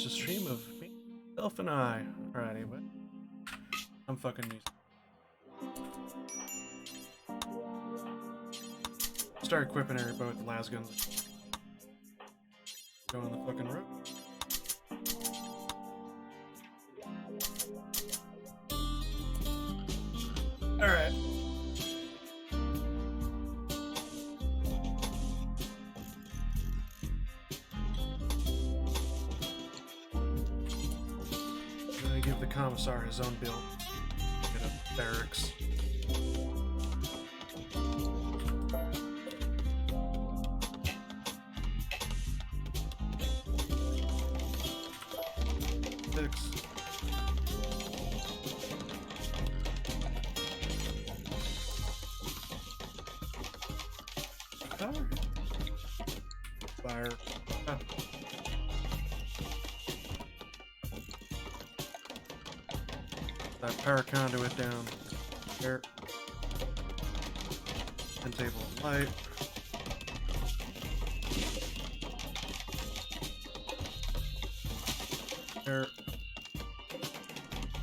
just a stream of me, myself, and I. Alright, anyway. I'm fucking music. Start equipping everybody with the las guns. Go on the fucking road. Alright. Give the commissar his own build. Get a barracks. Six. Power. Fire. Ah. That power conduit down there. And table of light. There.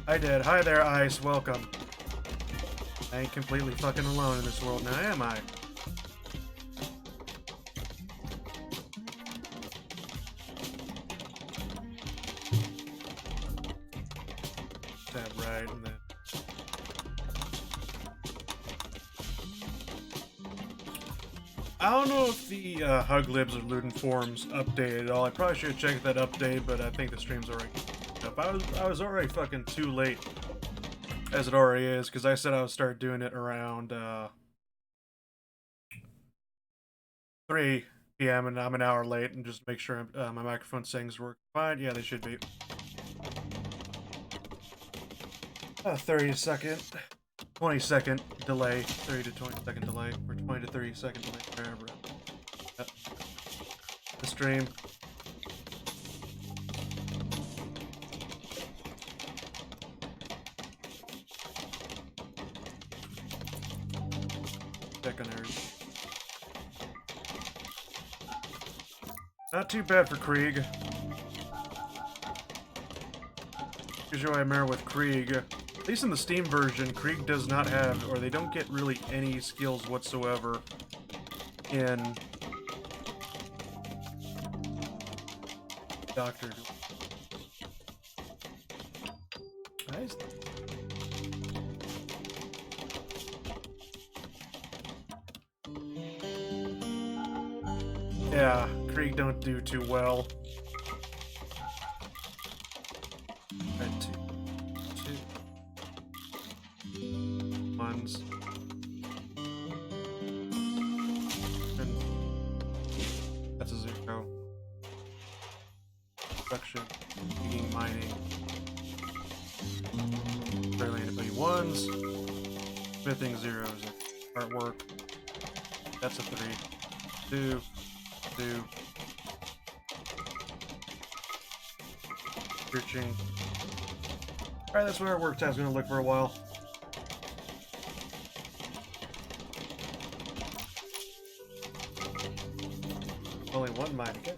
I did. Hi there, Ice. Welcome. I ain't completely fucking alone in this world now, am I? That right, and then I don't know if the Hug Libs or Luden forums updated at all. I probably should have checked that update, but I think the stream's already up. I was already fucking too late, as it already is, because I said I would start doing it around 3 p.m. and I'm an hour late, and just make sure my microphone settings work fine. Yeah, they should be. 30-second, 20-second delay, 30 to 20-second delay, or 20 to 30-second delay, wherever. Yep. The stream. Check on everything. Not too bad for Krieg. Usually I remember with Krieg, at least in the Steam version, Krieg does not have, or they don't get really any skills whatsoever in Doctor. Nice. Yeah, Krieg don't do too well. That's a 0. Production, digging, mining. Barely anybody 1s. Smithing 0s. Artwork. That's a 3. 2. 2. Searching. Alright, that's what our work tab's gonna look for a while. Only one mine, okay.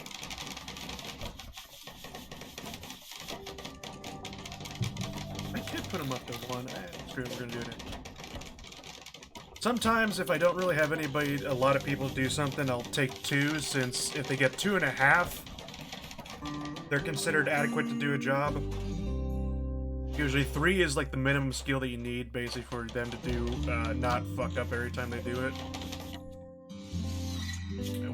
I could put them up to 1. Screw it, we're gonna do it. Sometimes, if I don't really have anybody, a lot of people do something, I'll take 2, since if they get 2.5, they're considered adequate to do a job. Usually 3 is like the minimum skill that you need, basically, for them to do, not fuck up every time they do it.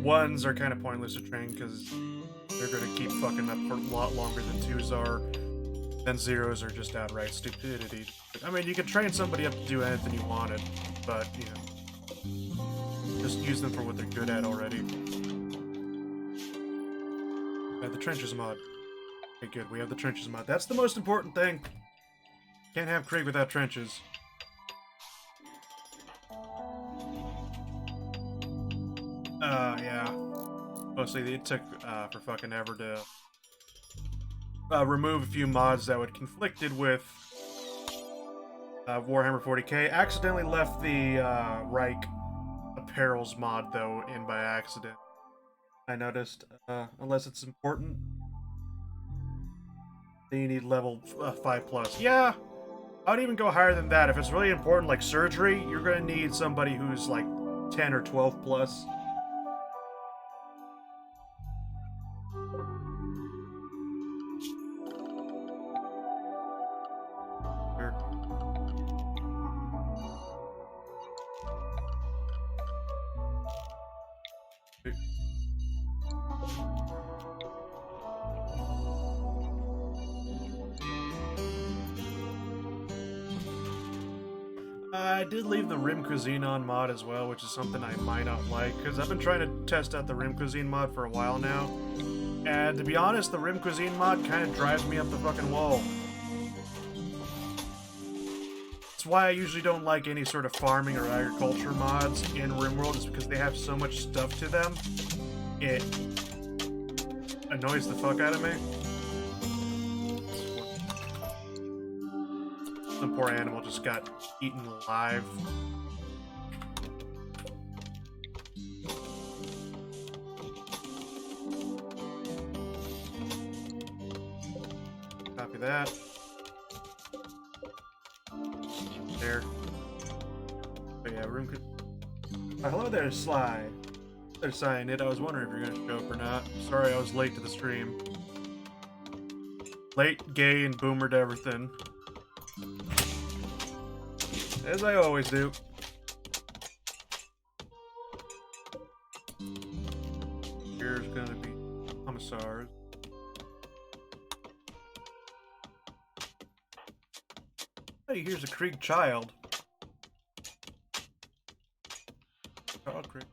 1s are kind of pointless to train because they're going to keep fucking up for a lot longer than 2s are. Then 0s are just outright stupidity. I mean, you can train somebody up to do anything you wanted, but, you know, just use them for what they're good at already. The trenches mod. Okay, good. We have the trenches mod. That's the most important thing. Can't have Krieg without trenches. Yeah. Mostly it took for fucking ever to remove a few mods that would conflicted with Warhammer 40k. Accidentally left the Reich apparels mod, though, in by accident. I noticed, unless it's important. then you need level 5 plus. Yeah, I'd even go higher than that. If it's really important, like surgery, you're gonna need somebody who's like 10 or 12 plus. Sure. I did leave the Rim Cuisine on mod as well, which is something I might not like, because I've been trying to test out the Rim Cuisine mod for a while now. And to be honest, the Rim Cuisine mod kind of drives me up the fucking wall. That's why I usually don't like any sort of farming or agriculture mods in Rimworld, is because they have so much stuff to them. It annoys the fuck out of me. Some poor animal just got eaten alive. Copy that. There. But yeah, room could. Hello there, Sly. They're saying it. I was wondering if you're gonna show up or not. Sorry I was late to the stream. Late, gay, and boomer to everything. As I always do. Here's gonna be commissars. Hey, here's a Krieg child. Child Krieg.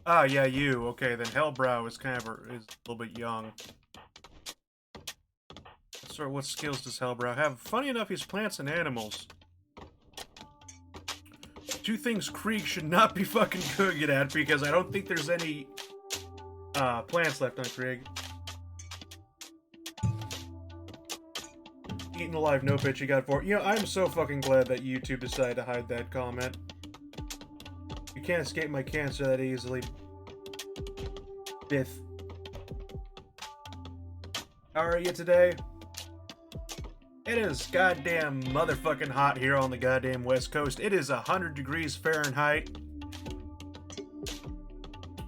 Ah, yeah, you. Okay, then Hellbrow is kind of is a little bit young. So, what skills does Hellbrow have? Funny enough, he's plants and animals. Two things Krieg should not be fucking good at, because I don't think there's any plants left on Krieg. Eaten alive, no bitch, you got 4. You know, I'm so fucking glad that YouTube decided to hide that comment. You can't escape my cancer that easily. Biff. How are you today? It is goddamn motherfucking hot here on the goddamn West Coast. It is 100 degrees Fahrenheit.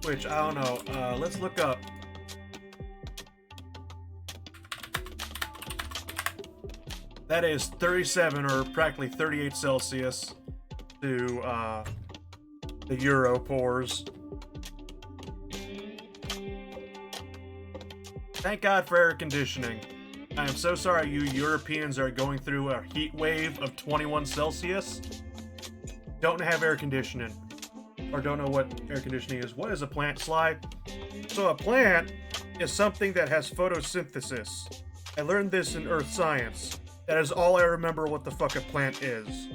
Which, I don't know. Let's look up. That is 37 or practically 38 Celsius to the Euro pores. Thank God for air conditioning. I am so sorry you Europeans are going through a heat wave of 21 Celsius. Don't have air conditioning. Or don't know what air conditioning is. What is a plant, Sly? So a plant is something that has photosynthesis. I learned this in earth science. That is all I remember what the fuck a plant is.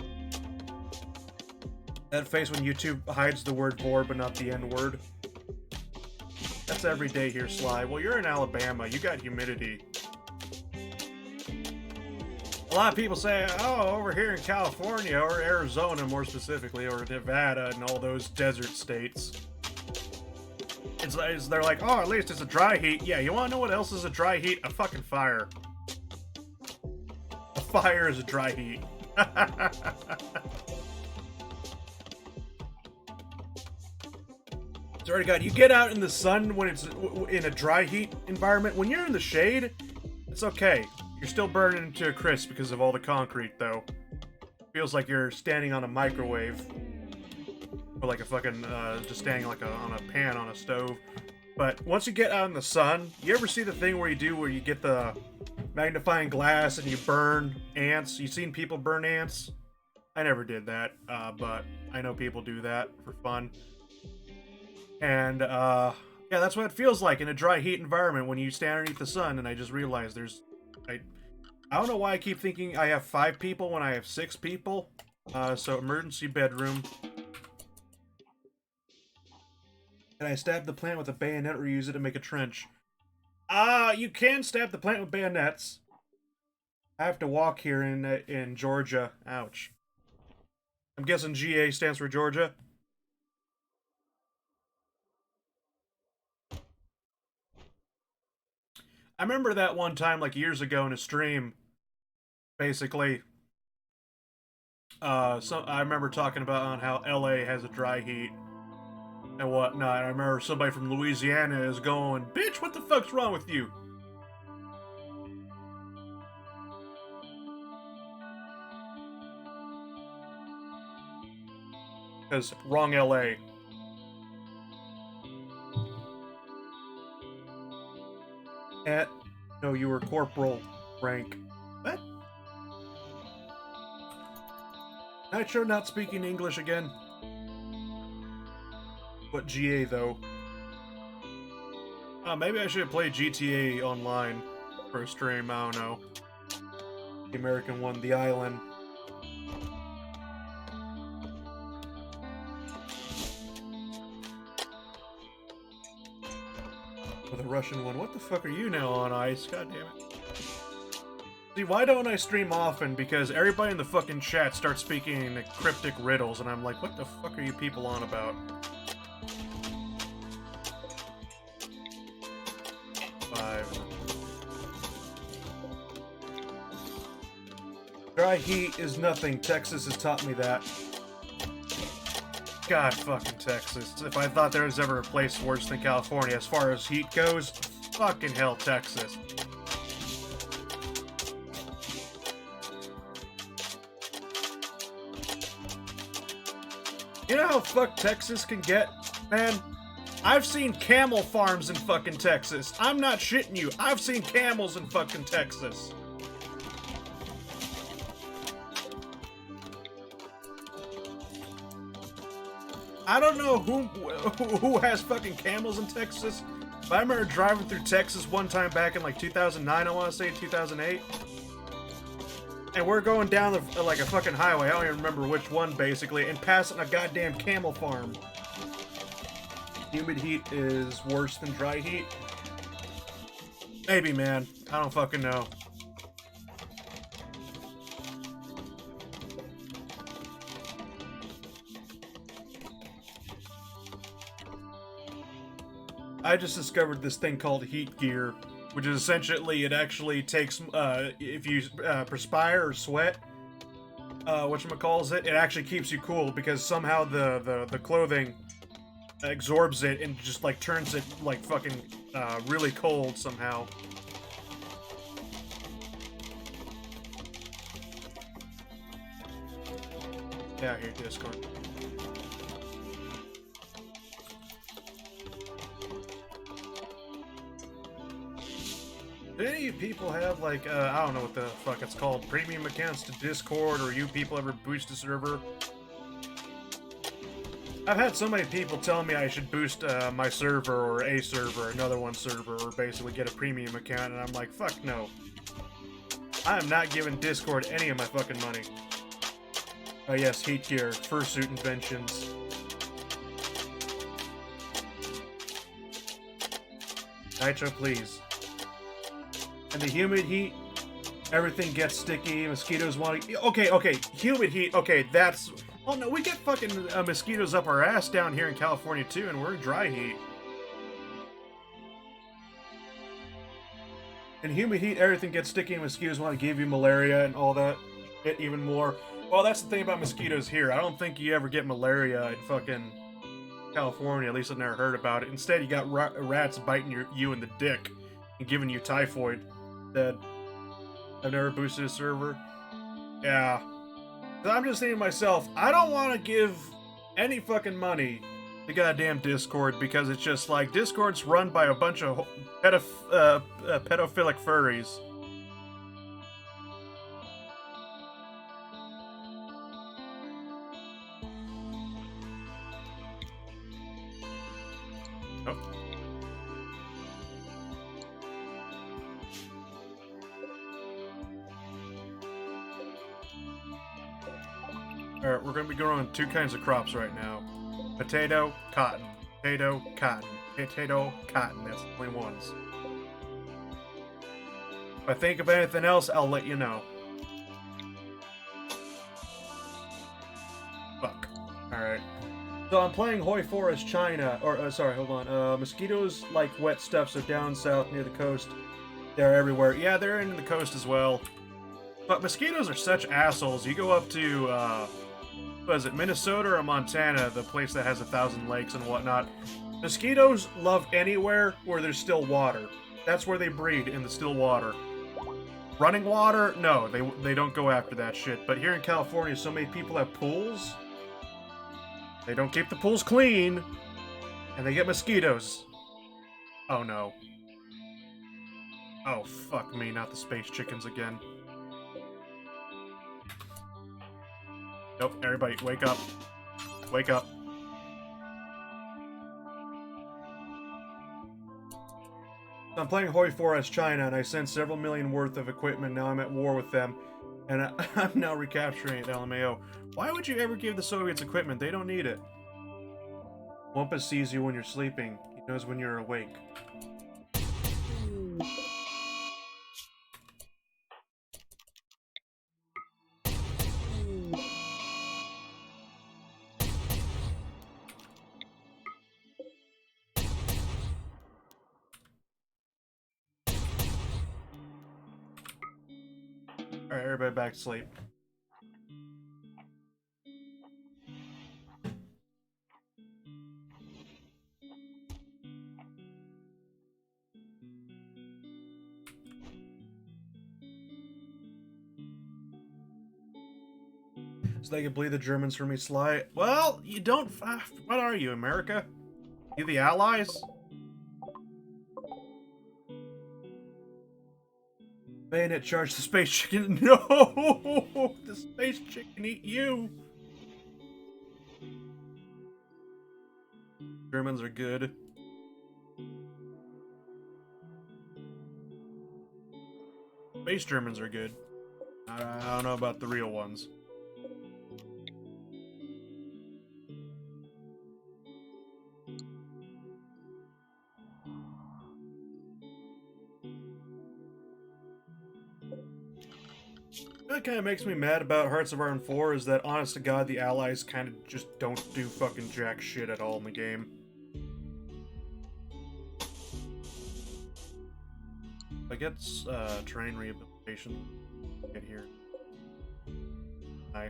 That face when YouTube hides the word "vor" but not the N-word. That's every day here, Sly. Well, you're in Alabama. You got humidity. A lot of people say, oh, over here in California, or Arizona more specifically, or Nevada and all those desert states. They're like, oh, at least it's a dry heat. Yeah, you want to know what else is a dry heat? A fucking fire. A fire is a dry heat. Sorry, God, you get out in the sun when it's in a dry heat environment. When you're in the shade, it's okay. You're still burning to a crisp because of all the concrete, though. Feels like you're standing on a microwave. Or like a fucking, just standing like on a pan on a stove. But once you get out in the sun, you ever see the thing where you get the magnifying glass and you burn ants? You seen people burn ants? I never did that, but I know people do that for fun. And, yeah, that's what it feels like in a dry heat environment when you stand underneath the sun, and I just realized I don't know why I keep thinking I have 5 people when I have 6 people. So emergency bedroom. Can I stab the plant with a bayonet or use it to make a trench? You can stab the plant with bayonets. I have to walk here in Georgia. Ouch. I'm guessing GA stands for Georgia. I remember that one time, like years ago in a stream, basically. So I remember talking about on how LA has a dry heat and whatnot. I remember somebody from Louisiana is going, "Bitch, what the fuck's wrong with you?" Because wrong LA. No, you were corporal rank. What? Nitro not speaking English again? What GA though? Maybe I should play GTA online for a stream, I don't know. The American one, The Island. Or the Russian one. What the fuck are you now on ice? God damn it. See, why don't I stream often? Because everybody in the fucking chat starts speaking cryptic riddles, and I'm like, what the fuck are you people on about? Dry heat is nothing. Texas has taught me that. God fucking Texas. If I thought there was ever a place worse than California as far as heat goes, fucking hell, Texas. You know how fucked Texas can get, man? I've seen camel farms in fucking Texas. I'm not shitting you. I've seen camels in fucking Texas. I don't know who has fucking camels in Texas, but I remember driving through Texas one time back in like 2009, I want to say 2008. And we're going down like a fucking highway, I don't even remember which one basically, and passing a goddamn camel farm. Humid heat is worse than dry heat? Maybe, man. I don't fucking know. I just discovered this thing called heat gear, which is essentially, it actually takes, if you perspire or sweat, whatchamacalls it actually keeps you cool because somehow the clothing absorbs it and just like turns it like fucking really cold somehow. Yeah, here, Discord. Do any of you people have, like, I don't know what the fuck it's called, premium accounts to Discord, or you people ever boost a server? I've had so many people tell me I should boost my server, or a server, another one server, or basically get a premium account, and I'm like, fuck no. I am not giving Discord any of my fucking money. Oh yes, heat gear, fursuit inventions. Nitro, please. And the humid heat, everything gets sticky, mosquitoes want to... Okay, humid heat, okay, that's... Oh no, we get fucking mosquitoes up our ass down here in California too, and we're in dry heat. In humid heat, everything gets sticky, and mosquitoes want to give you malaria and all that shit even more. Well, that's the thing about mosquitoes here. I don't think you ever get malaria in fucking California, at least I've never heard about it. Instead, you got rats biting you in the dick and giving you typhoid. Dead. I've never boosted a server. Yeah. I'm just thinking to myself, I don't want to give any fucking money to goddamn Discord because it's just like, Discord's run by a bunch of pedophilic furries. Alright, we're going to be growing two kinds of crops right now. Potato, cotton. Potato, cotton. Potato, cotton. That's the only ones. If I think of anything else, I'll let you know. Fuck. Alright. So I'm playing Hoi Forest, China. Or, sorry, hold on. Mosquitoes like wet stuff, so down south near the coast. They're everywhere. Yeah, they're in the coast as well. But mosquitoes are such assholes. You go up to, what is it, Minnesota or Montana, the place that has 1,000 lakes and whatnot. Mosquitoes love anywhere where there's still water. That's where they breed, in the still water. Running water? No, they don't go after that shit. But here in California, so many people have pools. They don't keep the pools clean. And they get mosquitoes. Oh no. Oh, fuck me, not the space chickens again. Nope, everybody, wake up. Wake up. I'm playing Hoi Forest China, and I sent several million worth of equipment. Now I'm at war with them, and I'm now recapturing it, LMAO. Why would you ever give the Soviets equipment? They don't need it. Wumpus sees you when you're sleeping. He knows when you're awake. Alright, everybody back to sleep. So they can bleed the Germans for me, Sly. Well, you don't... what are you, America? You the Allies? Bayonet charge the space chicken. No! The space chicken eat you! Germans are good. Space Germans are good. I don't know about the real ones. That kind of makes me mad about Hearts of Iron 4 is that, honest to God, the Allies kind of just don't do fucking jack shit at all in the game. I get terrain rehabilitation. Get here. Hi.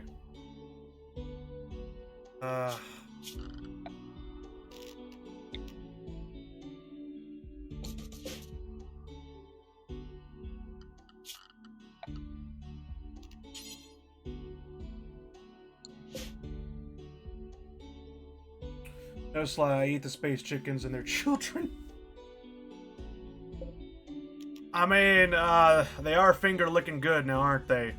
No, Sly, I eat the space chickens and their children. I mean, they are finger-licking good now, aren't they?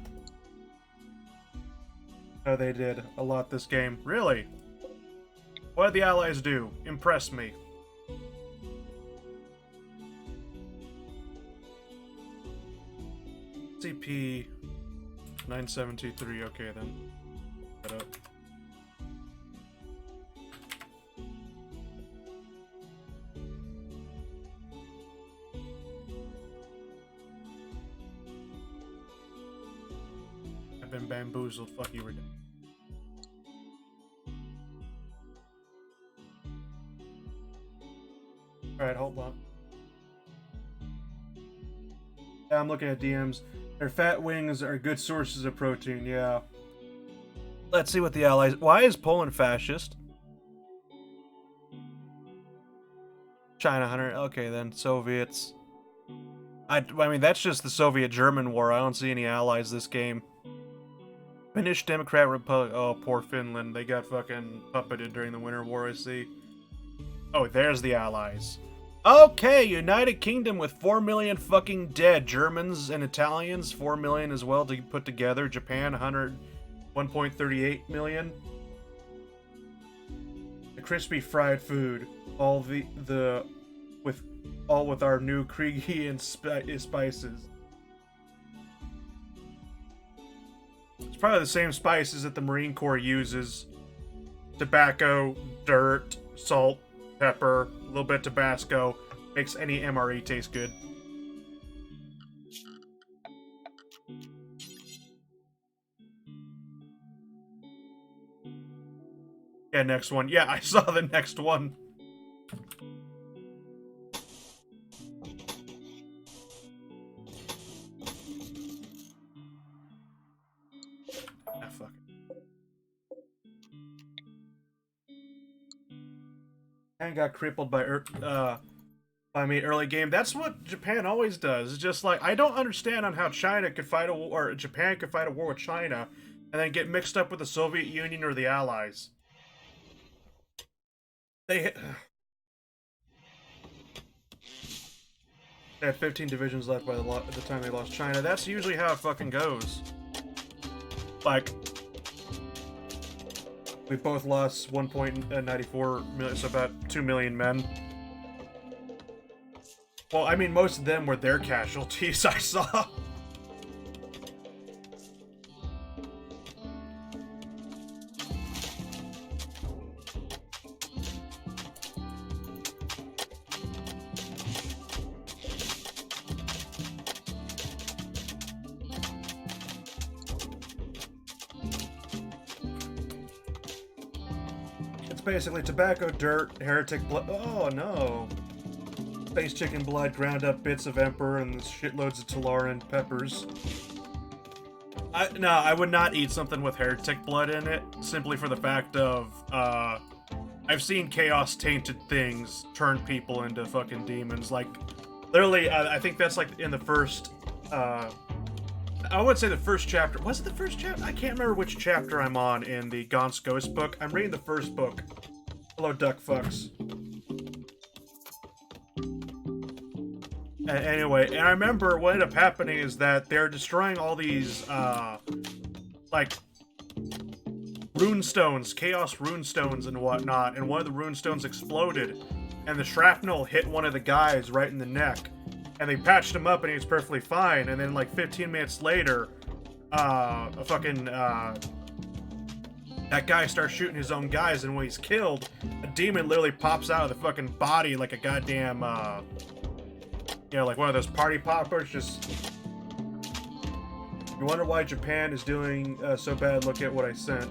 Oh, they did a lot this game. Really? What did the Allies do? Impress me. CP 9723, okay then. Set up. I've been bamboozled, fuck you, ridiculous. Alright, hold on. Yeah, I'm looking at DMs. Their fat wings are good sources of protein, yeah. Let's see what the Allies... Why is Poland fascist? China, 100... Okay, then. Soviets. I mean, that's just the Soviet-German war. I don't see any allies this game. Finnish Democrat Republic... Oh, poor Finland. They got fucking puppeted during the Winter War, I see. Oh, there's the allies. Okay, United Kingdom with 4 million fucking dead. Germans and Italians, 4 million as well to put together. Japan, 1.38 million. The crispy fried food. All with our new Kriegian spices. It's probably the same spices that the Marine Corps uses. Tobacco, dirt, salt, pepper, a little bit of Tabasco. Makes any MRE taste good. Yeah, next one. Yeah, I saw the next one. And got crippled by me early game. That's what Japan always does. It's just like, I don't understand on how China could fight a war, or Japan could fight a war with China, and then get mixed up with the Soviet Union or the Allies. They had 15 divisions left by the time they lost China. That's usually how it fucking goes. Like, we both lost 1.94 million, so about 2 million men. Well, I mean, most of them were their casualties, I saw. It's basically tobacco, dirt, heretic blood. Oh no. Space chicken blood, ground up bits of Emperor, and shitloads of Talaran peppers. No, I would not eat something with heretic blood in it, simply for the fact of, I've seen chaos tainted things turn people into fucking demons. Like, literally, I think that's like in the first, I would say the first chapter. Was it the first chapter? I can't remember which chapter I'm on in the Gaunt's Ghost book. I'm reading the first book. Hello, duck fucks. Anyway, and I remember what ended up happening is that they're destroying all these, like, runestones, chaos runestones and whatnot, and one of the runestones exploded, and the shrapnel hit one of the guys right in the neck, and they patched him up and he was perfectly fine, and then like 15 minutes later, that guy starts shooting his own guys, and when he's killed, a demon literally pops out of the fucking body like a goddamn, you know, like one of those party poppers. Just, you wonder why Japan is doing so bad? Look at what I sent.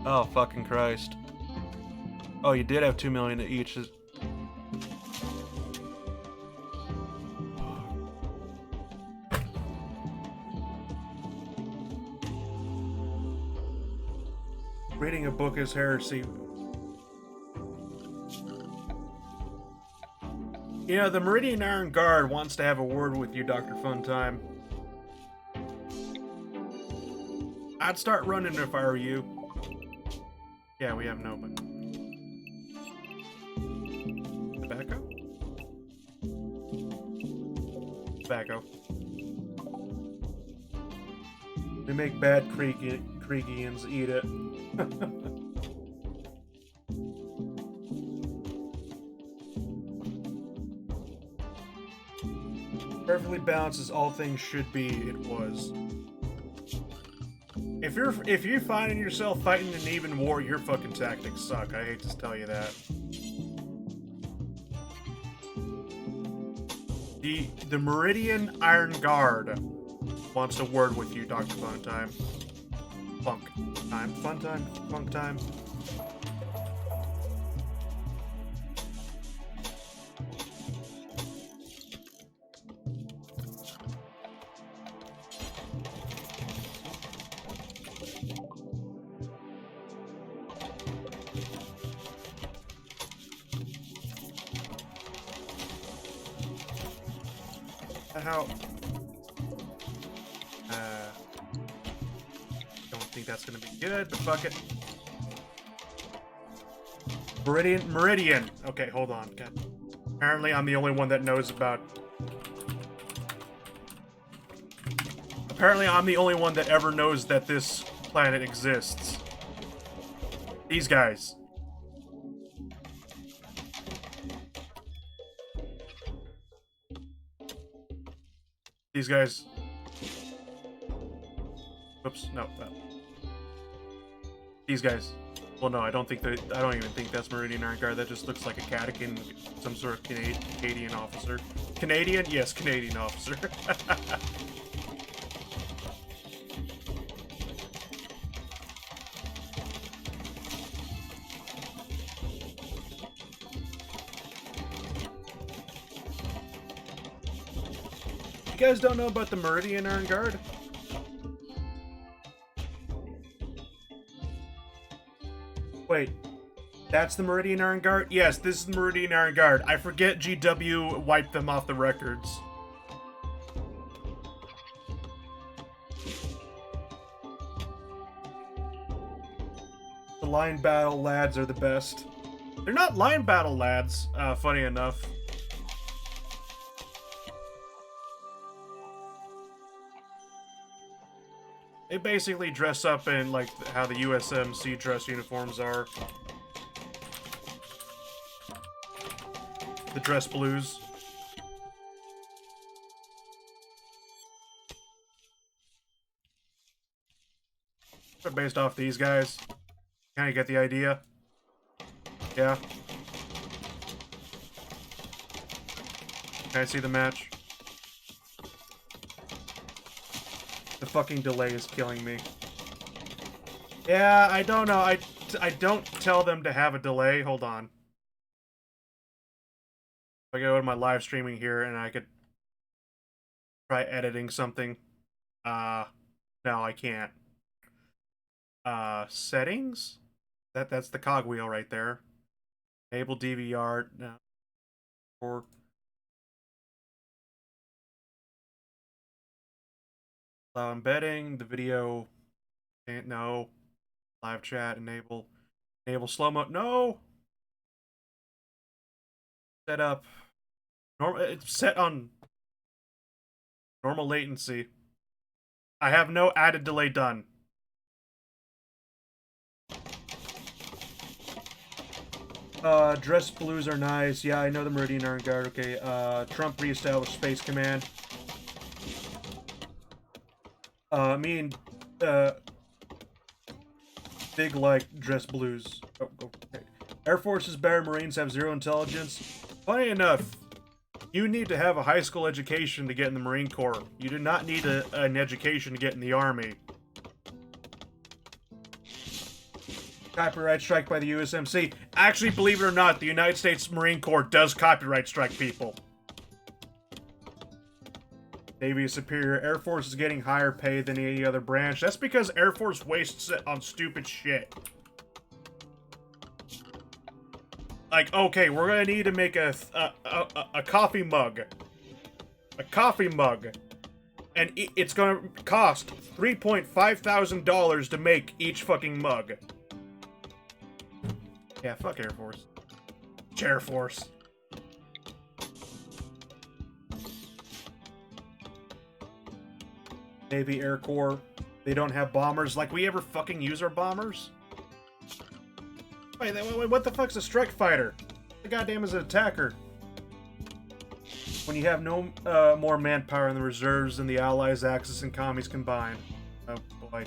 Oh, fucking Christ. Oh, you did have 2 million each. Reading a book is heresy. You know, the Meridian Iron Guard wants to have a word with you, Dr. Funtime. I'd start running if I were you. Yeah, we have nobody. Tobacco? Tobacco. They make bad Kriegians eat it. Perfectly balanced as all things should be, it was. If you're finding yourself fighting an even war, your fucking tactics suck. I hate to tell you that. The Meridian Iron Guard wants a word with you, Dr. Funtime. Funk time. Fun time. Funk time. How? Don't think that's gonna be good, but fuck it. Meridian. Okay, hold on. God. Apparently, I'm the only one that knows about. Apparently, I'm the only one that ever knows that this planet exists. These guys. These guys. Oops, no. These guys. Well, no, I don't even think that's Meridian Iron Guard. That just looks like a catechin, some sort of Canadian officer. Canadian? Yes, Canadian officer. You guys don't know about the Meridian Iron Guard? That's the Meridian Iron Guard? Yes, this is the Meridian Iron Guard. I forget GW wiped them off the records. The line battle lads are the best. They're not line battle lads, funny enough. They basically dress up in, like, how the USMC dress uniforms are. The dress blues. They're based off these guys. Kind of get the idea. Yeah. Can I see the match? The fucking delay is killing me. Yeah, I don't know. I don't tell them to have a delay. Hold on. If I go to my live streaming here and I could try editing something. No, I can't. Settings? That's the cogwheel right there. Enable DVR. No. Or allow embedding, the video. No. Live chat, enable slow-mo. No! Set up. It's set on normal latency. I have no added delay done. Dress blues are nice. Yeah, I know the Meridian Iron Guard. Okay, Trump reestablished Space Command. Me and, Big like dress blues. Oh, okay. Air Force is better. Marines have 0 intelligence. Funny enough, you need to have a high school education to get in the Marine Corps. You do not need an education to get in the Army. Copyright strike by the USMC. Actually, believe it or not, the United States Marine Corps does copyright strike people. Navy is superior. Air Force is getting higher pay than any other branch. That's because Air Force wastes it on stupid shit. Like, okay, we're gonna need to make a coffee mug. A coffee mug. And it's gonna cost $3,500 to make each fucking mug. Yeah, fuck Air Force. Chair Force. Navy, Air Corps. They don't have bombers. Like, we ever fucking use our bombers? Wait, what the fuck's a strike fighter? The goddamn is an attacker. When you have no more manpower in the reserves than the Allies, Axis, and Commies combined. Oh boy.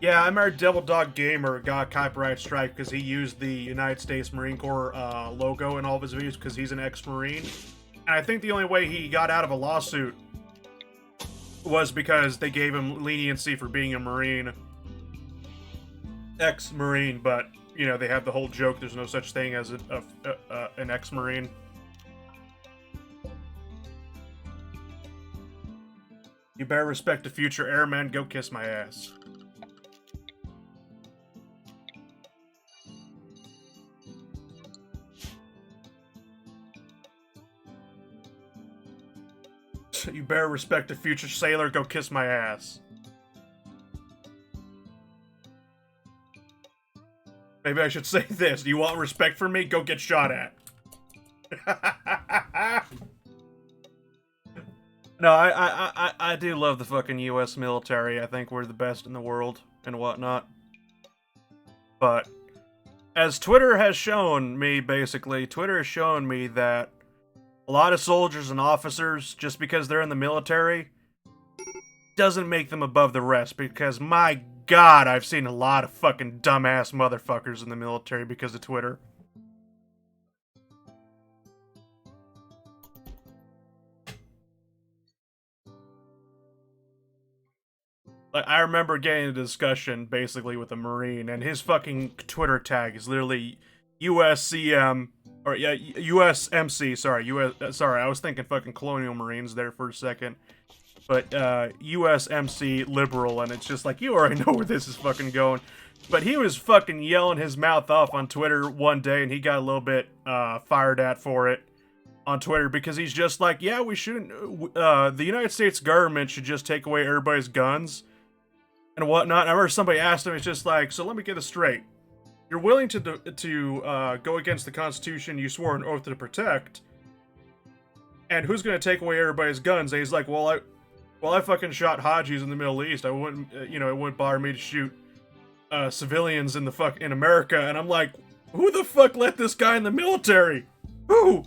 Yeah, I remember Devil Dog Gamer got copyright strike because he used the United States Marine Corps logo in all of his videos because he's an ex-Marine. And I think the only way he got out of a lawsuit was because they gave him leniency for being a Marine. Ex-Marine, but, you know, they have the whole joke, there's no such thing as an ex-Marine. You better respect the future airmen, go kiss my ass. You better respect the future sailor, go kiss my ass. Maybe I should say this. Do you want respect from me? Go get shot at. No, I do love the fucking US military. I think we're the best in the world and whatnot. But as Twitter has shown me, basically, Twitter has shown me that a lot of soldiers and officers, just because they're in the military, doesn't make them above the rest, because my god, I've seen a lot of fucking dumbass motherfuckers in the military because of Twitter. Like, I remember getting a discussion, basically, with a Marine, and his fucking Twitter tag is literally USCM, or yeah, USMC, sorry, I was thinking fucking Colonial Marines there for a second. But, USMC liberal, and it's just like, you already know where this is fucking going. But he was fucking yelling his mouth off on Twitter one day, and he got a little bit fired at for it on Twitter because he's just like, yeah, we shouldn't. The United States government should just take away everybody's guns and whatnot. And I remember somebody asked him, it's just like, so let me get this straight. You're willing to go against the Constitution you swore an oath to protect, and who's going to take away everybody's guns? And he's like, well, I fucking shot Hajis in the Middle East. I wouldn't, it wouldn't bother me to shoot civilians in America. And I'm like, who the fuck let this guy in the military? Who?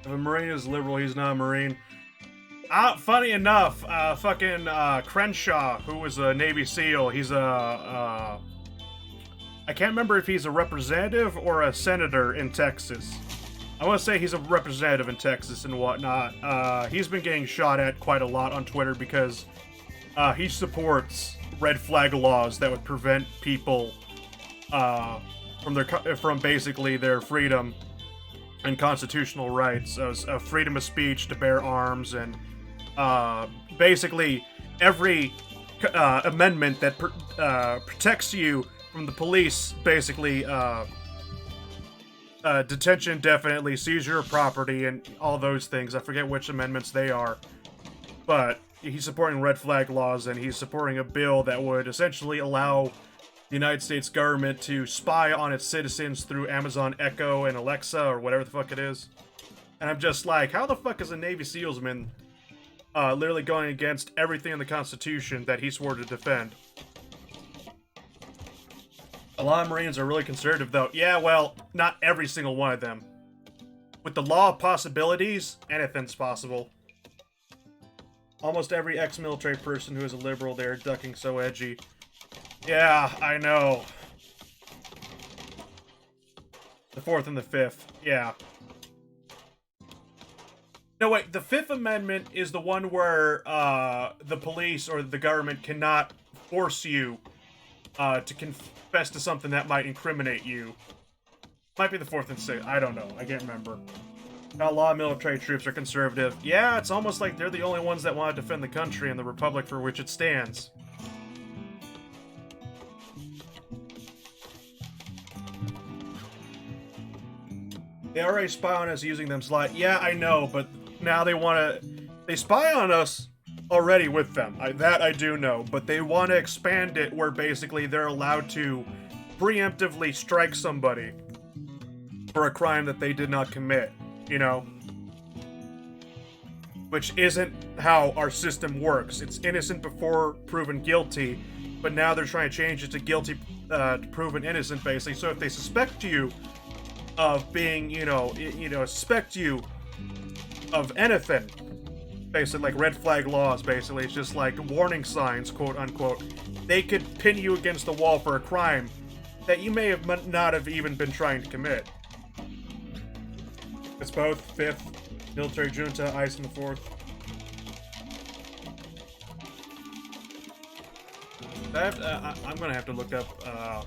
If a Marine is liberal, he's not a Marine. Funny enough, fucking Crenshaw, who was a Navy SEAL, he's I can't remember if he's a representative or a senator in Texas. I want to say he's a representative in Texas and whatnot. He's been getting shot at quite a lot on Twitter because he supports red flag laws that would prevent people from basically their freedom and constitutional rights of freedom of speech to bear arms, and basically every amendment that protects you from the police, basically detention indefinitely, seizure of property, and all those things. I forget which amendments they are, but he's supporting red flag laws, and he's supporting a bill that would essentially allow the United States government to spy on its citizens through Amazon Echo and Alexa or whatever the fuck it is. And I'm just like, how the fuck is a Navy SEALsman literally going against everything in the Constitution that he swore to defend? A lot of Marines are really conservative, though. Yeah, well, not every single one of them. With the law of possibilities, anything's possible. Almost every ex-military person who is a liberal, they're ducking so edgy. Yeah, I know. The 4th and the 5th, yeah. No, wait, the 5th Amendment is the one where the police or the government cannot force you to confess to something that might incriminate you. Might be the 4th and 6th, I don't know, I can't remember. A lot of military troops are conservative. Yeah, it's almost like they're the only ones that want to defend the country and the republic for which it stands. They already spy on us using them slide. Yeah, I know, but now they want to... They spy on us already with them. That I do know, but they want to expand it where basically they're allowed to preemptively strike somebody for a crime that they did not commit, you know? Which isn't how our system works. It's innocent before proven guilty, but now they're trying to change it to guilty to proven innocent, basically. So if they suspect you of being, suspect you of anything, basically, like red flag laws, basically, it's just like warning signs, quote unquote, they could pin you against the wall for a crime that you may have not have even been trying to commit. It's both 5th, military junta, ICE in the 4th. I'm gonna have to look up,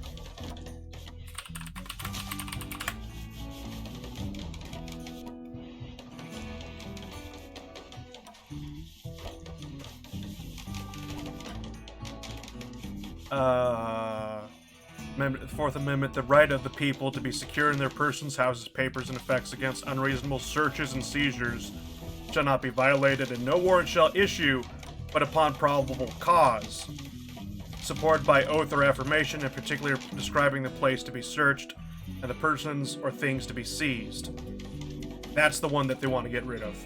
Fourth Amendment, the right of the people to be secure in their persons, houses, papers, and effects against unreasonable searches and seizures shall not be violated, and no warrant shall issue but upon probable cause, supported by oath or affirmation, in particular describing the place to be searched and the persons or things to be seized. That's the one that they want to get rid of.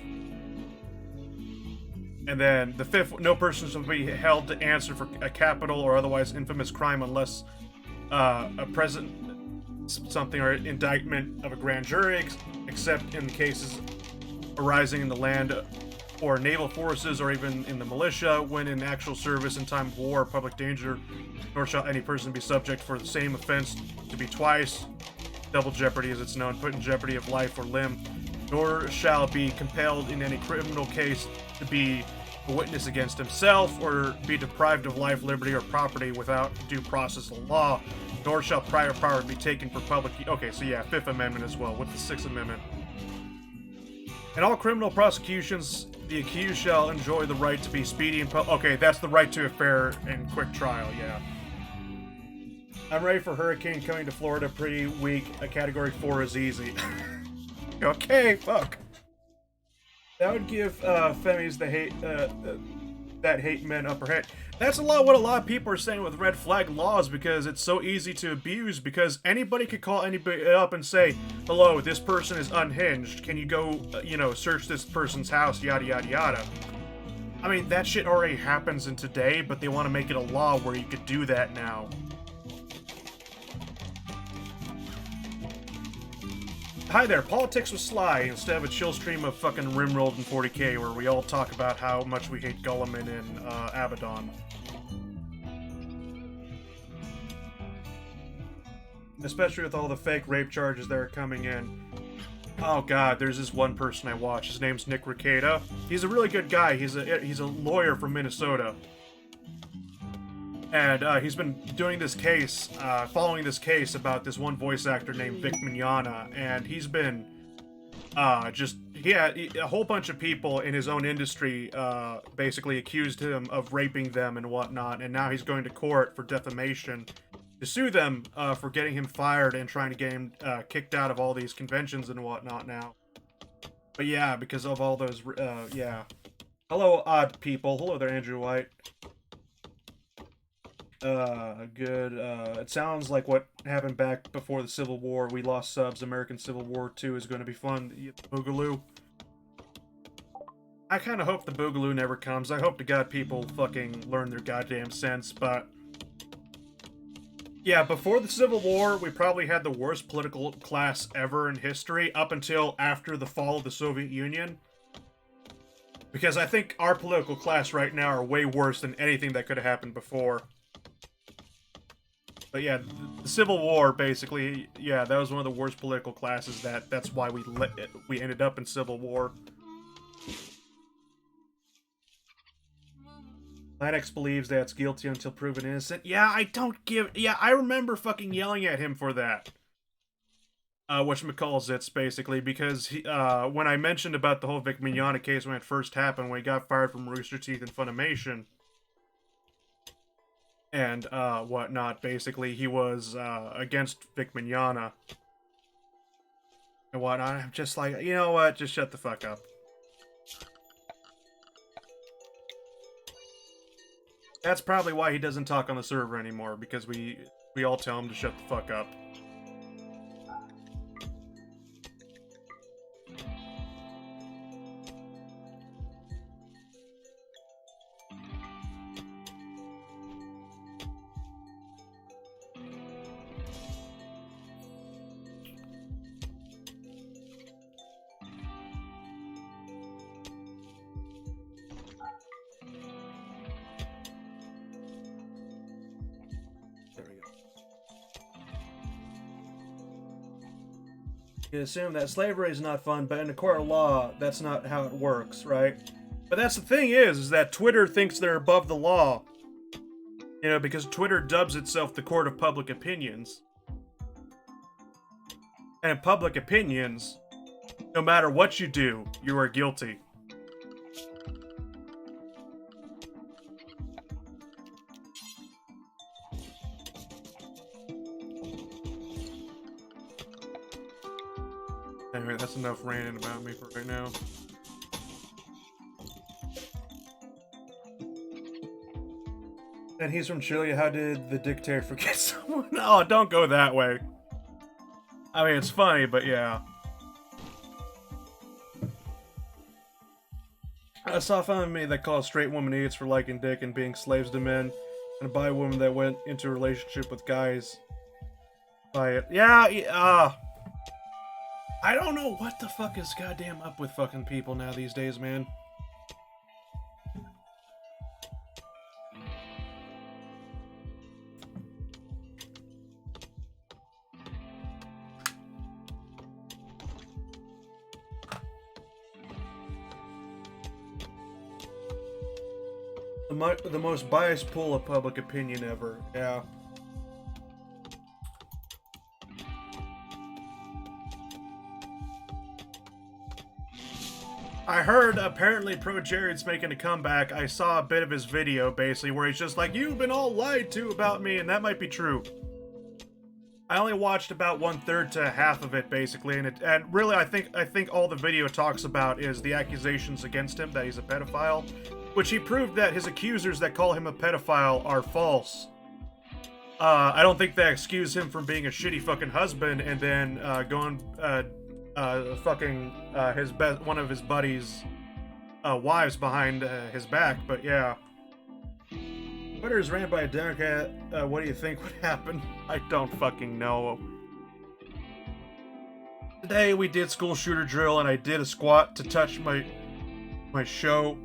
And then the 5th, no person shall be held to answer for a capital or otherwise infamous crime unless a present something or indictment of a grand jury, except in cases arising in the land or naval forces, or even in the militia when in actual service in time of war or public danger, nor shall any person be subject for the same offense to be twice, double jeopardy as it's known, put in jeopardy of life or limb, nor shall be compelled in any criminal case to be a witness against himself, or be deprived of life, liberty, or property without due process of law, nor shall prior power be taken for public... Okay, so yeah, Fifth Amendment as well. What's the Sixth Amendment? In all criminal prosecutions, the accused shall enjoy the right to be speedy and... Okay, that's the right to a fair and quick trial, yeah. I'm ready for hurricane coming to Florida. Pretty weak. A Category 4 is easy. Okay, fuck. That would give Femis the hate that hate men upper hand. That's what a lot of people are saying with red flag laws, because it's so easy to abuse, because anybody could call anybody up and say, hello, this person is unhinged. Can you go, search this person's house, yada yada yada. I mean, that shit already happens in today, but they want to make it a law where you could do that now. Hi there, politics with Sly, instead of a chill stream of fucking Rimworld and 40k where we all talk about how much we hate Gulliman and Abaddon. Especially with all the fake rape charges that are coming in. Oh god, there's this one person I watch, his name's Nick Ricada. He's a really good guy, he's a lawyer from Minnesota. And he's been doing this case, following this case about this one voice actor named Vic Mignogna, and he's been a whole bunch of people in his own industry basically accused him of raping them and whatnot, and now he's going to court for defamation to sue them for getting him fired and trying to get him kicked out of all these conventions and whatnot now. But yeah, because of all those, yeah. Hello, odd people. Hello there, Andrew White. Good. It sounds like what happened back before the Civil War. We lost subs. American Civil War 2 is going to be fun. Boogaloo. I kind of hope the Boogaloo never comes. I hope to God people fucking learn their goddamn sense, but... Yeah, before the Civil War, we probably had the worst political class ever in history, up until after the fall of the Soviet Union. Because I think our political class right now are way worse than anything that could have happened before. But yeah, the Civil War, basically, yeah, that was one of the worst political classes. That's why we ended up in Civil War. Linux believes that's guilty until proven innocent. Yeah, I remember fucking yelling at him for that. Whatchamacallits, basically, because he, when I mentioned about the whole Vic Mignogna case when it first happened, when he got fired from Rooster Teeth and Funimation, and whatnot, basically, he was against Vic Mignogna and whatnot. I'm just like, you know what? Just shut the fuck up. That's probably why he doesn't talk on the server anymore, because we all tell him to shut the fuck up. You assume that slavery is not fun, but in a court of law, that's not how it works, right? But that's the thing is that Twitter thinks they're above the law. You know, because Twitter dubs itself the court of public opinions. And in public opinions, no matter what you do, you are guilty. Anyway, that's enough ranting about me for right now. And he's from Chile. How did the dictator forget someone? Oh, don't go that way. I mean, it's funny, but yeah. I saw a film made that called straight woman idiots for liking dick and being slaves to men, and a bi woman that went into a relationship with guys by it. Yeah, I don't know what the fuck is goddamn up with fucking people now these days, man. The most biased pool of public opinion ever. Yeah. I heard apparently Pro Jared's making a comeback. I saw a bit of his video basically where he's just like, "You've been all lied to about me," and that might be true. I only watched about 1/3 to half of it basically, and really I think all the video talks about is the accusations against him that he's a pedophile, which he proved that his accusers that call him a pedophile are false. I don't think they excuse him from being a shitty fucking husband and then going fucking one of his buddies' wives behind his back. But yeah, Twitter is ran by a Democrat. What do you think would happen? I don't fucking know. Today we did school shooter drill, and I did a squat to touch my show.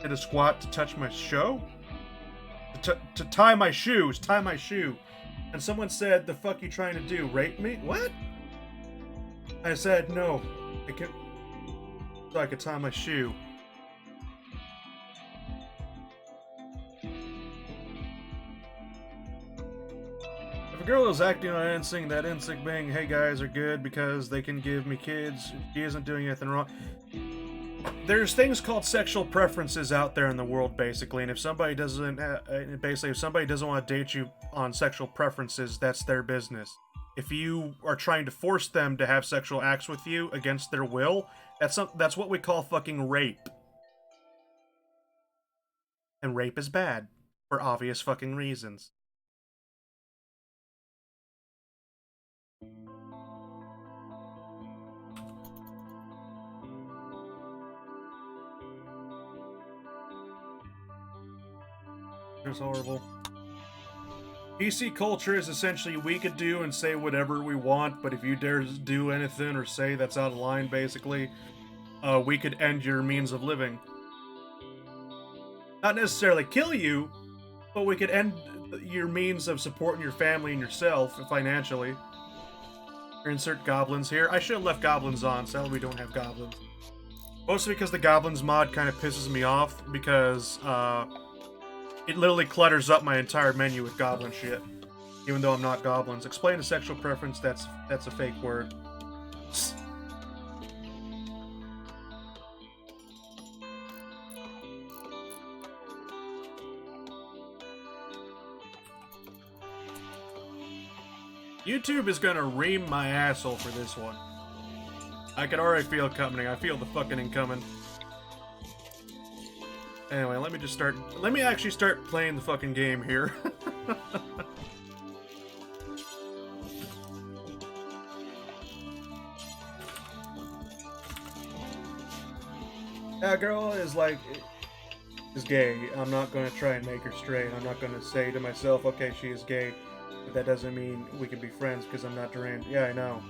Did a squat to touch my show. To tie my shoes. Tie my shoe. And someone said, "The fuck you trying to do? Rape me?" What? I said, "No, I can, so I could tie my shoe." If a girl is acting on instinct, that instinct being, "Hey guys are good because they can give me kids," she isn't doing anything wrong. There's things called sexual preferences out there in the world, basically, and if somebody doesn't, if somebody doesn't want to date you on sexual preferences, that's their business. If you are trying to force them to have sexual acts with you against their will, that's what we call fucking rape. And rape is bad, for obvious fucking reasons. It's horrible. PC culture is essentially we could do and say whatever we want, but if you dare do anything or say that's out of line, basically, we could end your means of living. Not necessarily kill you, but we could end your means of supporting your family and yourself financially. Or insert goblins here. I should have left goblins on, sadly we don't have goblins. Mostly because the goblins mod kind of pisses me off, because, it literally clutters up my entire menu with goblin shit, even though I'm not goblins. Explain a sexual preference, that's a fake word. YouTube is gonna ream my asshole for this one. I can already feel it coming. I feel the fucking incoming. Anyway, let me actually start playing the fucking game here. That girl is gay. I'm not going to try and make her straight. I'm not going to say to myself, okay, she is gay, but that doesn't mean we can be friends because I'm not deranged. Yeah, I know.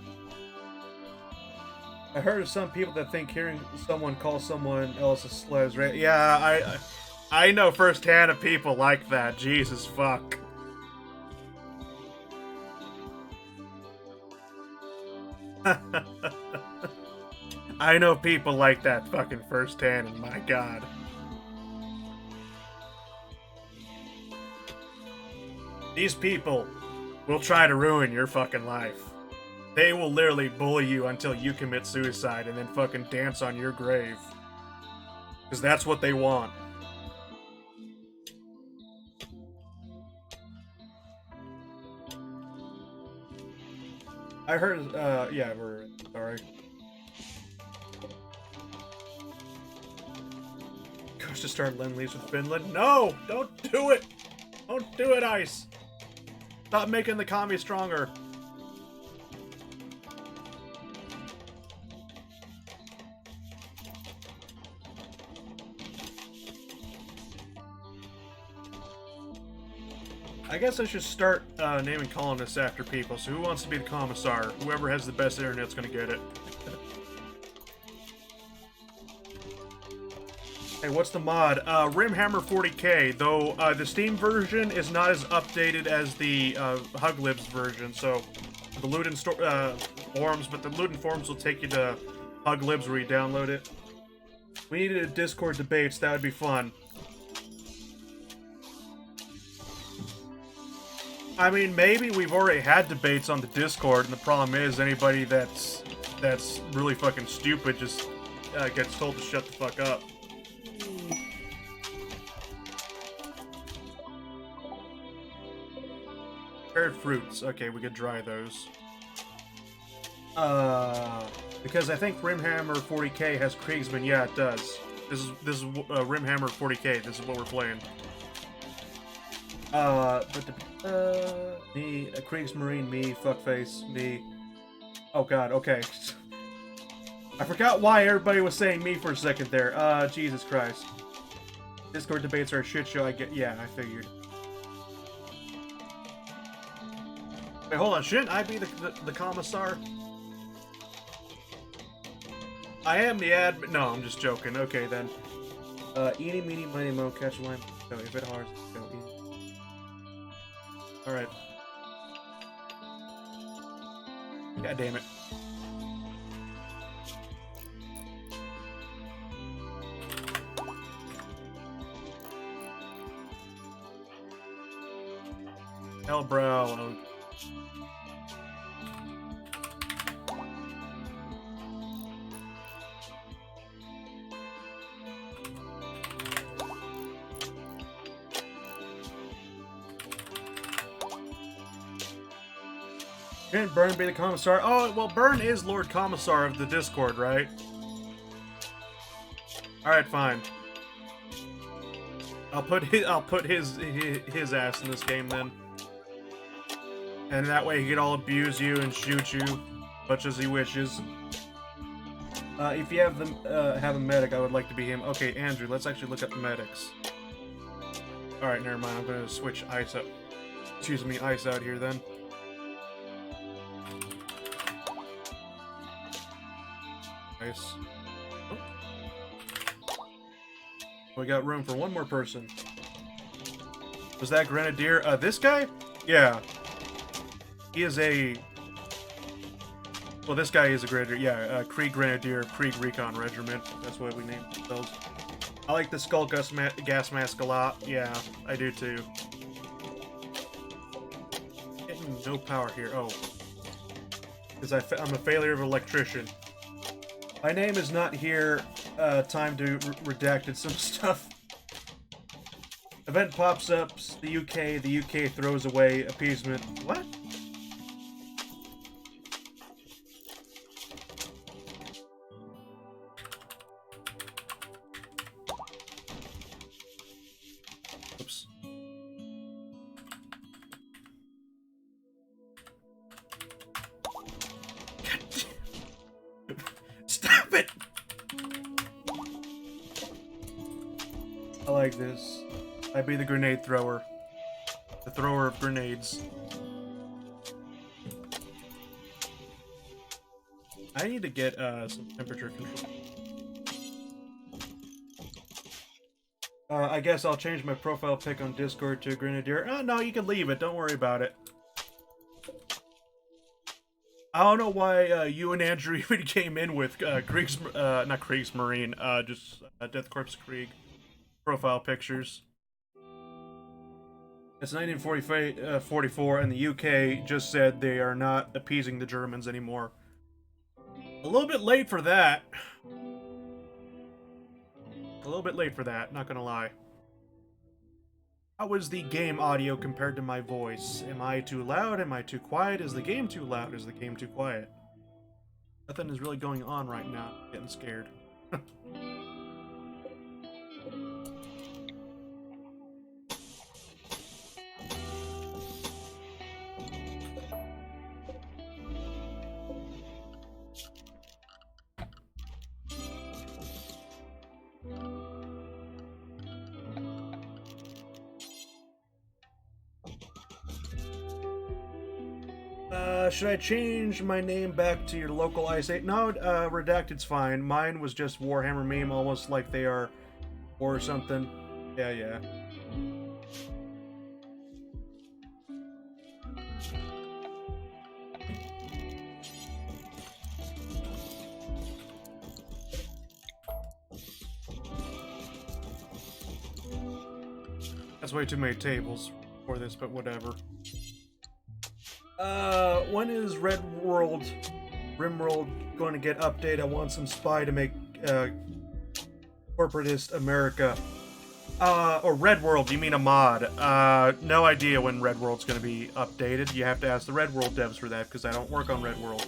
I heard of some people that think hearing someone call someone else a slut is right. Yeah, I know firsthand of people like that. Jesus fuck. I know people like that fucking firsthand, and my god. These people will try to ruin your fucking life. They will literally bully you until you commit suicide and then fucking dance on your grave. Because that's what they want. I heard, yeah, we're sorry. Gosh, to start Lend-Lease with Finland? No! Don't do it! Don't do it, Ice! Stop making the commie stronger. I guess I should start naming colonists after people. So who wants to be the commissar? Whoever has the best internet's gonna get it. Hey, what's the mod? Rimhammer 40k, though the Steam version is not as updated as the Huglibs version, so the Ludin forums, but the Ludin forums will take you to Huglibs where you download it. We needed a Discord debates, that would be fun. I mean, maybe we've already had debates on the Discord, and the problem is anybody that's really fucking stupid just gets told to shut the fuck up. Prepared fruits. Okay, we could dry those. Because I think Rimhammer 40k has Kriegsman. Yeah, it does. This is Rimhammer 40k. This is what we're playing. Me, a Kriegsmarine, me, fuckface, me. Oh god, okay. I forgot why everybody was saying me for a second there. Jesus Christ. Discord debates are a shit show, I get. Yeah, I figured. Wait, hold on. Shouldn't I be the commissar? I am the admin. No, I'm just joking. Okay, then. Eeny, meeny, miny, mo, catch a line. Go, if it hard, go, eat. Alright. God damn it. Hellbrow. Oh. Shouldn't Burn be the commissar? Oh, well, Burn is Lord Commissar of the Discord, right? Alright, fine. I'll put his ass in this game then. And that way he can all abuse you and shoot you much as he wishes. If you have a medic, I would like to be him. Okay, Andrew, let's actually look up the medics. Alright, never mind. I'm gonna switch ice up. Excuse me, ice out here then. Nice. Oh. We got room for one more person. Was that Grenadier? This guy? Yeah. He is a... Well, this guy is a Grenadier. Yeah, Krieg Grenadier, Krieg Recon Regiment. That's what we named those. I like the skull gas mask a lot. Yeah, I do too. Getting no power here. Oh. Because I'm a failure of electrician. My name is not here. Time to redacted some stuff. Event pops up. The UK. The UK throws away appeasement. What? Oops. Stop it! I like this. I'd be the grenade thrower. The thrower of grenades. I need to get some temperature control. I guess I'll change my profile pic on Discord to Grenadier. Oh, no, you can leave it. Don't worry about it. I don't know why you and Andrew even came in with not Kriegsmarine, just Death Corps Krieg profile pictures. It's 1944, and the UK just said they are not appeasing the Germans anymore. A little bit late for that. A little bit late for that, not gonna lie. How is the game audio compared to my voice? Am I too loud? Am I too quiet? Is the game too loud? Is the game too quiet? Nothing is really going on right now. I'm getting scared. Should I change my name back to your local Ice 8? No, redacted's fine. Mine was just Warhammer meme, almost like they are or something. Yeah. That's way too many tables for this, but whatever. When is Rimworld going to get updated? I want some spy to make, corporatist America. Or Red World, you mean a mod? No idea when Red World's gonna be updated. You have to ask the Red World devs for that, because I don't work on Red World.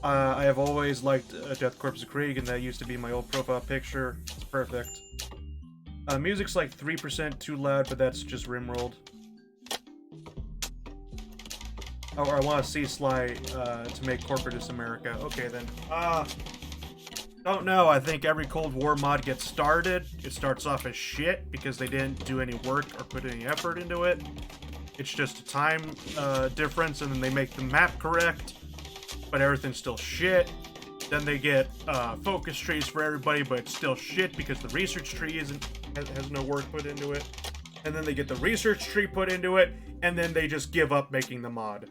I have always liked Death Corps of Krieg, and that used to be my old profile picture. It's perfect. Music's like 3% too loud, but that's just Rimworld. Oh, I want to see Sly, to make corporatist America. Okay, then. Don't know. I think every Cold War mod gets started. It starts off as shit because they didn't do any work or put any effort into it. It's just a time difference, and then they make the map correct, but everything's still shit. Then they get focus trees for everybody, but it's still shit because the research tree has no work put into it. And then they get the research tree put into it, and then they just give up making the mod.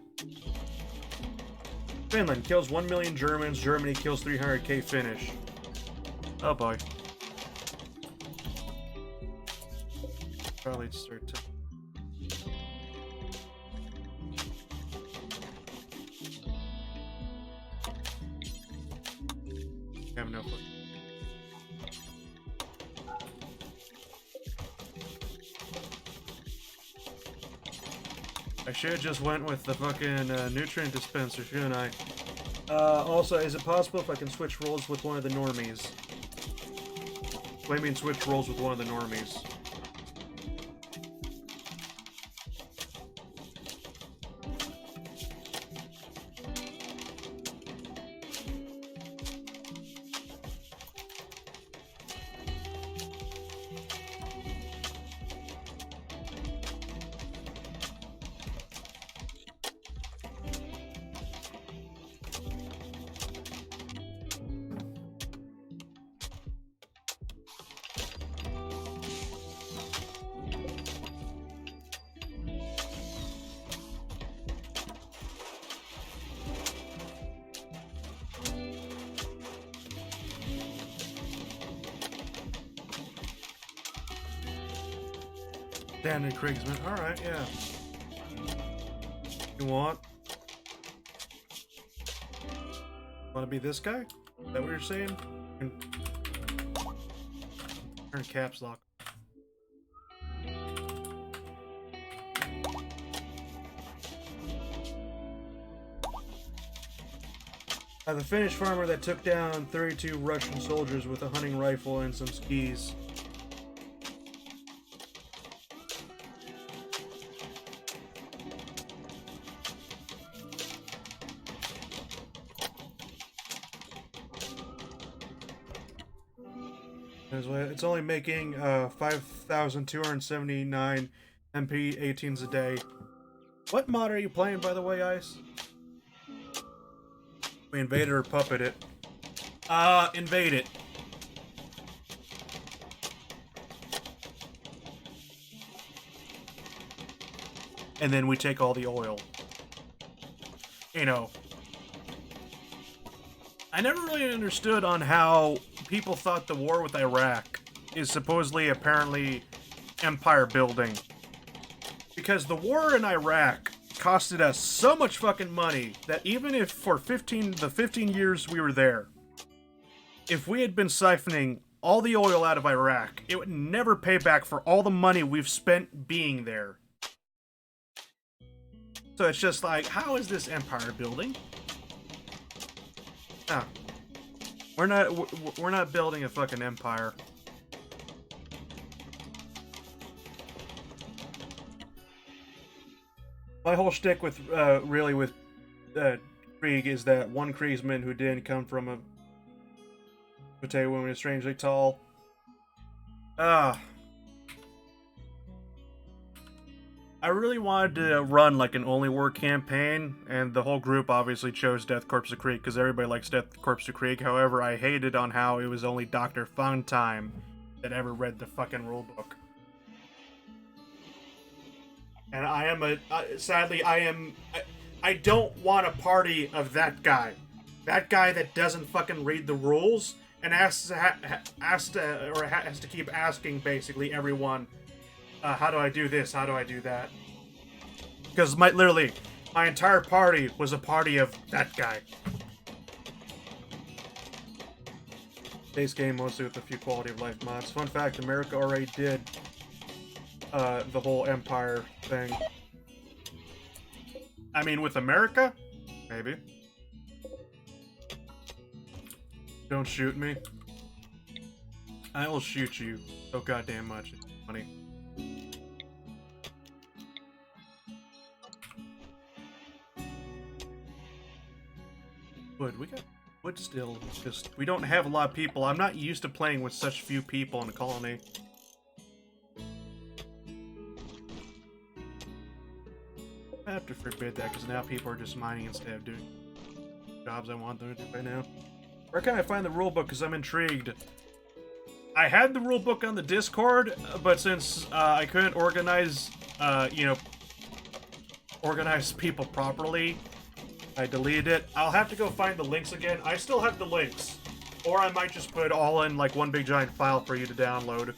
Finland kills 1 million Germans. Germany kills 300k Finnish. Oh boy. Probably start to. I have no clue. I should have just went with the fucking nutrient dispenser, shouldn't I? Also, is it possible if I can switch roles with one of the normies? What do you mean switch roles with one of the normies? Down in Kriegsman. Alright, yeah. You want to be this guy? Is that what you're saying? Turn caps lock. The Finnish farmer that took down 32 Russian soldiers with a hunting rifle and some skis. It's only making 5,279 MP 18s a day. What mod are you playing, by the way, Ice? We invade it or puppet it? Invade it. And then we take all the oil. You know. I never really understood on how people thought the war with Iraq is supposedly, apparently, empire building. Because the war in Iraq costed us so much fucking money that even if for the 15 years we were there, if we had been siphoning all the oil out of Iraq, it would never pay back for all the money we've spent being there. So it's just like, how is this empire building? Ah. We're not building a fucking empire. My whole shtick with really with Krieg is that one Kriegsman who didn't come from a potato woman is strangely tall. I really wanted to run like an only war campaign, and the whole group obviously chose Death Corps of Krieg because everybody likes Death Corps of Krieg. However, I hated on how it was only Dr. Funtime that ever read the fucking rulebook. And I am sadly, I don't want a party of that guy. That guy that doesn't fucking read the rules and has to keep asking basically everyone, how do I do this? How do I do that? Because literally, My entire party was a party of that guy. Base game mostly with a few quality of life mods. Fun fact, America already did the whole Empire thing. I mean, with America? Maybe. Don't shoot me. I will shoot you so goddamn much. It's funny. Wood, we got wood still. Just, we don't have a lot of people. I'm not used to playing with such few people in a colony. I have to forbid that because now people are just mining instead of doing jobs I want them to do right now. Where can I find the rulebook? Because I'm intrigued. I had the rulebook on the Discord, but since I couldn't organize, organize people properly, I deleted it. I'll have to go find the links again. I still have the links. Or I might just put it all in like one big giant file for you to download.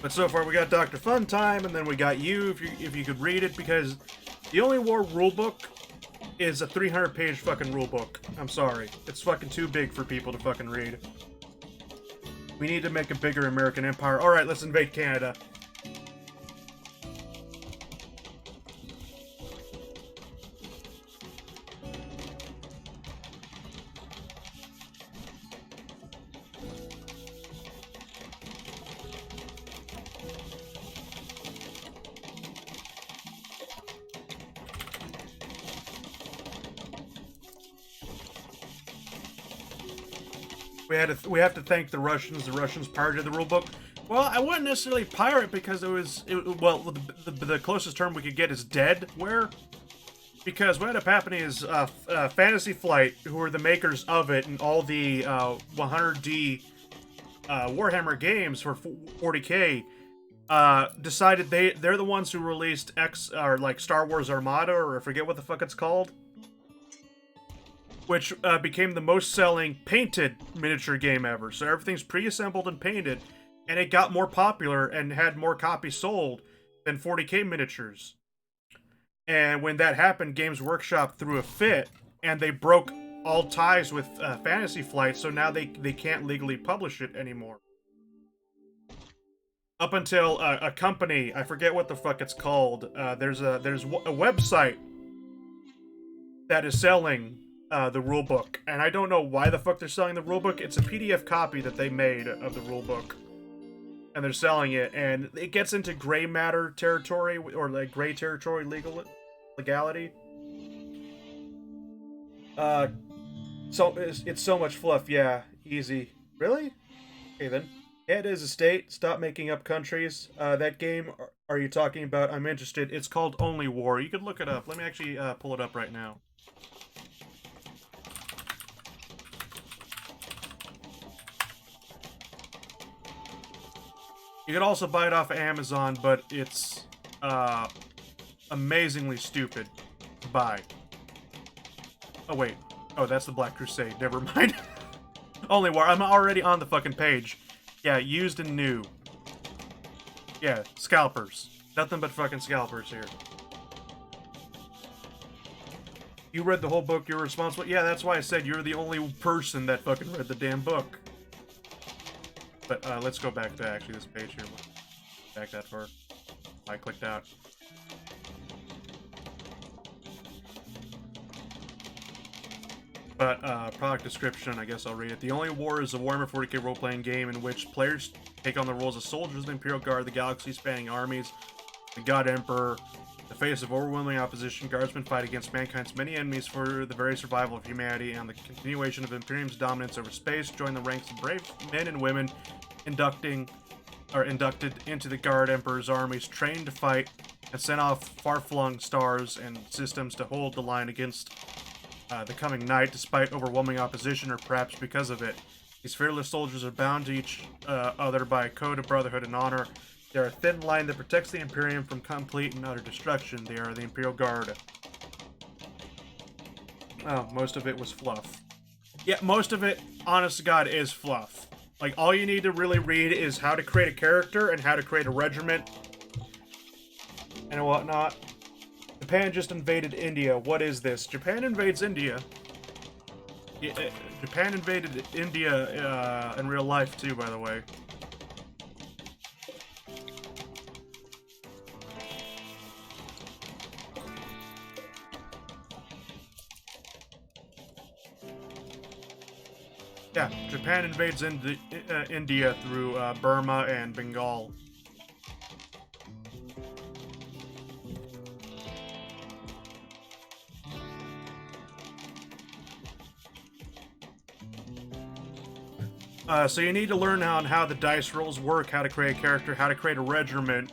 But so far we got Dr. Funtime, and then we got you if you could read it, because the only war rulebook is a 300-page fucking rulebook. I'm sorry. It's fucking too big for people to fucking read. We need to make a bigger American empire. Alright, let's invade Canada. We have to thank the Russians. The Russians pirated the rulebook. Well, I wouldn't necessarily pirate because well, the closest term we could get is deadware. Because what ended up happening is Fantasy Flight, who are the makers of it and all the 100D Warhammer games for 40K, decided they're the ones who released Star Wars Armada, or I forget what the fuck it's called, which became the most selling painted miniature game ever. So everything's pre-assembled and painted, and it got more popular and had more copies sold than 40K miniatures. And when that happened, Games Workshop threw a fit, and they broke all ties with Fantasy Flight, so now they can't legally publish it anymore. Up until a company, I forget what the fuck it's called, there's a website that is selling the rulebook, and I don't know why the fuck they're selling the rulebook. It's a PDF copy that they made of the rulebook, and they're selling it, and it gets into gray matter territory, or like gray territory legality. So it's so much fluff. Yeah, easy. Really? Okay then. Canada is a state. Stop making up countries. That game are you talking about? I'm interested. It's called Only War. You could look it up. Let me actually pull it up right now. You could also buy it off of Amazon, but it's amazingly stupid to buy. Oh wait. Oh, that's the Black Crusade. Never mind. Only War. I'm already on the fucking page. Yeah, used and new. Yeah, scalpers. Nothing but fucking scalpers here. You read the whole book, you're responsible? Yeah, that's why I said you're the only person that fucking read the damn book. But let's go back to actually this page here. Back that far. I clicked out. But product description, I guess I'll read it. The Only War is a Warhammer 40K role-playing game in which players take on the roles of soldiers of the Imperial Guard, the galaxy-spanning armies, the God Emperor. In the face of overwhelming opposition, guardsmen fight against mankind's many enemies for the very survival of humanity and the continuation of Imperium's dominance over space. Join the ranks of brave men and women inducted into the Guard Emperor's armies, trained to fight, and sent off far-flung stars and systems to hold the line against the coming night, despite overwhelming opposition, or perhaps because of it. These fearless soldiers are bound to each other by a code of brotherhood and honor. They are a thin line that protects the Imperium from complete and utter destruction. They are the Imperial Guard. Oh, most of it was fluff. Yeah, most of it, honest to God, is fluff. Like, all you need to really read is how to create a character and how to create a regiment and whatnot. Japan just invaded India. What is this? Japan invades India. Japan invaded India in real life too, by the way. Yeah, Japan invades India through Burma and Bengal. So you need to learn how the dice rolls work, how to create a character, how to create a regiment,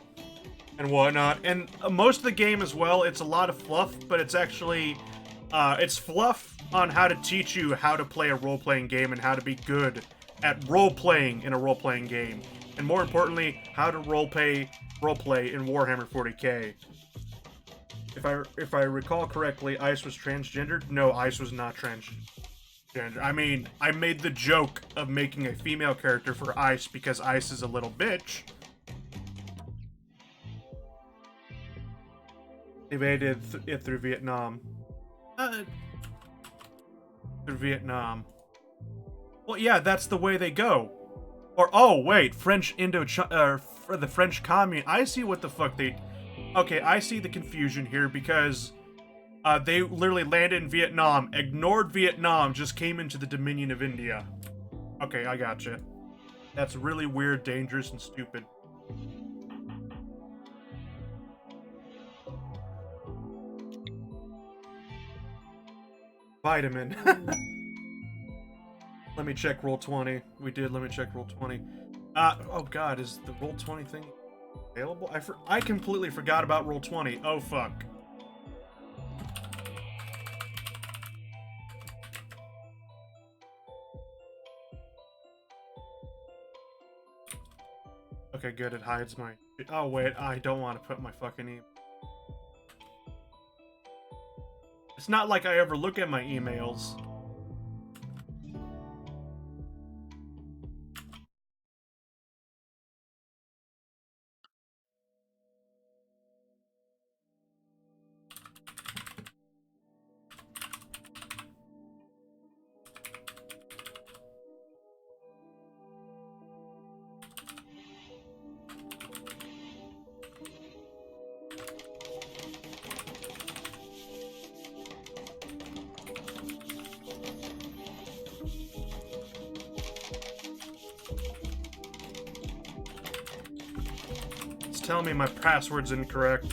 and whatnot. And most of the game as well, it's a lot of fluff, but it's actually, it's fluff on how to teach you how to play a role-playing game and how to be good at role-playing in a role-playing game. And more importantly, how to role-play in Warhammer 40k. If I recall correctly, Ice was transgendered? No, Ice was not transgender. I mean, I made the joke of making a female character for Ice because Ice is a little bitch. Invaded it through Vietnam. Through Vietnam. Well, yeah, that's the way they go. Or, oh, wait, French Indochina, for the French Commune. I see what the fuck they... Okay, I see the confusion here because... they literally landed in Vietnam, ignored Vietnam, just came into the Dominion of India. Okay, I gotcha. That's really weird, dangerous, and stupid. Vitamin. Let me check Roll20. We did, let me check Roll20. Oh god, is the Roll20 thing available? I completely forgot about Roll20. Oh fuck. Okay, good, it hides my... Oh, wait, I don't want to put my fucking email. It's not like I ever look at my emails. Tell me my password's incorrect.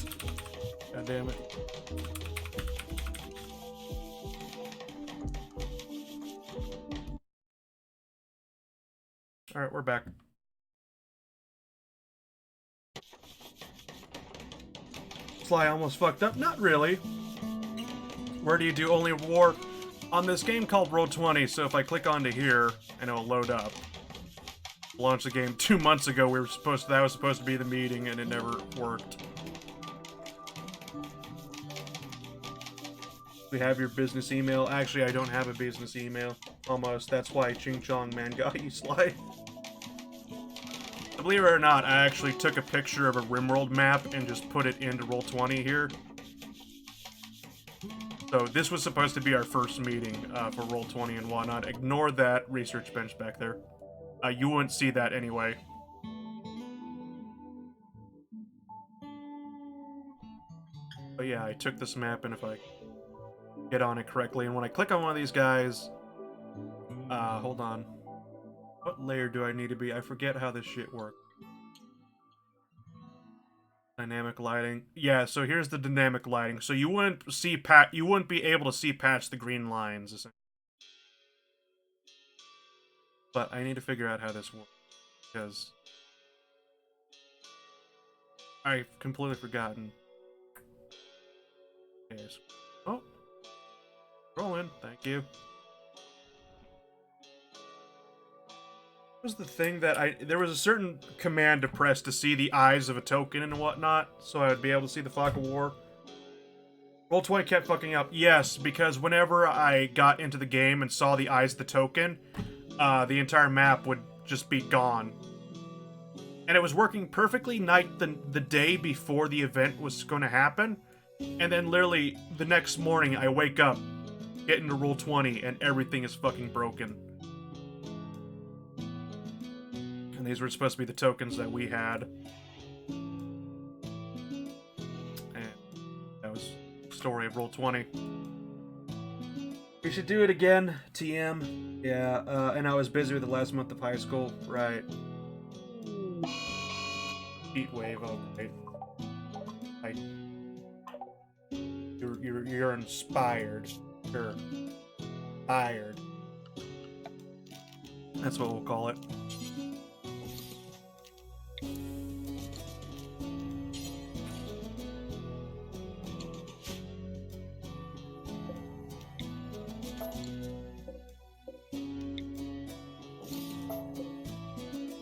God damn it. Alright, we're back. Sly almost fucked up. Not really. Where do you do only war? On this game called Roll20, so if I click onto here, and it'll load up. Launched the game 2 months ago. That was supposed to be the meeting, and it never worked. We have your business email. Actually, I don't have a business email. Almost. That's why Ching Chong Man got you, Sly. Believe it or not, I actually took a picture of a Rimworld map and just put it into Roll20 here. So this was supposed to be our first meeting for Roll20 and whatnot. Ignore that research bench back there. You wouldn't see that anyway. But yeah, I took this map, and if I get on it correctly, and when I click on one of these guys... hold on. What layer do I need to be? I forget how this shit works. Dynamic lighting. Yeah, so here's the dynamic lighting. So you wouldn't see you wouldn't be able to see past the green lines, essentially. But I need to figure out how this works. Because I've completely forgotten. Okay, so, oh, roll in. Thank you. What was the thing that there was a certain command to press to see the eyes of a token and whatnot, so I would be able to see the Fog of War. Roll20 kept fucking up. Yes, because whenever I got into the game and saw the eyes of the token, the entire map would just be gone. And it was working perfectly the day before the event was going to happen, And then literally the next morning I wake up, get into roll 20, and everything is fucking broken. And these were supposed to be the tokens that we had. And that was the story of roll 20. We should do it again, TM. Yeah, and I was busy with the last month of high school. Right. Heat wave, okay. You're inspired. You're fired. That's what we'll call it.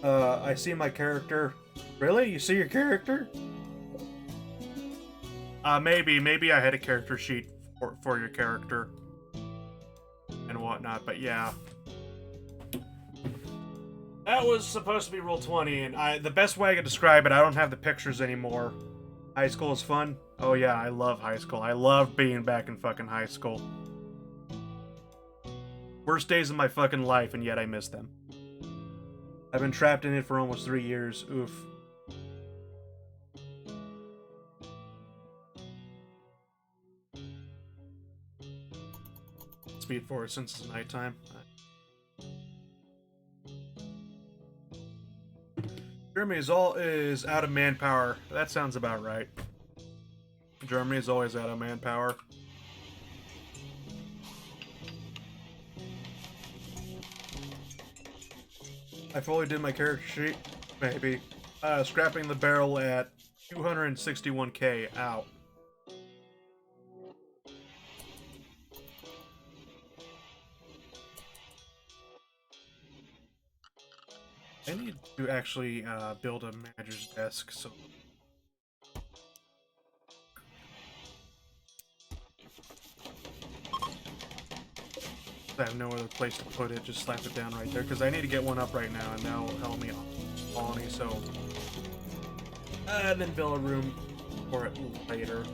I see my character. Really? You see your character? Maybe I had a character sheet for your character and whatnot, but yeah. That was supposed to be roll 20, and the best way I could describe it, I don't have the pictures anymore. High school is fun. Oh yeah, I love high school. I love being back in fucking high school. Worst days of my fucking life, and yet I miss them. I've been trapped in it for almost 3 years. Oof. Speed forward since it's nighttime. Germany is out of manpower. That sounds about right. Germany is always out of manpower. I fully did my character sheet. Maybe. Scrapping the barrel at 261k. Ow. I need to actually build a manager's desk, so... I have no other place to put it, just slap it down right there, because I need to get one up right now, and that will help me colony, so... and then build a room for it later.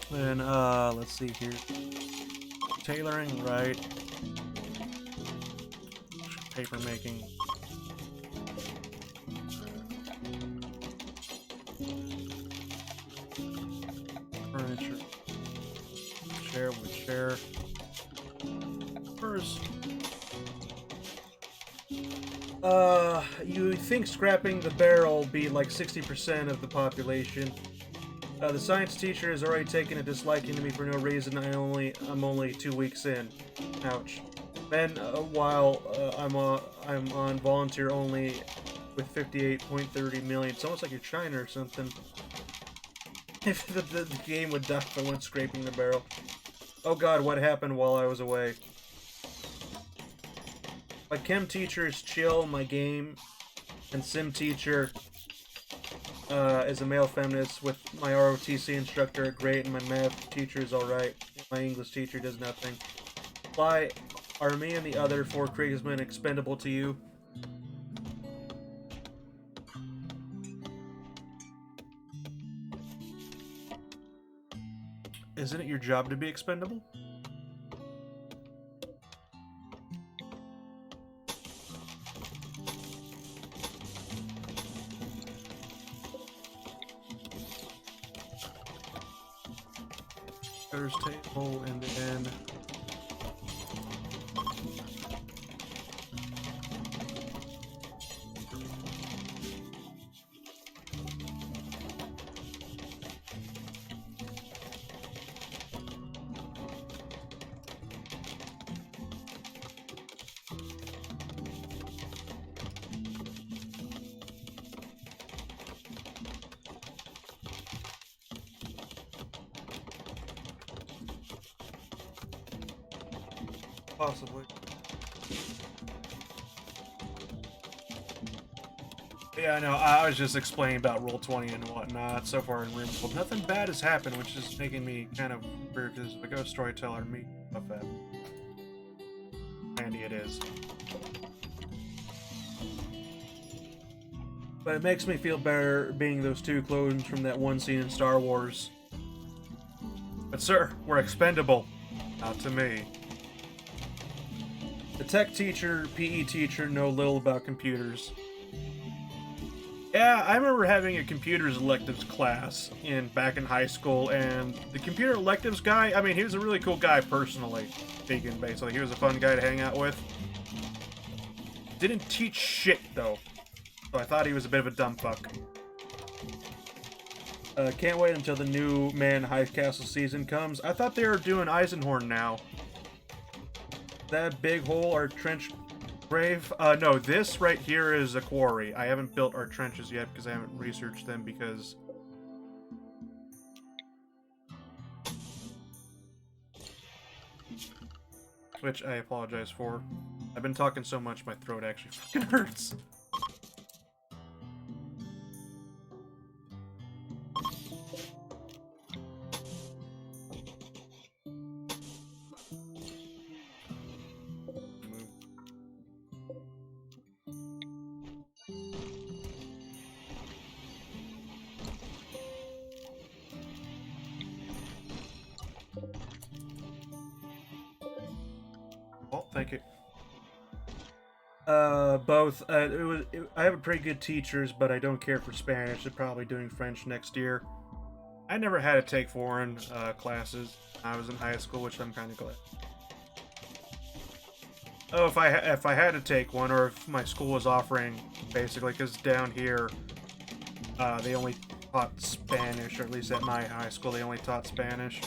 Then, let's see here. Tailoring, right. Paper making. Furniture. Share with share. First. You think scrapping the barrel be like 60% of the population. The science teacher has already taken a disliking to me for no reason. I'm only 2 weeks in. Ouch. Then, while I'm on volunteer only with 58.30 million. It's almost like you're China or something. If the game would die if I went scraping the barrel. Oh god, what happened while I was away? My chem teacher is chill, my game and sim teacher is a male feminist, with my ROTC instructor great, and my math teacher is alright. My English teacher does nothing. Why are me and the other 4 Kriegsmen expendable to you? Isn't it your job to be expendable? Table, and then Possibly. Yeah, I know. I was just explaining about Roll20 and whatnot so far in Rimworld. Nothing bad has happened, which is making me kind of weird because if a ghost storyteller me stuff that. Handy it is. But it makes me feel better being those two clones from that one scene in Star Wars. But sir, we're expendable. Not to me. The tech teacher, PE teacher know little about computers. Yeah, I remember having a computers electives class back in high school, and the computer electives guy, I mean, he was a really cool guy personally, speaking, basically. He was a fun guy to hang out with. Didn't teach shit, though. So I thought he was a bit of a dumb fuck. Can't wait until the new Man High Castle season comes. I thought they were doing Eisenhorn now. That big hole or trench grave? No, this right here is a quarry. I haven't built our trenches yet because I haven't researched them because... Which I apologize for. I've been talking so much my throat actually fucking hurts. Oh, thank you. Both. I have pretty good teachers, but I don't care for Spanish. They're probably doing French next year. I never had to take foreign classes. I was in high school, which I'm kind of glad. Oh, if I had to take one, or if my school was offering, basically, because down here, they only taught Spanish, or at least at my high school, they only taught Spanish.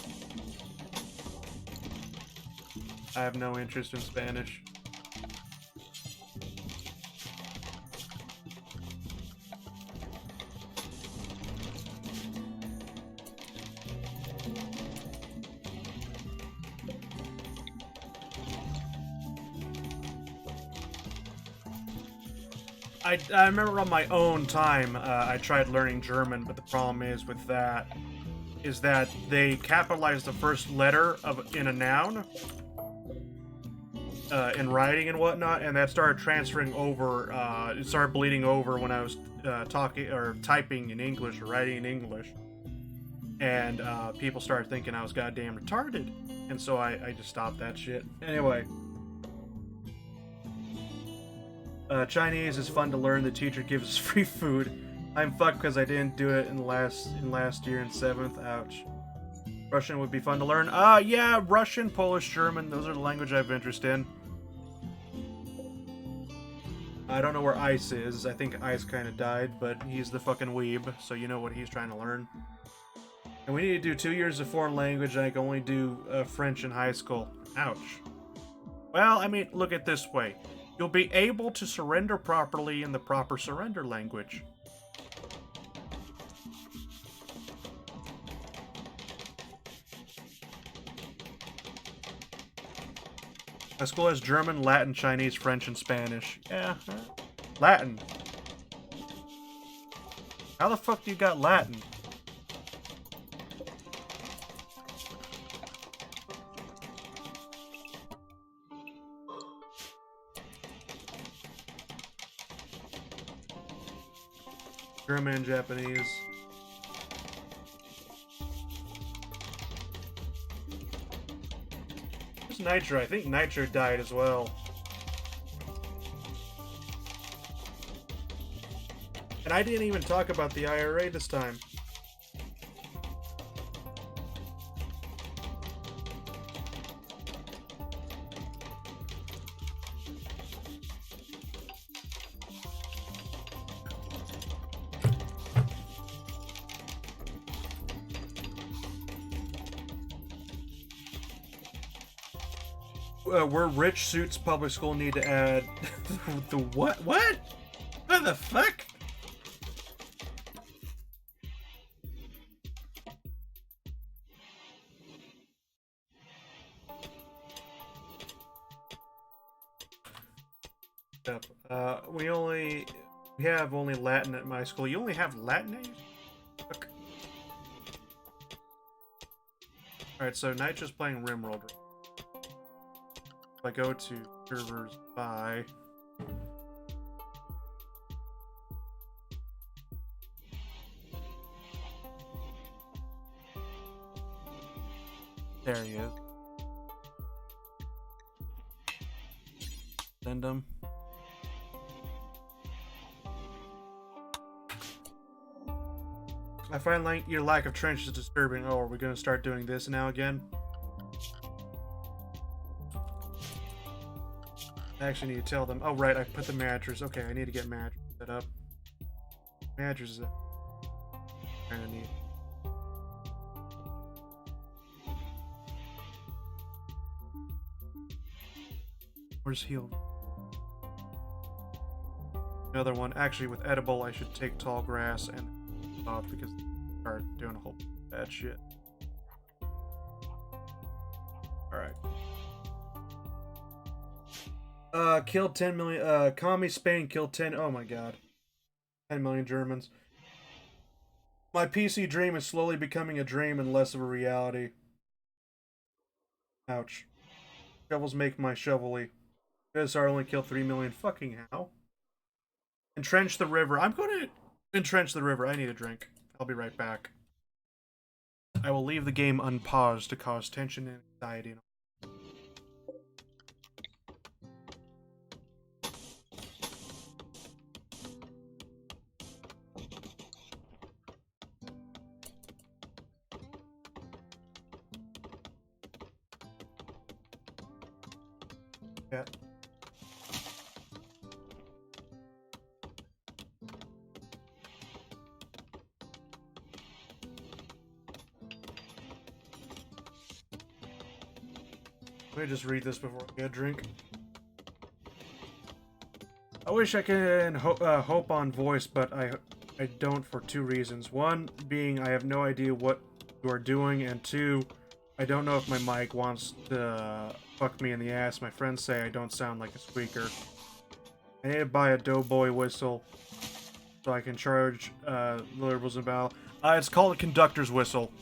I have no interest in Spanish. I remember on my own time, I tried learning German, but the problem is with that, is that they capitalize the first letter in a noun, in writing and whatnot, and that started transferring over, it started bleeding over when I was talking, or typing in English, or writing in English, and people started thinking I was goddamn retarded, and so I just stopped that shit. Anyway. Chinese is fun to learn. The teacher gives us free food. I'm fucked because I didn't do it in last year in 7th. Ouch. Russian would be fun to learn. Yeah, Russian, Polish, German. Those are the language I have interest in. I don't know where Ice is. I think Ice kind of died, but he's the fucking weeb, so you know what he's trying to learn. And we need to do 2 years of foreign language. I can only do French in high school. Ouch. Well, I mean, look at it this way. You'll be able to surrender properly in the proper surrender language. My school has German, Latin, Chinese, French, and Spanish. Yeah, Latin. How the fuck do you got Latin? German and Japanese. Where's Nitro? I think Nitro died as well. And I didn't even talk about the IRA this time. Where rich suits public school need to add the what? What? What the fuck? Yep. We have only Latin at my school. You only have Latin at your school? Alright, so Nitro's playing Rimworld. If I go to servers by... There he is. Send him. I find like your lack of trenches disturbing. Oh, are we gonna start doing this now again? I actually need to tell them. Oh, right, I put the mattress. Okay, I need to get mattress set up. Mattress is kind of neat. Where's healed? Another one. Actually, with edible, I should take tall grass and off because they start doing a whole bad shit. Alright. Killed 10 million. Commie Spain killed 10. Oh my god. 10 million Germans. My PC dream is slowly becoming a dream and less of a reality. Ouch. Shovels make my shovelly. BSR only killed 3 million. Fucking how? Entrench the river. I'm going to entrench the river. I need a drink. I'll be right back. I will leave the game unpaused to cause tension and anxiety. Yeah. Let me just read this before I get a drink. I wish I can hope on voice, but I don't for two reasons. One being I have no idea what you are doing, and two, I don't know if my mic wants to fuck me in the ass. My friends say I don't sound like a squeaker. I need to buy a doughboy whistle so I can charge the liberals in battle. It's called a conductor's whistle.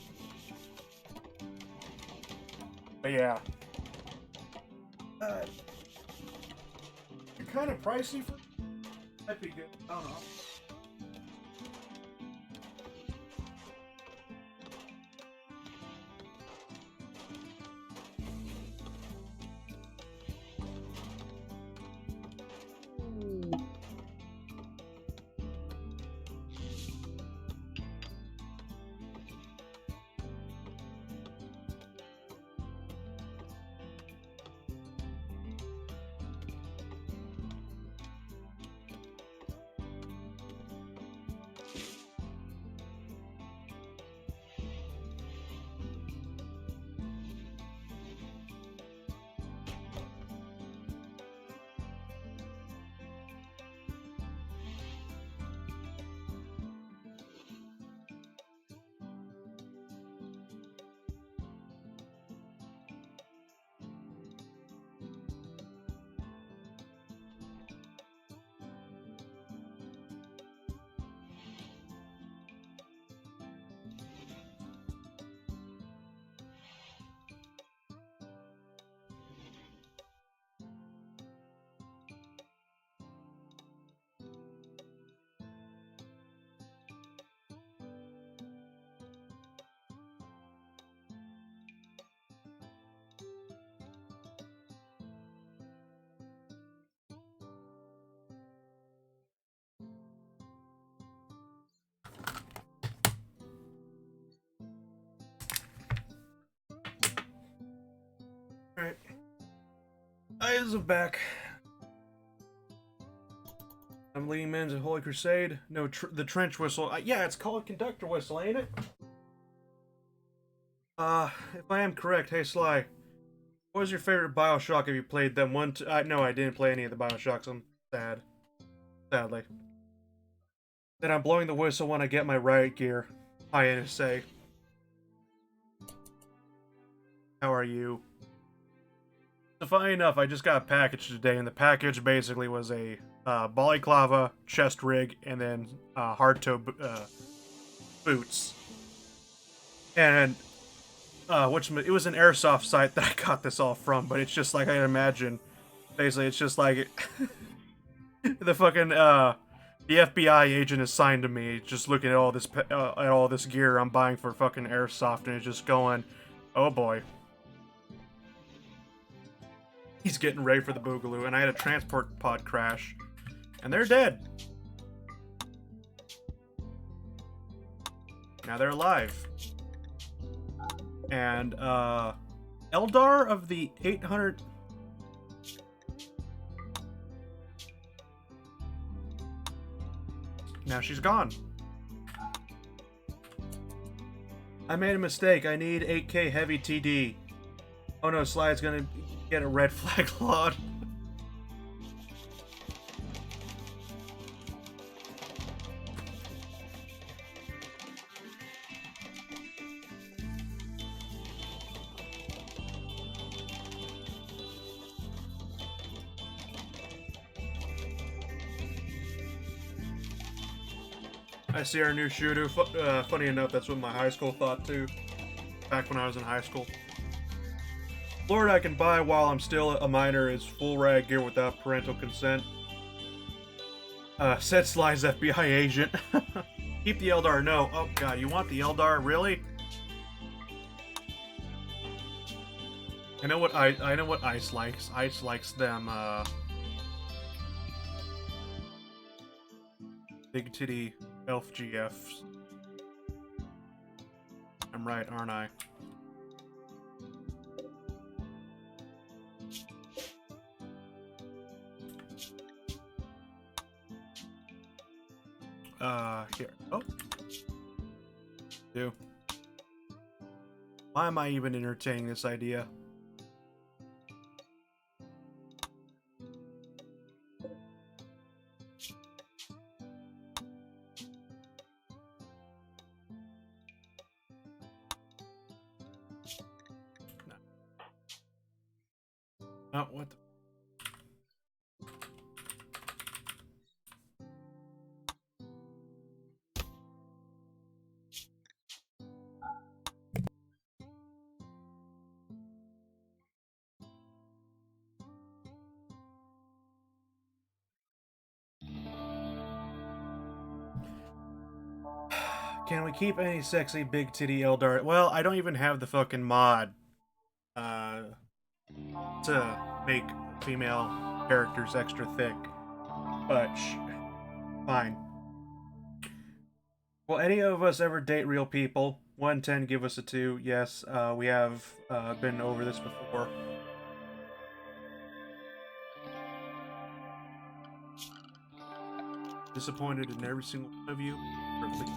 But yeah. They're kind of pricey for... That'd be good. I don't know. Alright. Eyes of back. I'm leading men to Holy Crusade. No, the trench whistle. Yeah, it's called conductor whistle, ain't it? If I am correct, hey Sly, what was your favorite Bioshock? Have you played them? No, I didn't play any of the Bioshocks. I'm sad. Sadly. Then I'm blowing the whistle when I get my riot gear. Hi, NSA. How are you? So funny enough, I just got a package today, and the package basically was a balaclava, chest rig, and then hard-toe boots. And which it was an airsoft site that I got this all from, but it's just like I imagine. Basically, it's just like the fucking the FBI agent assigned to me, just looking at all this gear I'm buying for fucking airsoft, and it's just going, oh boy. He's getting ready for the boogaloo, and I had a transport pod crash, and they're dead. Now they're alive. And Eldar of the 800. Now she's gone. I made a mistake. I need 8K heavy TD. Oh no, Sly's gonna get a red flag log. I see our new shooter. Funny enough, that's what my high school thought too. Back when I was in high school. Lord, I can buy while I'm still a minor is full rag gear without parental consent. Said Sly's FBI agent. Keep the Eldar. No. Oh god, you want the Eldar? Really? I know what I know what Ice likes. Ice likes them big titty elf GFs. I'm right, aren't I? Here. Oh. Do. Why am I even entertaining this idea? No. Oh, what the... Can we keep any sexy big titty Eldar? Well, I don't even have the fucking mod to make female characters extra thick. But fine. Will any of us ever date real people? 110, give us a 2. Yes, we have been over this before. Disappointed in every single one of you. Perfect.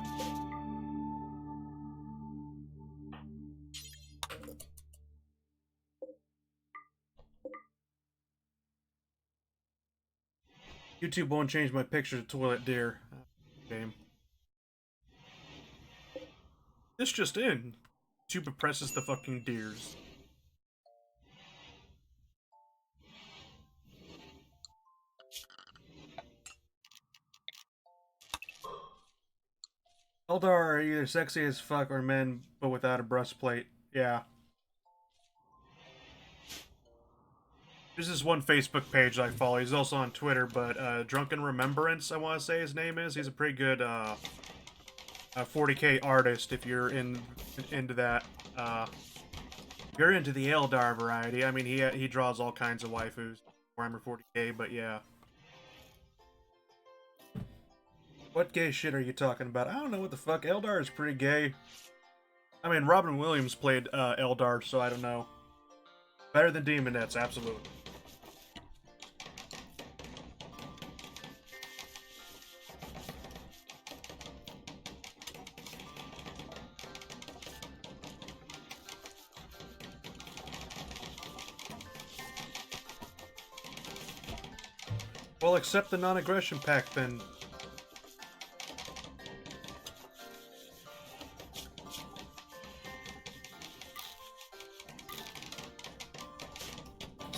YouTube won't change my picture to toilet deer. Game. This just in. YouTube oppresses the fucking deers. Eldar are either sexy as fuck or men, but without a breastplate. Yeah. There's this one Facebook page I follow. He's also on Twitter, but Drunken Remembrance, I want to say his name is. He's a pretty good 40k artist if you're into that. If you're into the Eldar variety. I mean, he draws all kinds of waifus. Warhammer 40k, but yeah. What gay shit are you talking about? I don't know what the fuck. Eldar is pretty gay. I mean, Robin Williams played Eldar, so I don't know. Better than Demonettes, absolutely. Well, accept the non-aggression pact, then.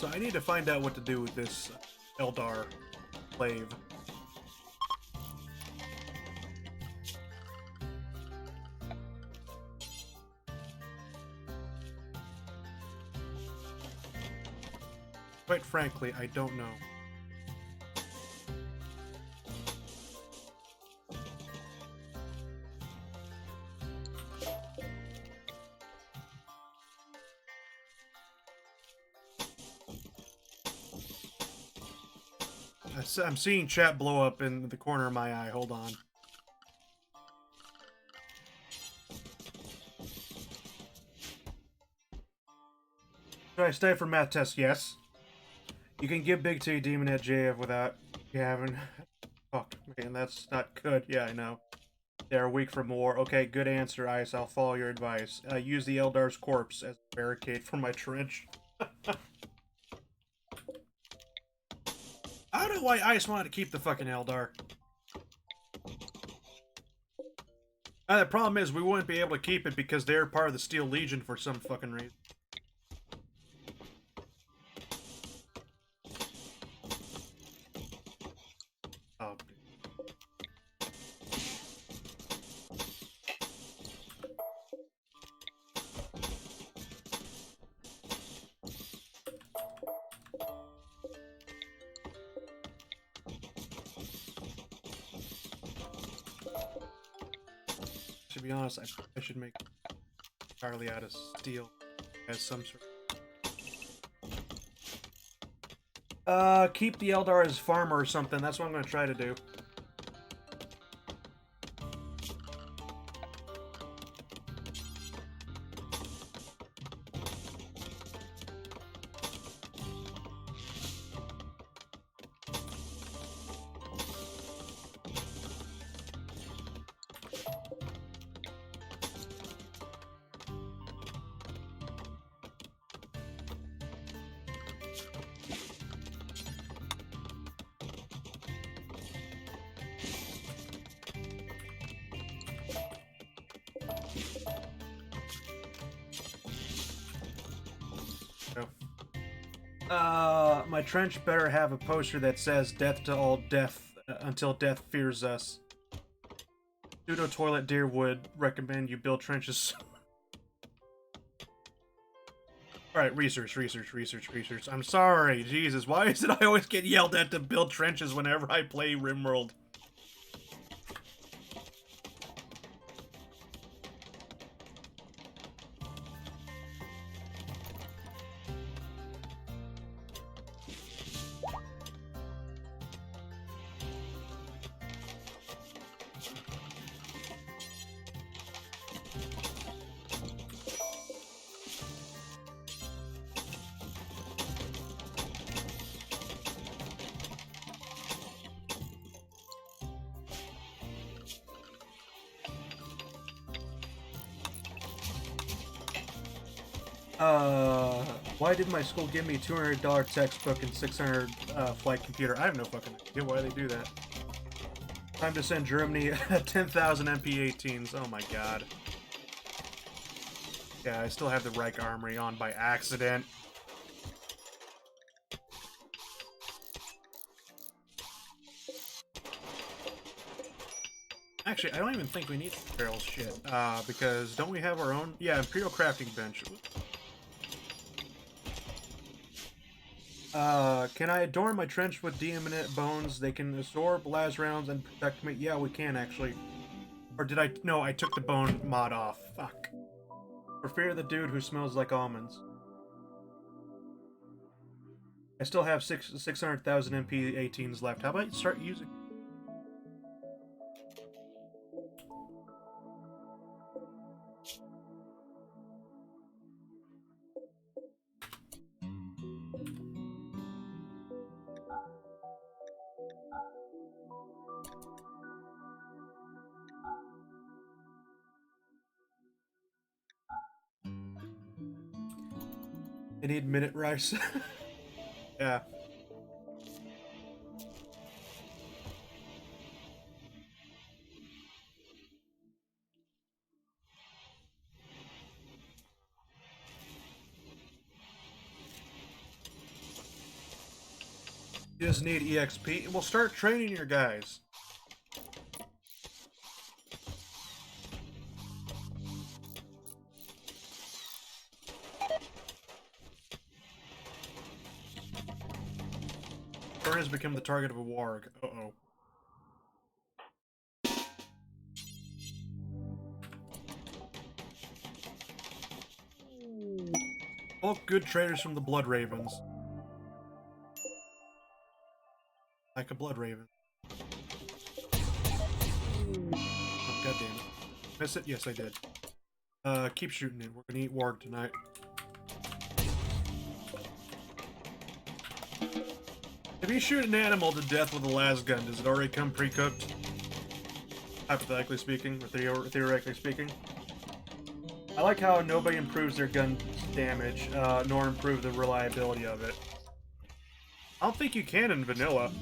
So I need to find out what to do with this Eldar slave. Quite frankly, I don't know. I'm seeing chat blow up in the corner of my eye. Hold on. Should I stay for math test? Yes. You can give big to demon at JF without you having... Fuck, man, that's not good. Yeah, I know. They're weak for more. Okay, good answer, Ice. I'll follow your advice. Use the Eldar's corpse as a barricade for my trench. I don't know why Ice wanted to keep the fucking Eldar. The problem is we wouldn't be able to keep it because they're part of the Steel Legion for some fucking reason. Oh. To be honest, I should make it entirely out of steel as some sort. Keep the Eldar as farmer or something. That's what I'm gonna try to do. My trench better have a poster that says "Death to all death until death fears us." Pseudo toilet deer would recommend you build trenches. Alright, research. I'm sorry, Jesus, why is it I always get yelled at to build trenches whenever I play Rimworld? Why did my school give me $200 textbook and $600 flight computer? I have no fucking idea why they do that. Time to send Germany 10,000 MP18s. Oh my god. Yeah, I still have the Reich Armory on by accident. Actually, I don't even think we need barrels shit. Because don't we have our own? Yeah, Imperial Crafting Bench. Can I adorn my trench with demonite bones? They can absorb las rounds and protect me. Yeah, we can actually. Or did I? No, I took the bone mod off. Fuck. For fear of the dude who smells like almonds. I still have 600,000 MP18s left. How about you start using? I need minute rice. Yeah. You just need EXP, and we'll start training your guys. Burn has become the target of a warg. Uh-oh. Both good traders from the Blood Ravens. Like a Blood Raven. Oh, god damn it. Miss it? Yes, I did. Keep shooting it. We're gonna eat warg tonight. If you shoot an animal to death with a las gun, does it already come pre-cooked? Hypothetically speaking, or theoretically speaking. I like how nobody improves their gun damage, nor improve the reliability of it. I don't think you can in vanilla.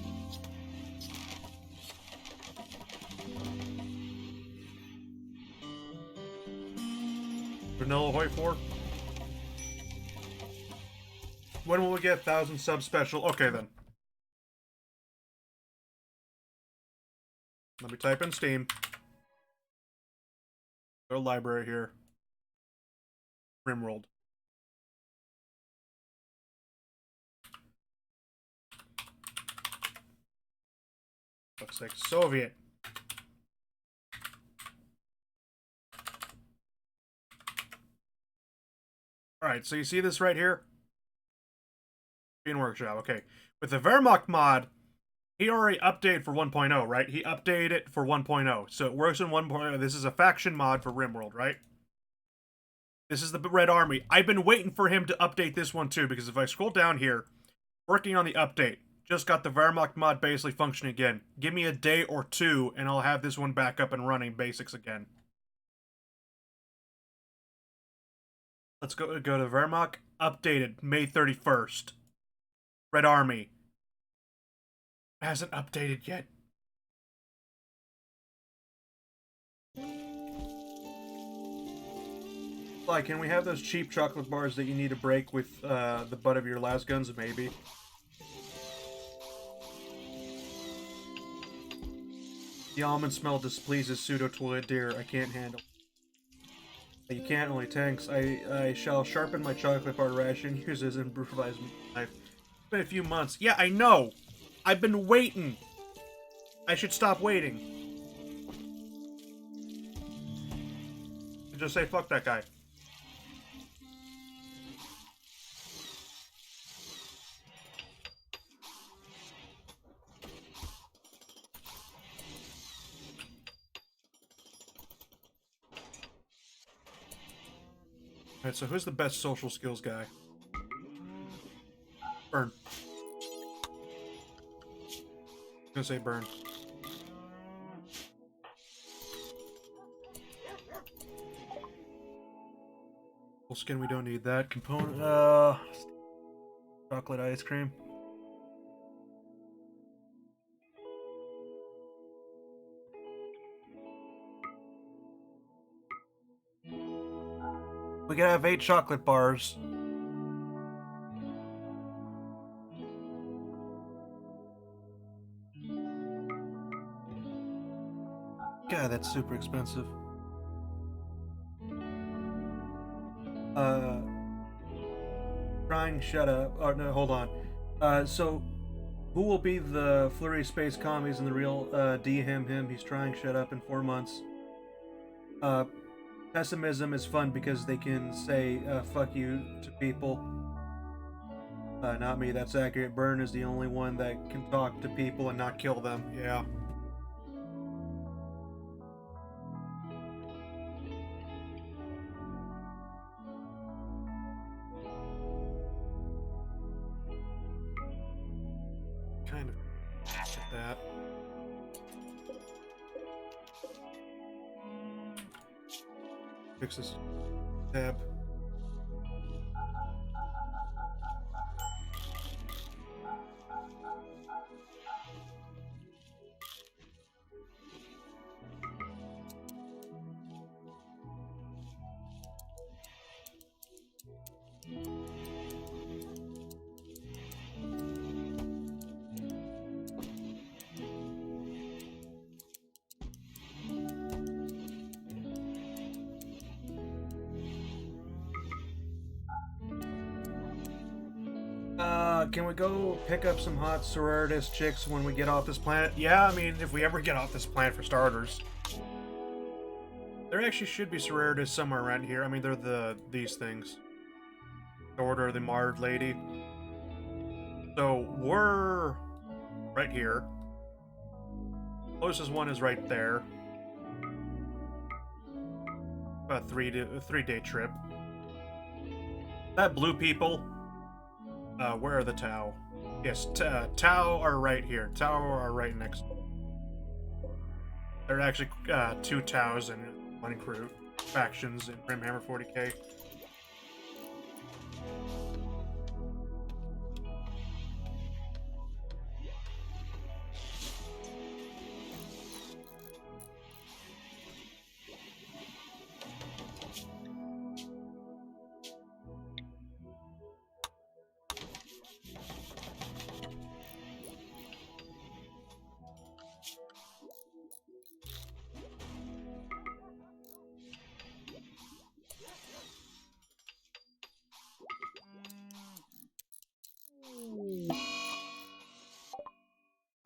Vanilla Hoi 4? When will we get 1,000 sub special? Okay then. Let me type in Steam. Go to library here. Rimworld. Looks like Soviet. Alright, so you see this right here? In Workshop, okay. With the Wehrmacht mod, he already updated for 1.0, right? He updated it for 1.0. So it works in 1.0. This is a faction mod for Rimworld, right? This is the Red Army. I've been waiting for him to update this one too, because if I scroll down here, working on the update, just got the Wehrmacht mod basically functioning again. Give me a day or two, and I'll have this one back up and running basics again. Let's go to Wehrmacht. Updated May 31st. Red Army. Hasn't updated yet. Like, can we have those cheap chocolate bars that you need to break with the butt of your las guns? Maybe. The almond smell displeases pseudo-toilet deer. I can't handle. You can't, only tanks. I shall sharpen my chocolate bar ration, use as an improvised knife. It's been a few months. Yeah, I know! I've been waiting! I should stop waiting. Just say fuck that guy. Alright, so who's the best social skills guy? Burn. I'm gonna say burn. Full skin, we don't need that. Component, chocolate ice cream. We gotta have 8 chocolate bars. God, that's super expensive. Trying shut up. Oh, no, hold on. So, who will be the Flurry Space Commies in the real him? He's trying shut up in 4 months. Pessimism is fun because they can say fuck you to people. Not me, that's accurate. Burn is the only one that can talk to people and not kill them. Yeah. Kind of get that. Fix this tab. Can we go pick up some hot sororitas chicks when we get off this planet? Yeah, I mean, if we ever get off this planet for starters. There actually should be sororitas somewhere around here. I mean, they're these things. The Order of the Marred Lady. So, we're right here. Closest one is right there. About a 3-day trip. That blue people. Where are the Tau? Yes, Tau are right here. Tau are right next. There are actually 2 Taus and 1 crew factions in Rimhammer 40k.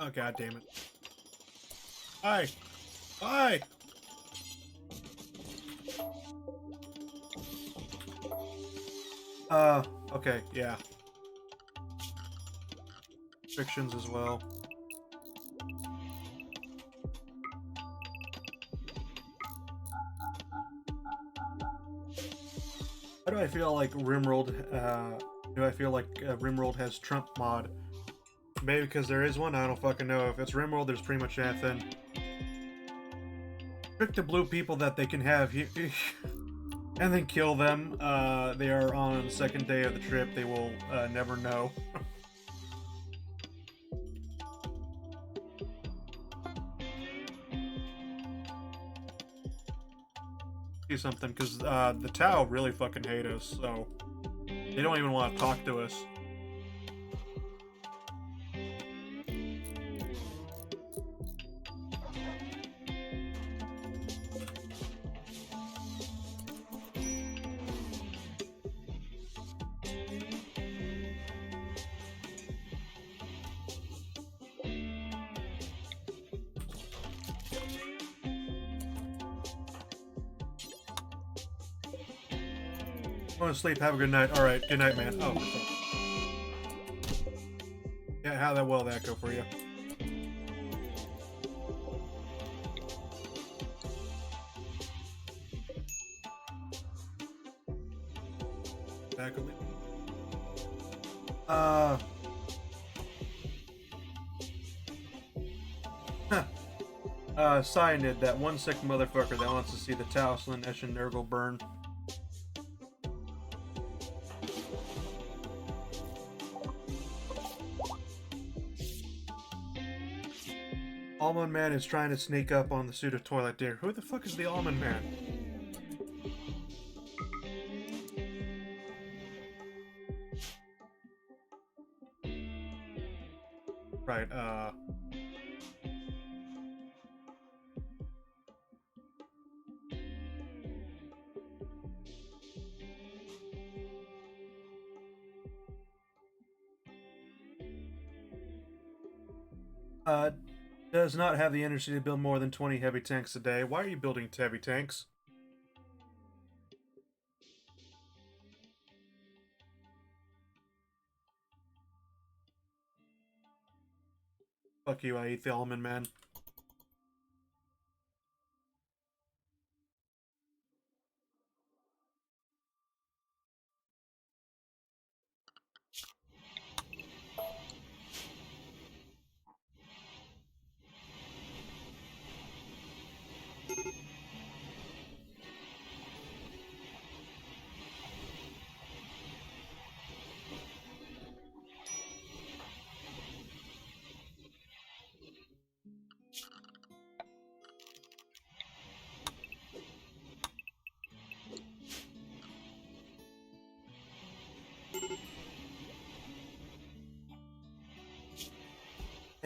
Oh, god damn it. Hi! Hi! Okay, yeah. Fictions as well. How do I feel like Rimworld, do I feel like Rimworld has Trump mod? Maybe because there is one, I don't fucking know. If it's Rimworld, there's pretty much anything. Trick the blue people that they can have, and then kill them. They are on the second day of the trip, they will never know. Do something, because the Tau really fucking hate us, so they don't even want to talk to us. Going to sleep, have a good night. Alright, good night, man. Oh, yeah, how that will that go for you? Back on me. Cyanid, that one sick motherfucker that wants to see the Tau, Slanesh, and Nurgle burn. Almond Man is trying to sneak up on the suit of Toilet Deer. Who the fuck is the Almond Man? Right, does not have the energy to build more than 20 heavy tanks a day. Why are you building heavy tanks? Fuck you, I eat the Almond Man.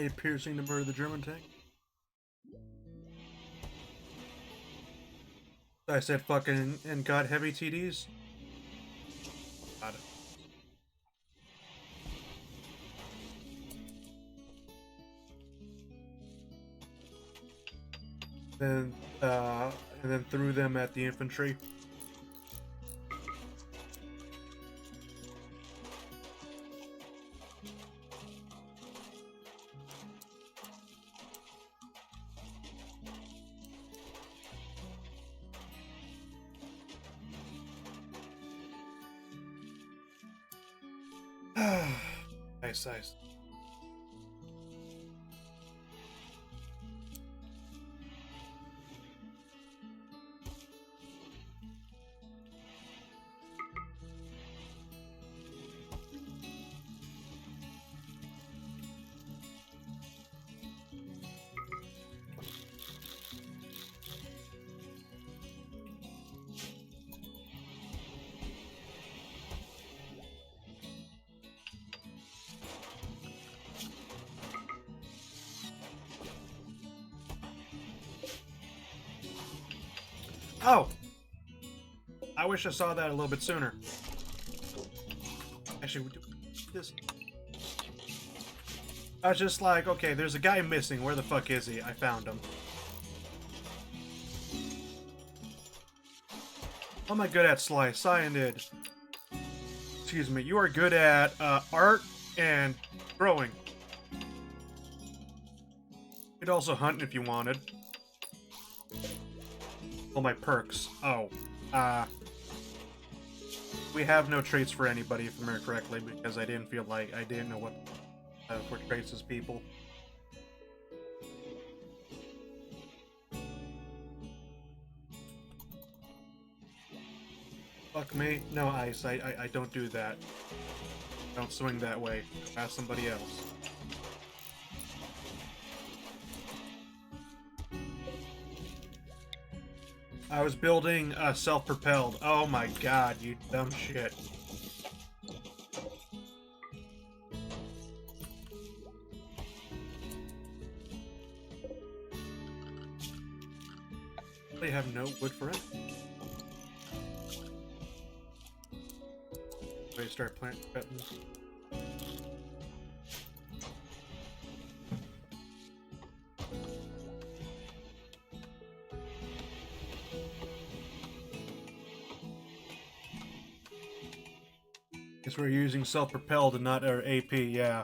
A piercing to murder the German tank. I said fucking and got heavy TDs. Got it. then and then threw them at the infantry. Nice, nice. Oh! I wish I saw that a little bit sooner. Actually, we do this. I was just like, okay, there's a guy missing. Where the fuck is he? I found him. How am I good at Slice? Cyanid. Excuse me. You are good at art and growing. You could also hunt if you wanted. Oh, my perks. Oh. We have no traits for anybody, if I remember correctly, because I didn't feel like I didn't know what for traits as people. Fuck me. No ice. I don't do that. Don't swing that way. Ask somebody else. I was building self-propelled. Oh my god, you dumb shit. They have no wood for it. So you start planting buttons. Guess we're using self-propelled and not our AP, yeah.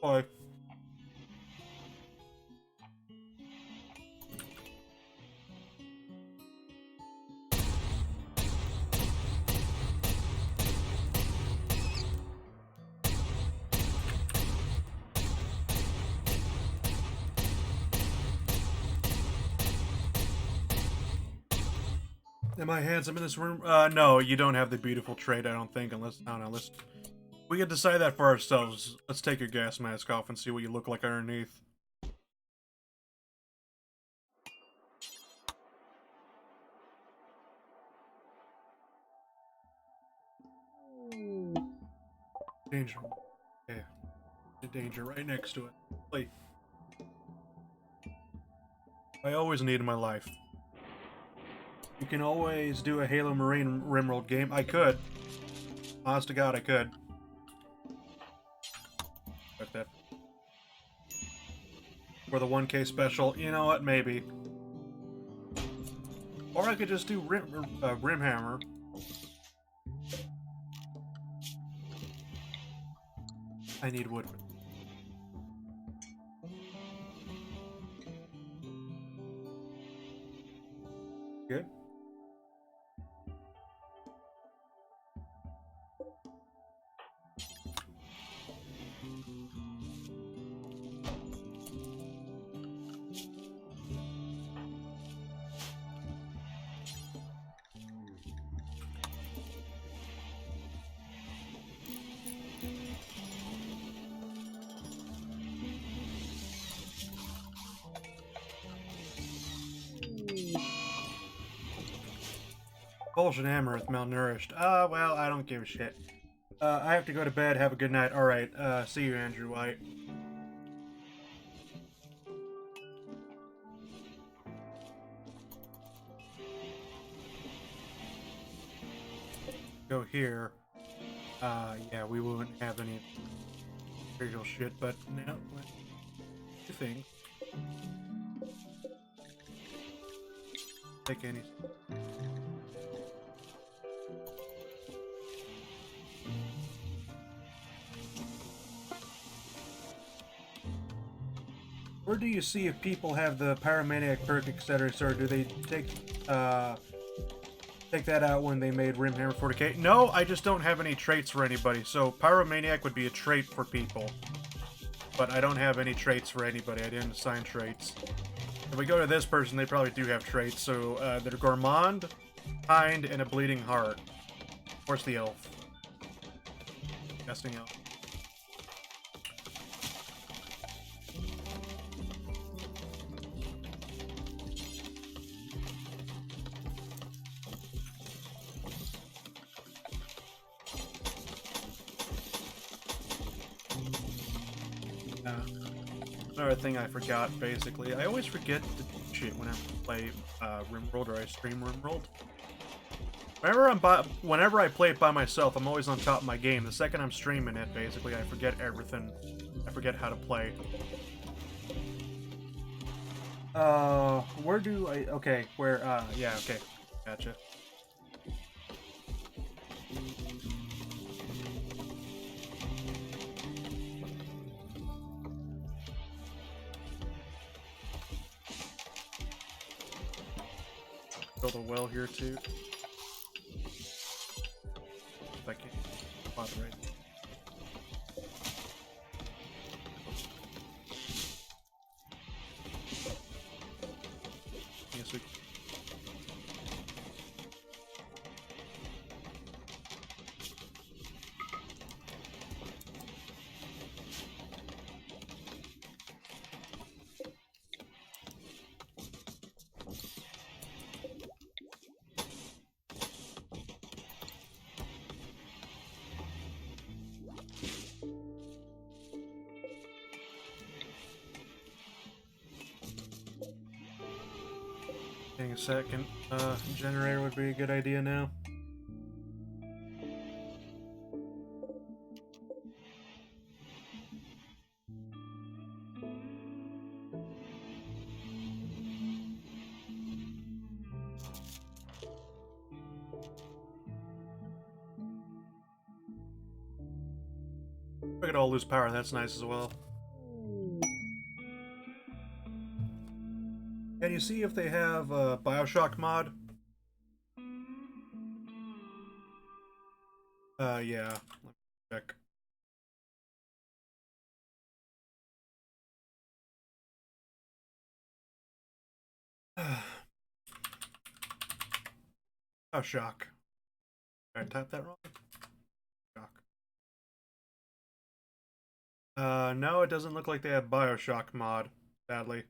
Boy. Am I handsome in this room? No, you don't have the beautiful trait, I don't think, unless, I don't know, let's... We can decide that for ourselves. Let's take your gas mask off and see what you look like underneath. Danger. Yeah. Danger right next to it. Wait. I always need in my life. You can always do a Halo Marine Rimworld game. I could. Honest to God, I could. Like that. For the 1K special, you know what? Maybe. Or I could just do Rimhammer. I need wood. Good. Bullshit Amaranth malnourished. Well, I don't give a shit. I have to go to bed. Have a good night. Alright, see you, Andrew White. Go here. Yeah, we wouldn't have any material shit, but now, what do you think? Take any. Where do you see if people have the Pyromaniac perk, etc., or do they take that out when they made Rimhammer 40k? No, I just don't have any traits for anybody, so Pyromaniac would be a trait for people. But I don't have any traits for anybody, I didn't assign traits. If we go to this person, they probably do have traits, so they're Gourmand, Kind, and a Bleeding Heart. Of course the Elf. Guessing Elf. Another thing I forgot, basically. I always forget to do shit when I play Rimworld or I stream Rimworld. Whenever I play it by myself, I'm always on top of my game. The second I'm streaming it, basically, I forget everything. I forget how to play. Where do I... Okay, where... yeah, okay. Gotcha. Build a well here, too. If I can spot it right. Yes, we... Hang a second. Generator would be a good idea now. We could all lose power, that's nice as well. Can you see if they have a Bioshock mod? Yeah. Let me check. Oh, shock. Did I type that wrong? Shock. No, it doesn't look like they have Bioshock mod, sadly.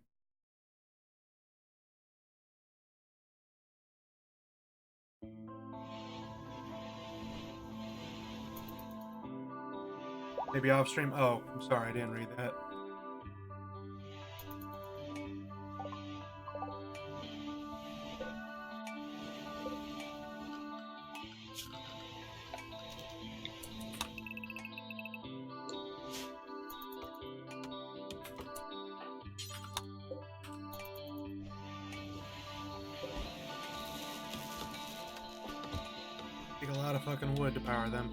Maybe off stream? Oh, I'm sorry, I didn't read that. Take a lot of fucking wood to power them.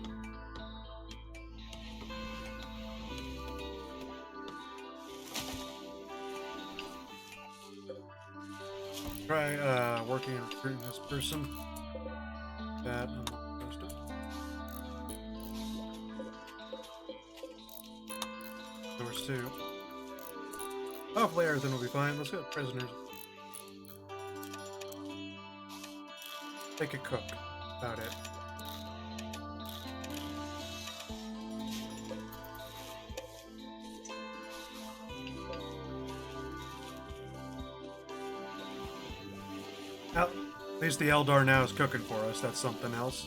Try working on recruiting this person. That and post it. Doors too. Hopefully everything will be fine. Let's go prisoners. Take a cook. About it. At least the Eldar now is cooking for us. That's something else.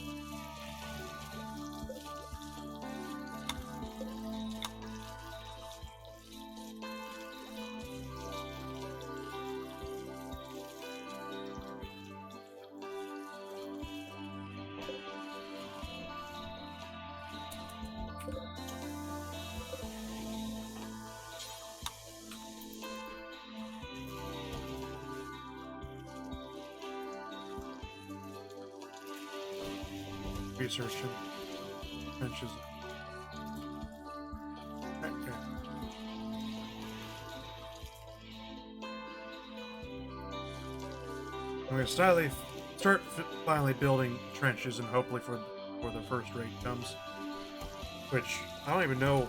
Researching trenches. Okay. I'm gonna start finally building trenches, and hopefully before the first raid comes. Which I don't even know.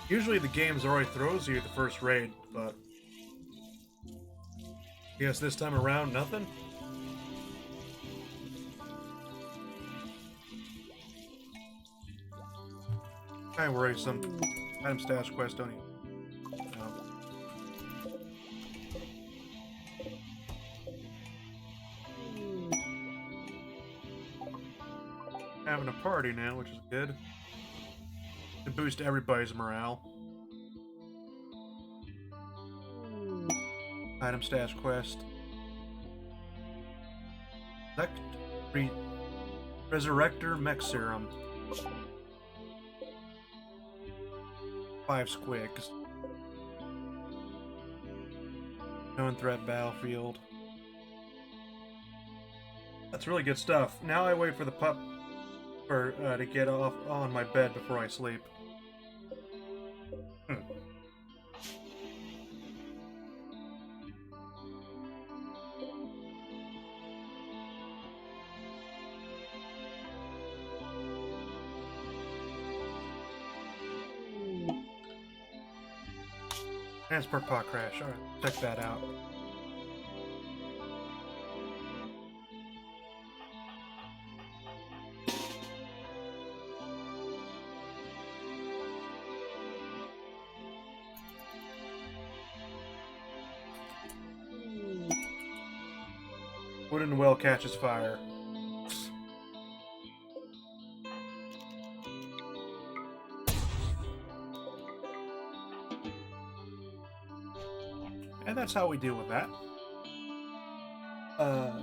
Usually the games already throws you the first raid, but I guess this time around nothing. Kind of worrisome. Item stash quest don't even. No. Having a party now, which is good. To boost everybody's morale. Item stash quest. Resurrector Mech Serum. 5 squigs. Known threat battlefield. That's really good stuff. Now I wait for the pup to get off on my bed before I sleep. Transport pod crash. Alright, check that out. Wooden well catches fire. And that's how we deal with that. Yeah.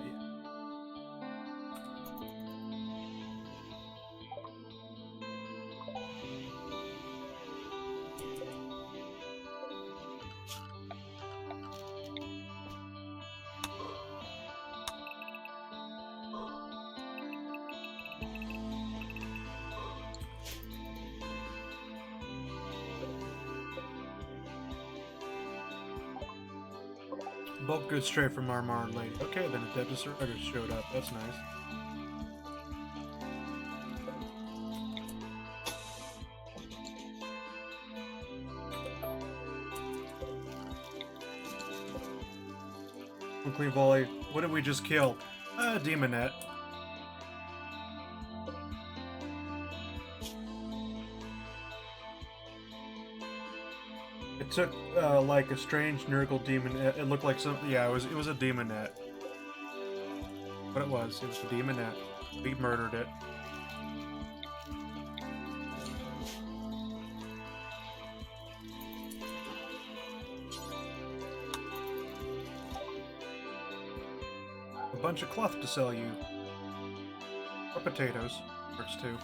Bulk goods straight from our Marn Lady. Okay, then a Dead Survivor showed up. That's nice. Clean volley. What did we just kill? Demonette. It took like a strange Nurgle demon. It looked like something. Yeah, it was a demonette. What it was a demonette. We murdered it. A bunch of cloth to sell you. Or potatoes. Works too.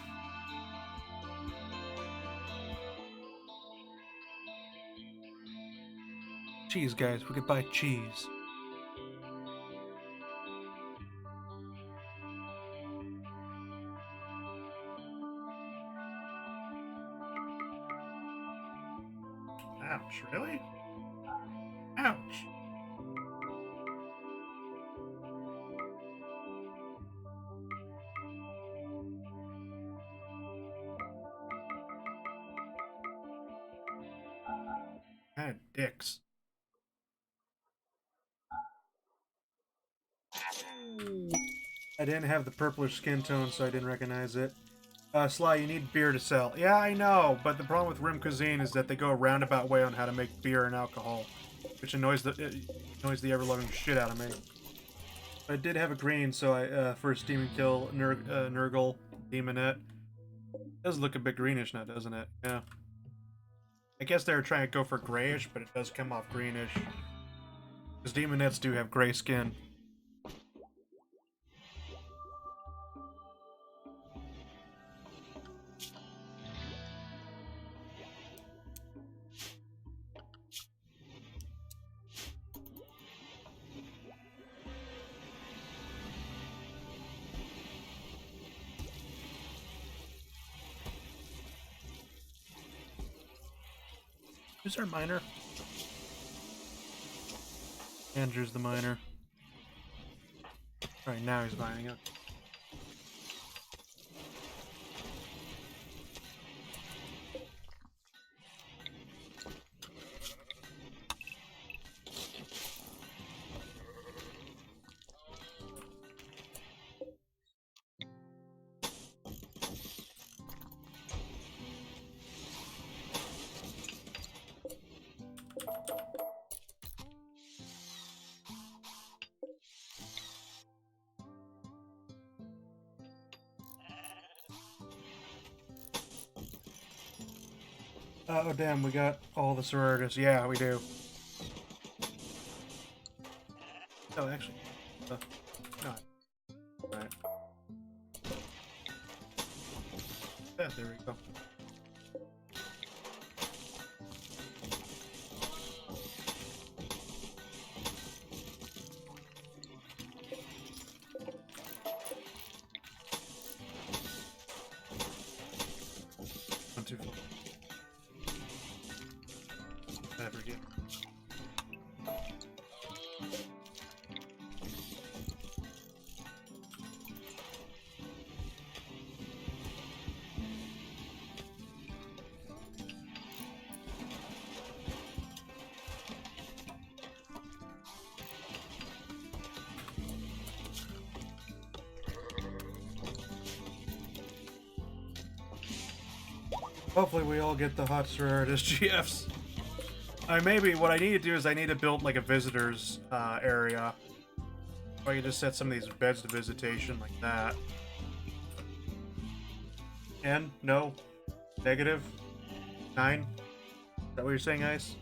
Cheese, guys. We could buy cheese. Ouch, really? Ouch. Ah, dicks. I didn't have the purplish skin tone, so I didn't recognize it. Sly, you need beer to sell. Yeah, I know, but the problem with Rim Cuisine is that they go a roundabout way on how to make beer and alcohol, which annoys the ever-loving shit out of me. But I did have a green, so I first demon kill Nurgle Demonette. It does look a bit greenish now, doesn't it? Yeah. I guess they were trying to go for grayish, but it does come off greenish. Because Demonettes do have gray skin. Who's our miner? Andrew's the miner. Alright, now he's mining it. Oh damn, we got all the sororities. Yeah, we do. Oh, actually, no. Right. Yeah, there we go. One, two, four. Never get. Hopefully we all get the hot sororitas GFs. Maybe what I need to do is I need to build like a visitors area. Or I can just set some of these beds to visitation like that. And no, negative 9. Is that what you're saying, Ice?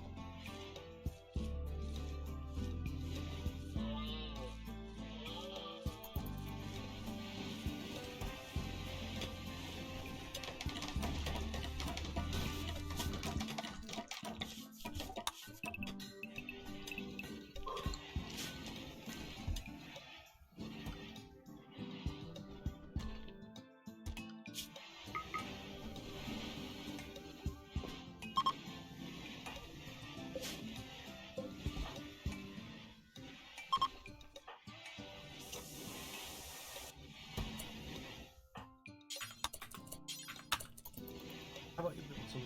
How about you build some?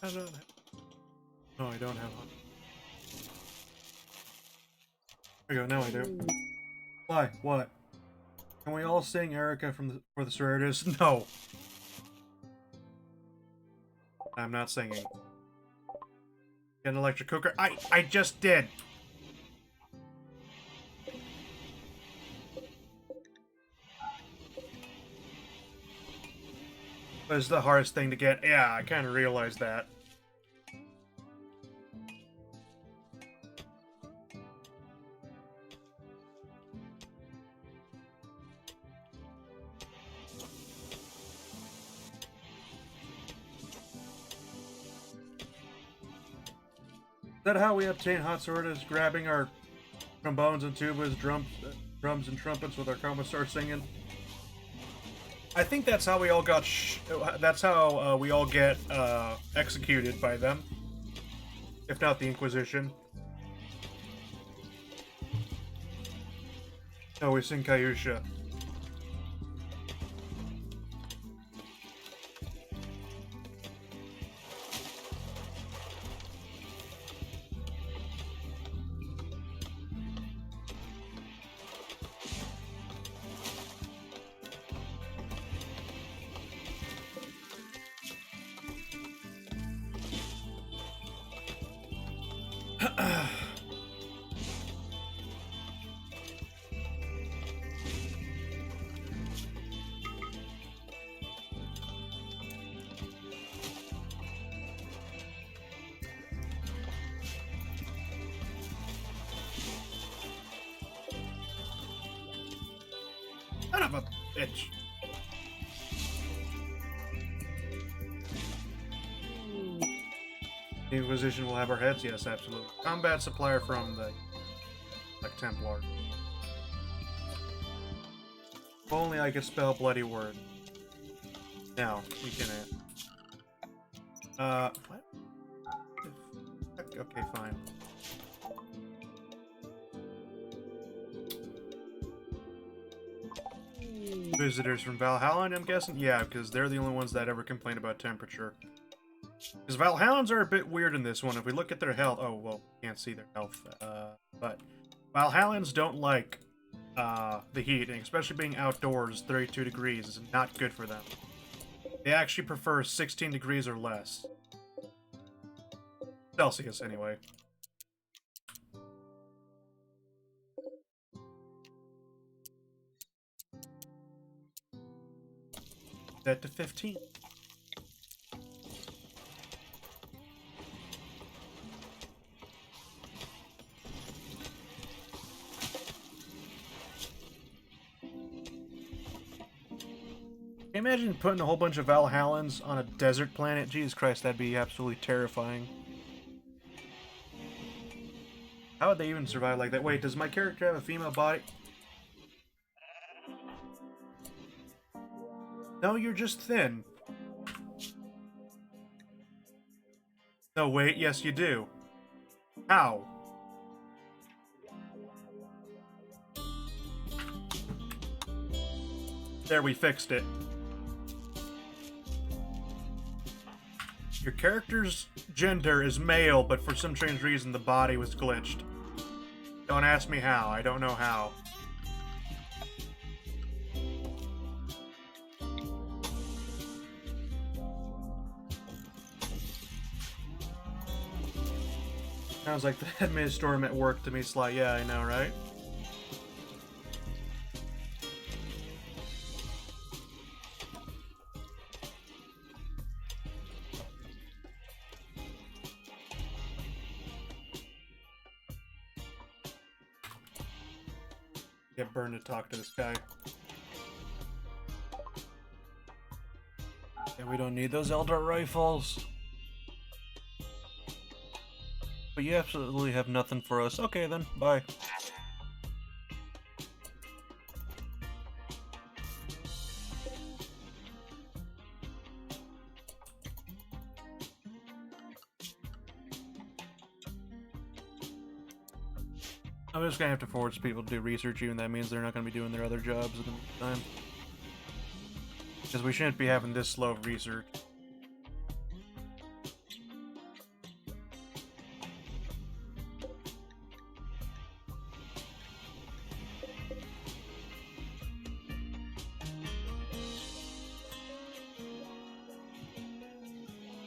I don't have. No, I don't have one. There we go. Now I do. Why? What? Can we all sing Erica for the sororitas? No. I'm not singing. Get an electric cooker. I just did. But it's the hardest thing to get. Yeah, I kind of realized that. Is that how we obtain hot sororitas? Grabbing our trombones and tubas, drums and trumpets with our commissar singing? I think that's how we all got. That's how we all get executed by them, if not the Inquisition. No, we sing Kayusha. Son of a bitch. The Inquisition will have our heads? Yes, absolutely. Combat supplier from the Templar. If only I could spell bloody word. Now, we can what? Okay, fine. Visitors from Valhalla, I'm guessing? Yeah, because they're the only ones that ever complain about temperature. Because Valhallans are a bit weird in this one. If we look at their health... Oh, well, can't see their health. But Valhallans don't like the heat, and especially being outdoors, 32 degrees is not good for them. They actually prefer 16 degrees or less. Celsius, anyway. Set to 15. Can you imagine putting a whole bunch of Valhallans on a desert planet? Jesus Christ, that'd be absolutely terrifying. How would they even survive like that? Wait, does my character have a female body? No, you're just thin. No, wait, yes you do. How? There, we fixed it. Your character's gender is male, but for some strange reason the body was glitched. Don't ask me how. I don't know how. Sounds like the administrator at work to me, Sly. Yeah, I know, right? Get burned to talk to this guy. Yeah, we don't need those Eldar rifles. But you absolutely have nothing for us. Okay then, bye. I'm just gonna have to force people to do research, even that means they're not gonna be doing their other jobs at the time. Because we shouldn't be having this slow of research.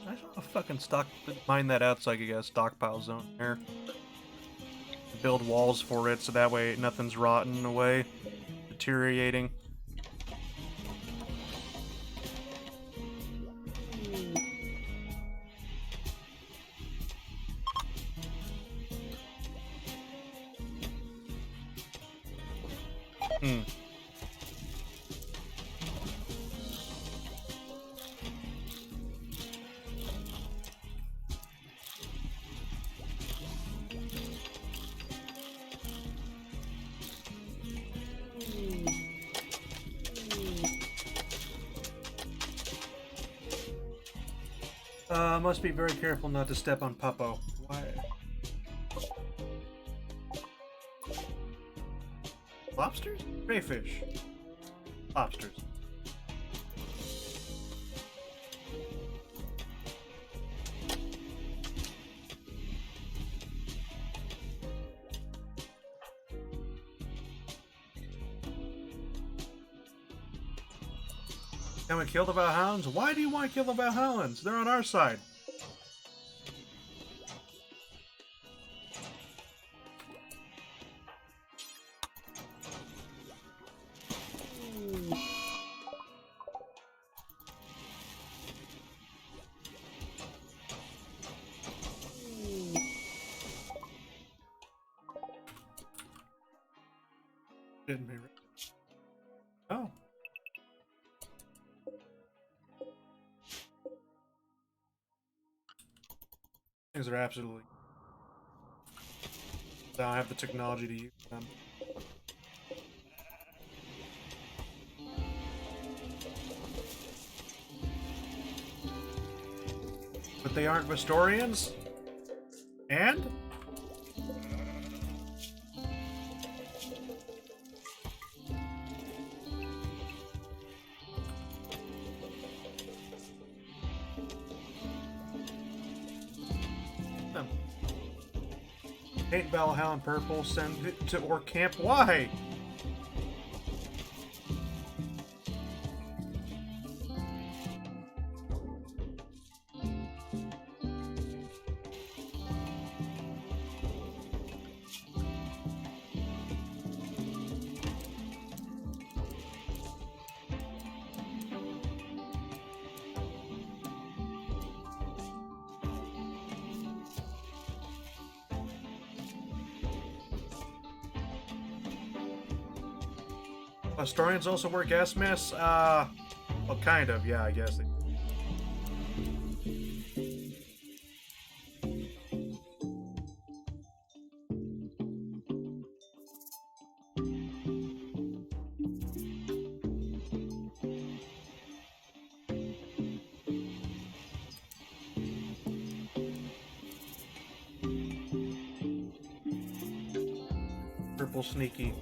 I just want to fucking mine that out so I could get a stockpile zone here. Build walls for it so that way nothing's rotting away, deteriorating. Must be very careful not to step on Puppo. Why? Lobsters? Crayfish. Lobsters. Can we kill the Valhallans? Why do you want to kill the Valhallans? They're on our side. Didn't be right. Oh. Things are absolutely... I don't have the technology to use them. But they aren't Vestorians? And? Paint Valhalla in purple, send it to Orc Camp. Why? Historians also wear gas masks? Well, kind of, yeah, I guess. Purple sneaky.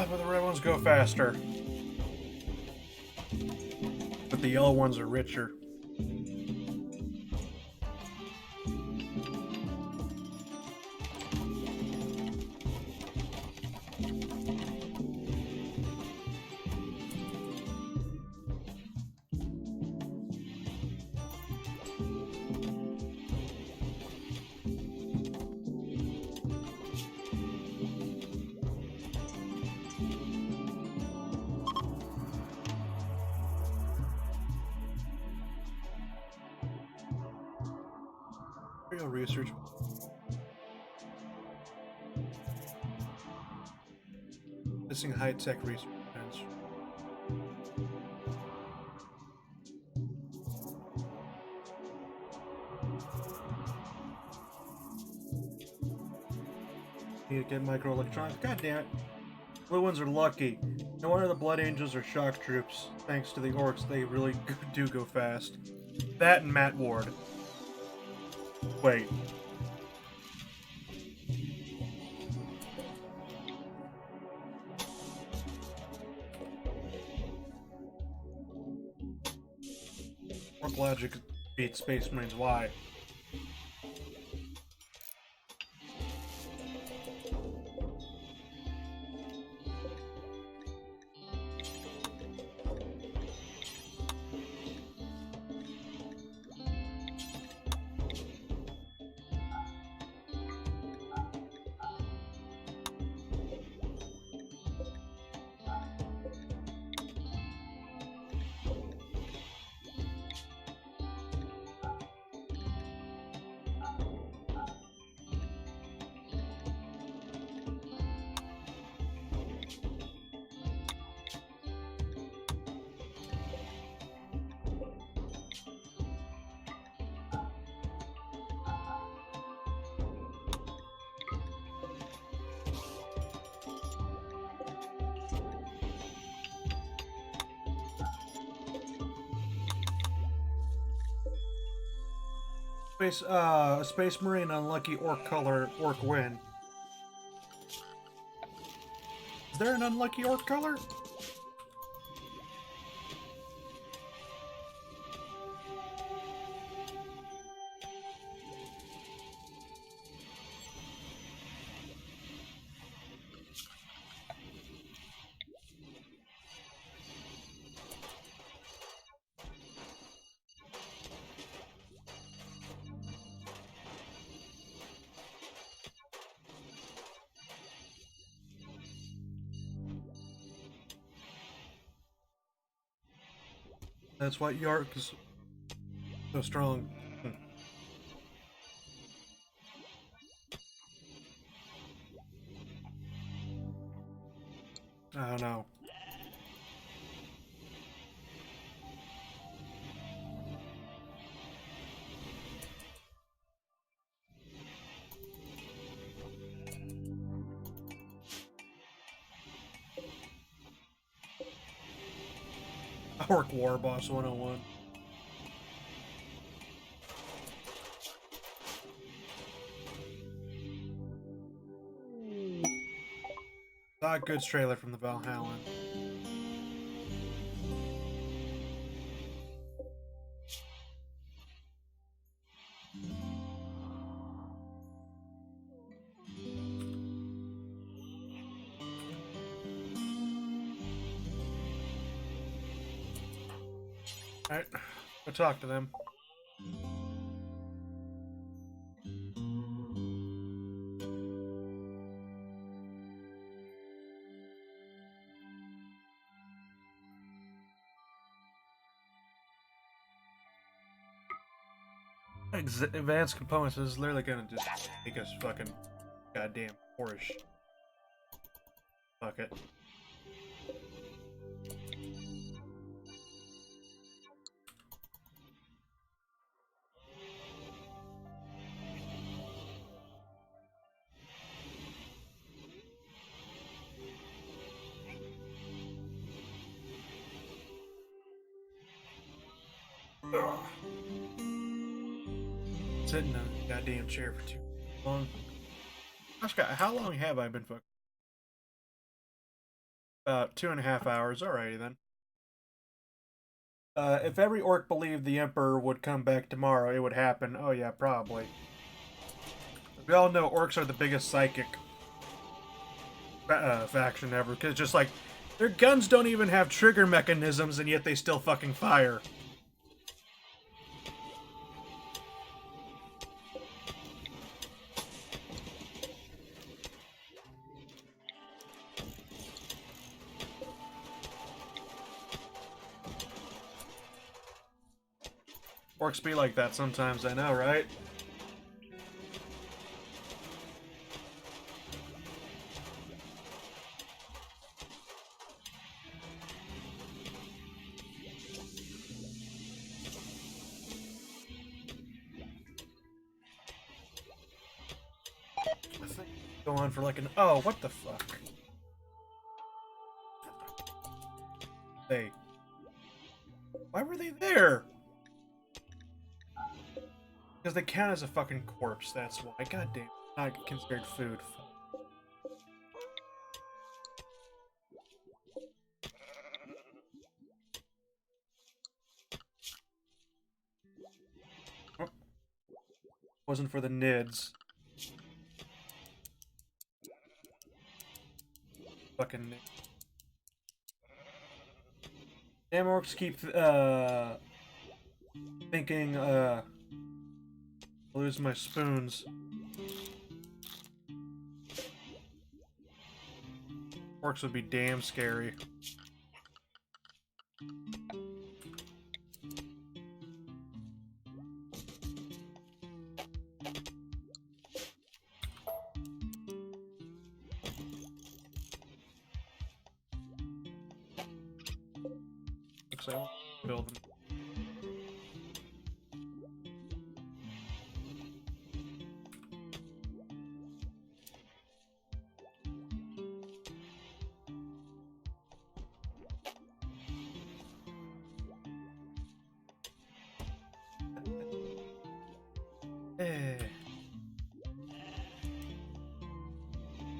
But the red ones go faster. But the yellow ones are richer. Real research. Missing high-tech research. Need to get microelectronics. God damn it. Blue ones are lucky. No wonder the Blood Angels are shock troops. Thanks to the orcs, they really do go fast. That and Matt Ward. Wait. Orc logic beats Space Marines. Why? A space marine, unlucky orc color, orc win. Is there an unlucky orc color? That's why Yark is so strong. I don't know. Orc War Boss 101. Saw a good trailer from the Valhalla. Alright, go talk to them. Advanced components is literally gonna just make us fucking goddamn poorish. Fuck it. Ugh. Sitting in a goddamn chair for too long. How long have I been fucking? About 2.5 hours. Alrighty then. If every orc believed the Emperor would come back tomorrow, it would happen. Oh yeah, probably. We all know orcs are the biggest psychic faction ever, because just like, their guns don't even have trigger mechanisms, and yet they still fucking fire. Orcs be like that sometimes, I know, right? I think go on for like an... Oh, what the fuck? Hey. Why were they there? Because they count as a fucking corpse, that's why. Goddamn, not considered food. Oh. Wasn't for the nids. Fucking nids. Damn orcs keep, thinking, lose my spoons. Orcs would be damn scary. Looks like I'll build them. Eh.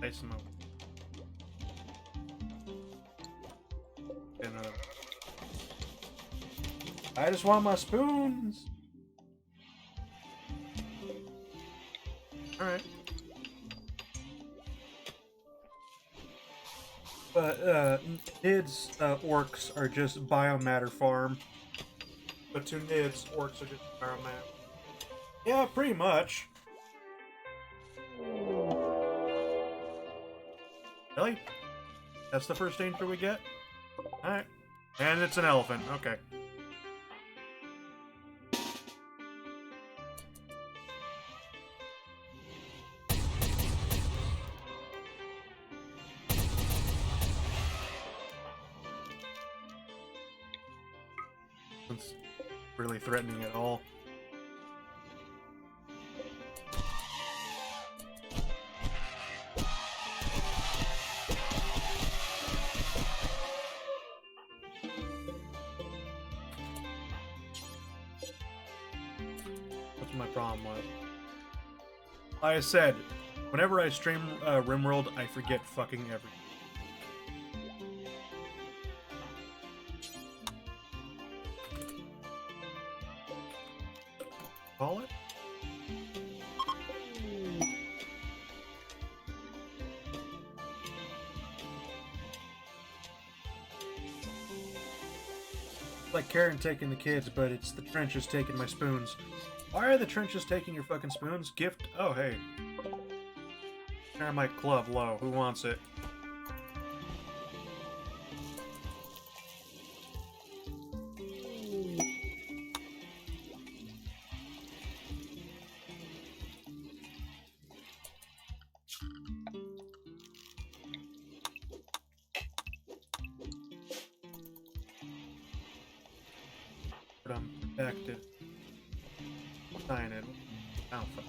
Nice smoke. And, I just want my spoons. Alright. But, Nid's, orcs are just biomatter farm. But to Nid's, orcs are just biomatter. Yeah, pretty much. Really? That's the first danger we get? Alright. And it's an elephant. Okay. It's really threatening at all. What's my problem with? Like I said, whenever I stream Rimworld, I forget fucking everything. Call it? Like Karen taking the kids, but it's the trenches taking my spoons. Why are the trenches taking your fucking spoons? Gift? Oh, hey. Dynamite club, low. Who wants it? But I'm protected. Sign it. Alpha.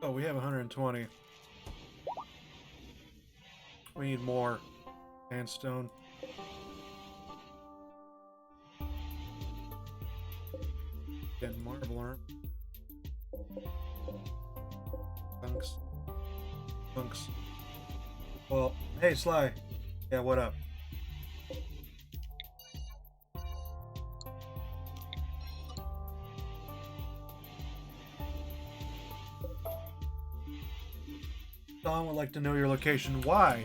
Oh, we have 120. We need more. Sandstone. Getting marble arm. Bunks. Bunks. Well, hey Sly. Yeah, what up? Don would like to know your location. Why?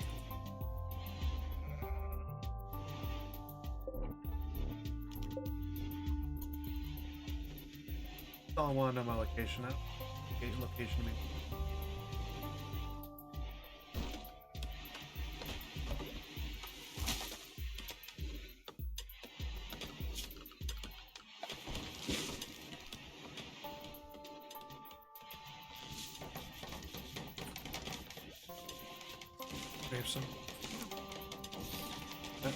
Don want to know my location now. Location to me. Save some. Yeah.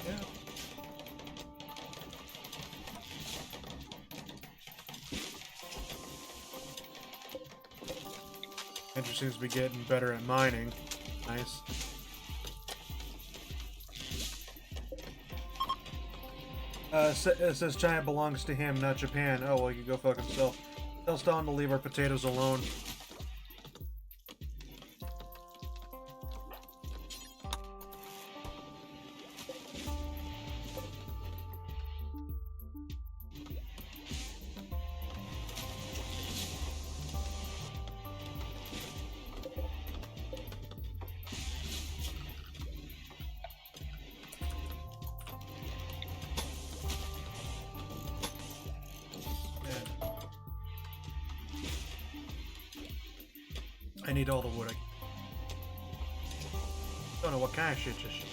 Andrew seems to be getting better at mining. Nice. It says China belongs to him, not Japan. Oh, well, you go fuck himself. Tell Stalin to leave our potatoes alone. I need all the wood. I don't know what kind of shit just.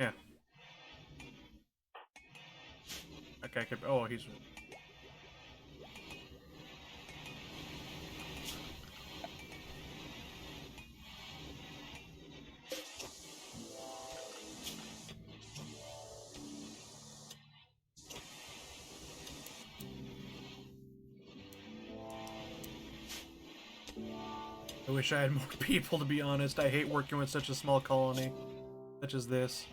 Yeah. I could... Oh, he's... I wish I had more people, to be honest. I hate working with such a small colony, such as this.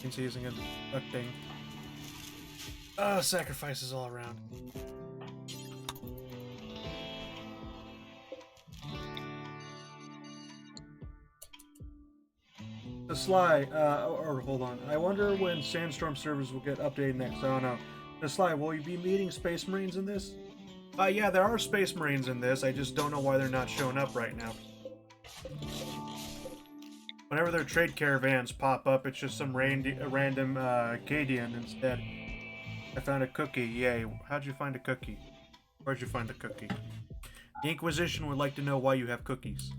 He's using a thing. Sacrifices all around. The Sly, or hold on. I wonder when Sandstorm servers will get updated next. I don't know. The Sly, will you be meeting Space Marines in this? Yeah, there are Space Marines in this. I just don't know why they're not showing up right now. Whenever their trade caravans pop up, it's just some random Cadian instead. I found a cookie. Yay. How'd you find a cookie? Where'd you find the cookie? The Inquisition would like to know why you have cookies.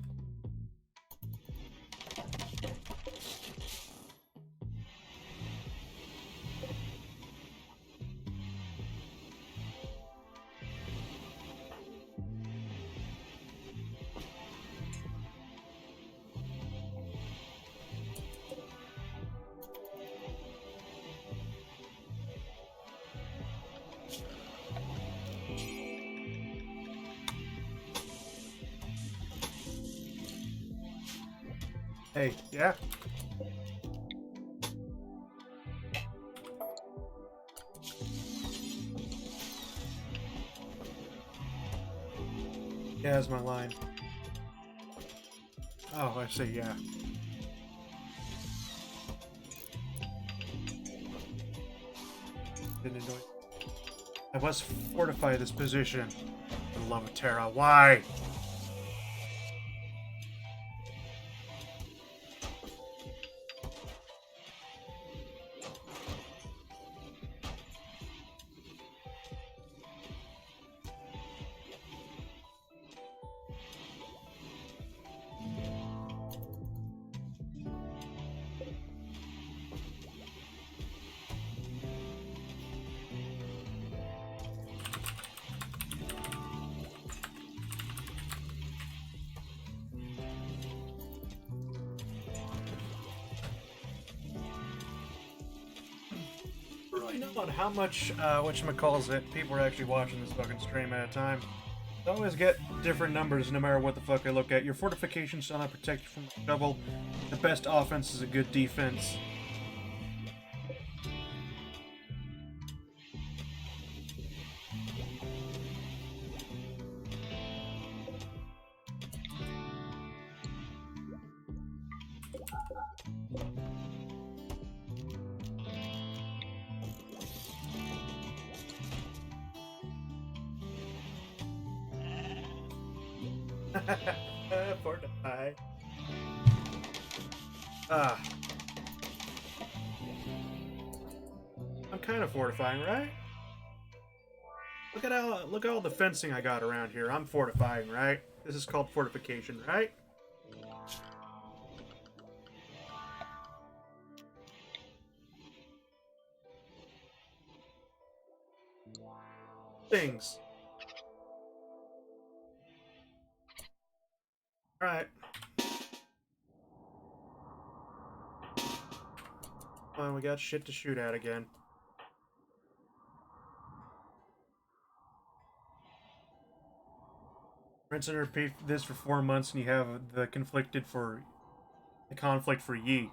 Hey, yeah? Yeah, that's my line. Oh, I see, yeah. Didn't enjoy it. I must fortify this position. For the love of Terra, why? Really know on how much, whatchamacallit, people are actually watching this fucking stream at a time. I always get different numbers no matter what the fuck I look at. Your fortifications shall not protect you from the shovel. The best offense is a good defense. Fortify. I'm kind of fortifying, right? Look at all the fencing I got around here. I'm fortifying, right? This is called fortification, right? Things. Alright. Well, we got shit to shoot at again. Rinse and repeat this for 4 months and you have the conflict for Yi.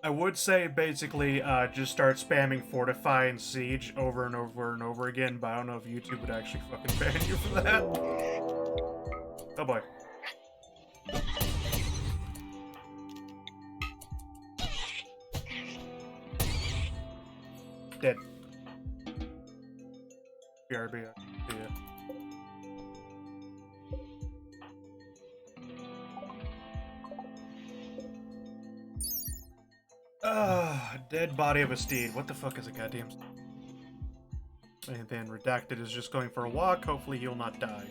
I would say basically just start spamming Fortify and Siege over and over and over again, but I don't know if YouTube would actually fucking ban you for that. Oh boy. Dead. BRB. Yeah. Dead body of a steed. What the fuck is a goddamn... And then Redacted is just going for a walk. Hopefully he'll not die.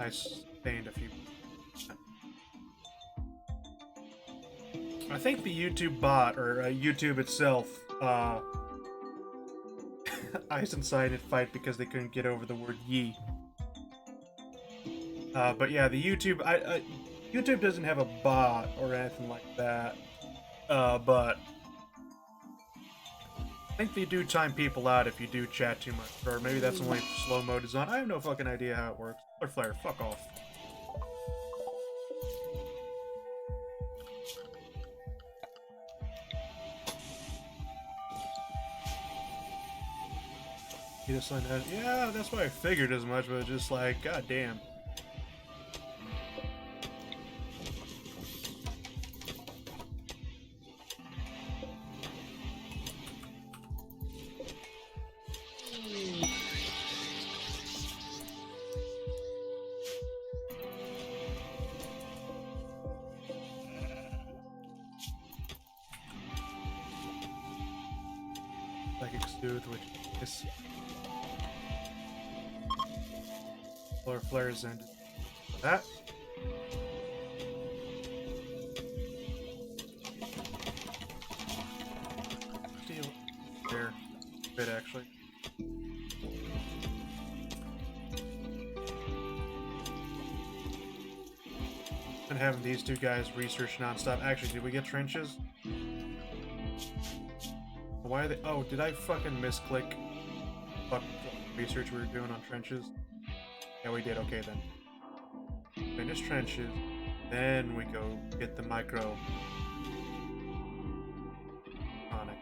I sustained a few... I think the YouTube bot, or YouTube itself, Ice incited fight because they couldn't get over the word ye. But yeah, the YouTube, YouTube doesn't have a bot or anything like that, but I think they do time people out if you do chat too much, or maybe that's only if slow mode is on. I have no fucking idea how it works. Or Flare, fuck off. He just like that. Yeah, that's why I figured as much, but just like, god damn. Psychic Soothe, which is Solar Flares and that. Steal there. Bit actually. And having these two guys research nonstop. Actually, did we get trenches? Why are they? Oh, did I fucking misclick? Fuck the research we were doing on trenches. Yeah, we did. Okay then. Finish trenches. Then we go get the micro. On it.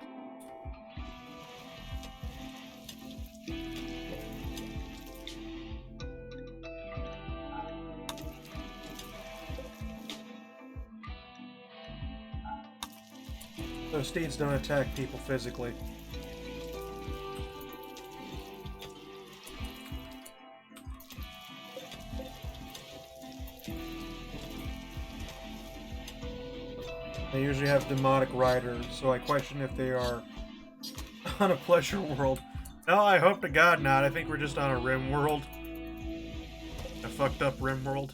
Those steeds don't attack people physically. They usually have demonic riders, so I question if they are on a pleasure world. No, I hope to God not. I think we're just on a Rimworld. A fucked up Rimworld.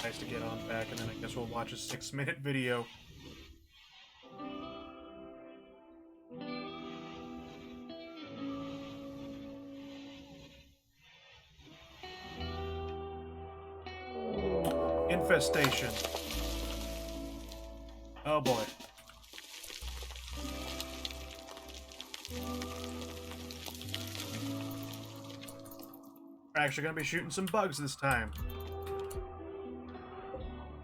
Nice to get on back, and then I guess we'll watch a 6-minute video. Infestation. Oh boy. We're actually gonna be shooting some bugs this time.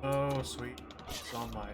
Oh, sweet. It's on my...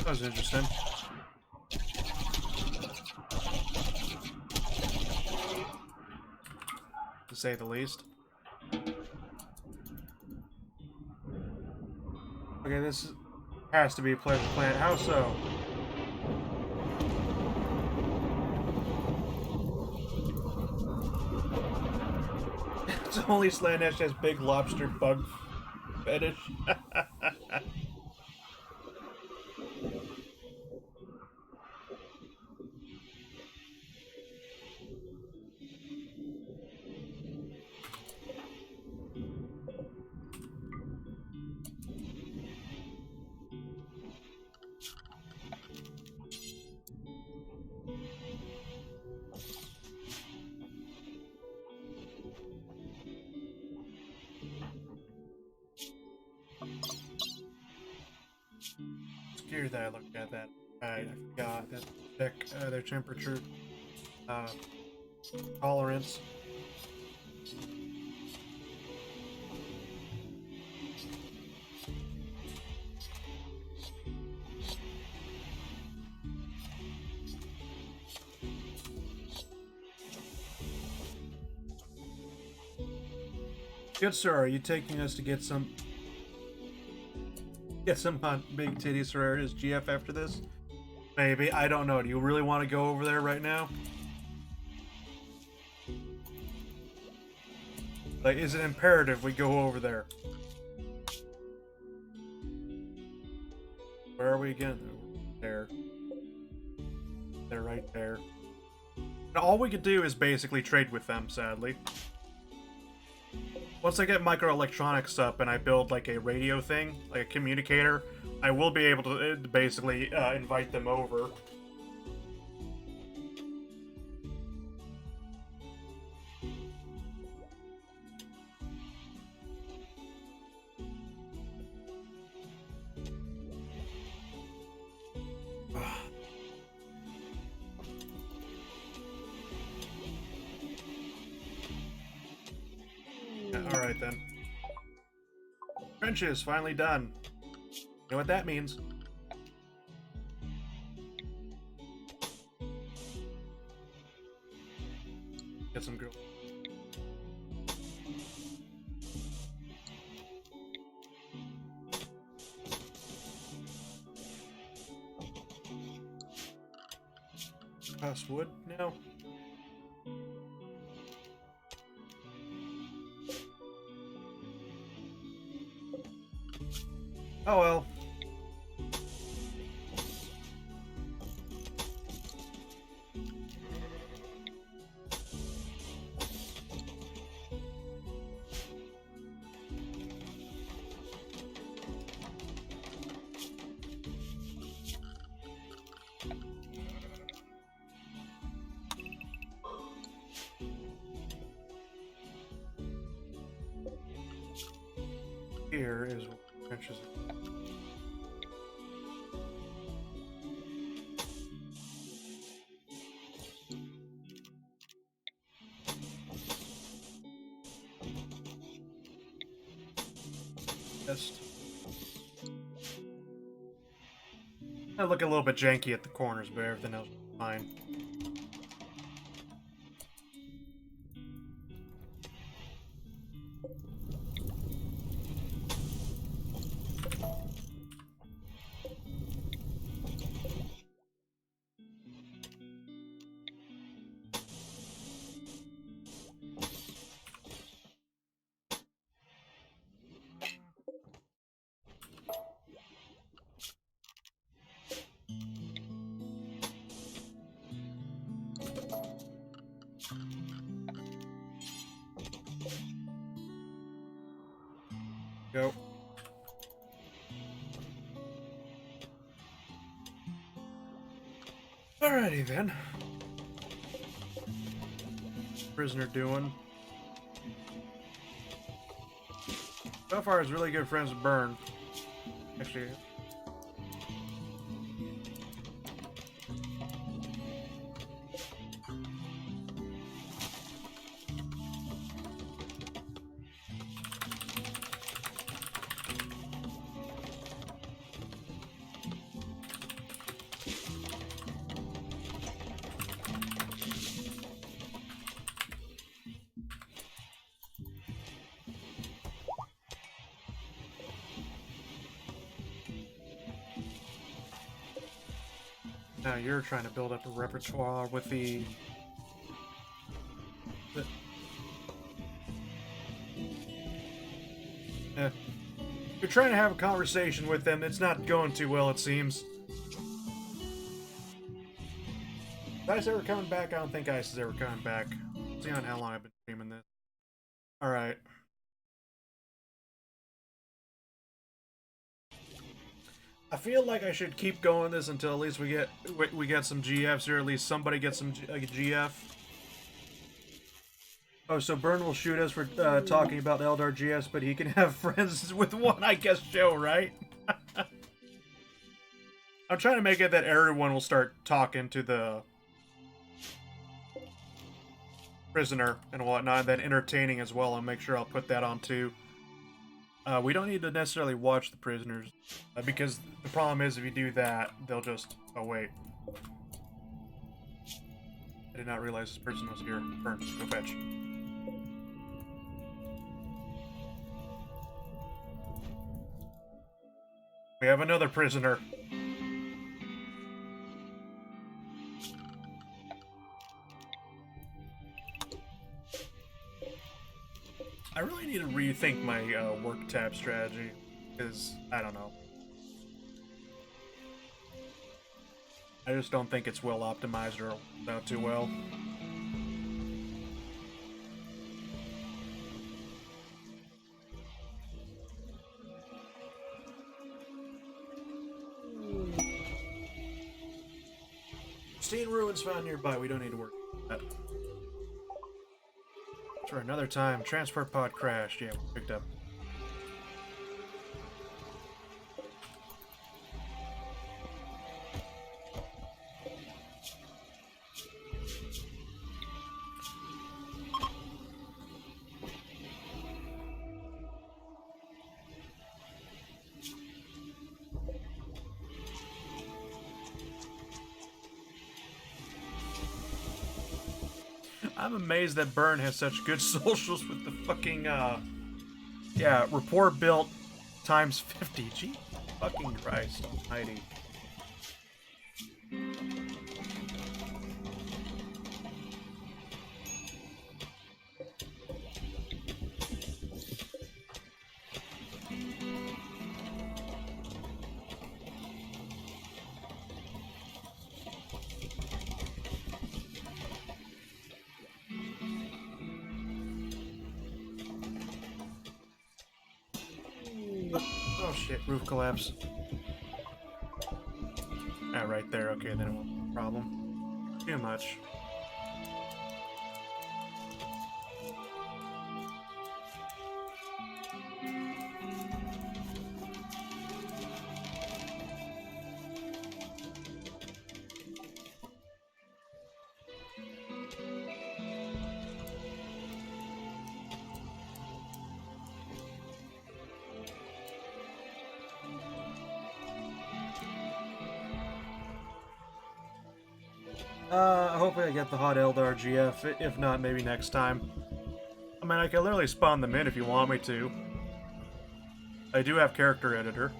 That was interesting. To say the least. Okay, this is... Has to be a pleasure planet. How so? It's only Slanesh has big lobster bug fetish. Scared that I looked at that. Right, I forgot that check their temperature uh, tolerance. Good sir, are you taking us to get some big titty sororities GF after this? Maybe, I don't know. Do you really want to go over there right now? Like, is it imperative we go over there? Where are we again? There. They're right there. And all we could do is basically trade with them, sadly. Once I get microelectronics up and I build like a radio thing, like a communicator, I will be able to basically invite them over. Alright then. Trenches, finally done. You know what that means? Get some girl. Cost wood now? Oh well. Here is what trenches are. I look a little bit janky at the corners, but everything else is fine. Go. Alrighty then. Prisoner doing? So far, he's really good friends with Burn. Actually. Now you're trying to build up a repertoire with the you're trying to have a conversation with them. It's not going too well, it seems. Is Ice ever coming back? I don't think Ice is ever coming back. See on how long I've been streaming this. Alright. I feel like I should keep going this until at least we get some GFs, or at least somebody gets some like a GF. Oh, so Burn will shoot us for talking about Eldar GFs, but he can have friends with one, I guess, Joe, right? I'm trying to make it that everyone will start talking to the prisoner and whatnot, and then entertaining as well. I'll make sure I'll put that on too. We don't need to necessarily watch the prisoners, because the problem is if you do that, they'll just... Oh, wait. I did not realize this person was here. Burn, go fetch. We have another prisoner. I really need to rethink my work tab strategy, because, I don't know. I just don't think it's well optimized or not too well. Seen ruins found nearby. We don't need to worry about that. For another time, transport pod crashed. Yeah, we picked up. I'm amazed that Burn has such good socials with the fucking, yeah, rapport built times 50. Gee, fucking Christ almighty. Oh shit, roof collapse. Ah, right there. Okay, then it won't be a problem. Too much. Hopefully I get the hot Eldar GF. If not, maybe next time. I mean, I can literally spawn them in if you want me to. I do have character editor.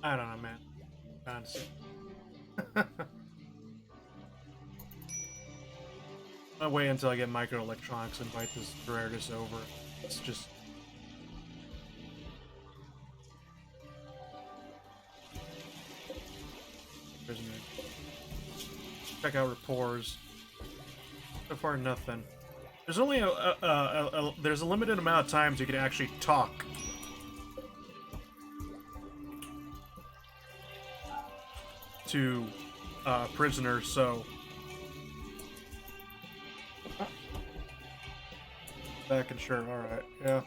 I don't know, man. Honestly. I'll wait until I get microelectronics and invite this Gerardus over. It's just... Prisoner. Check out rapports. So far, nothing. There's only there's a limited amount of times you can actually talk. To prisoners, so... Back and sure, alright, yeah.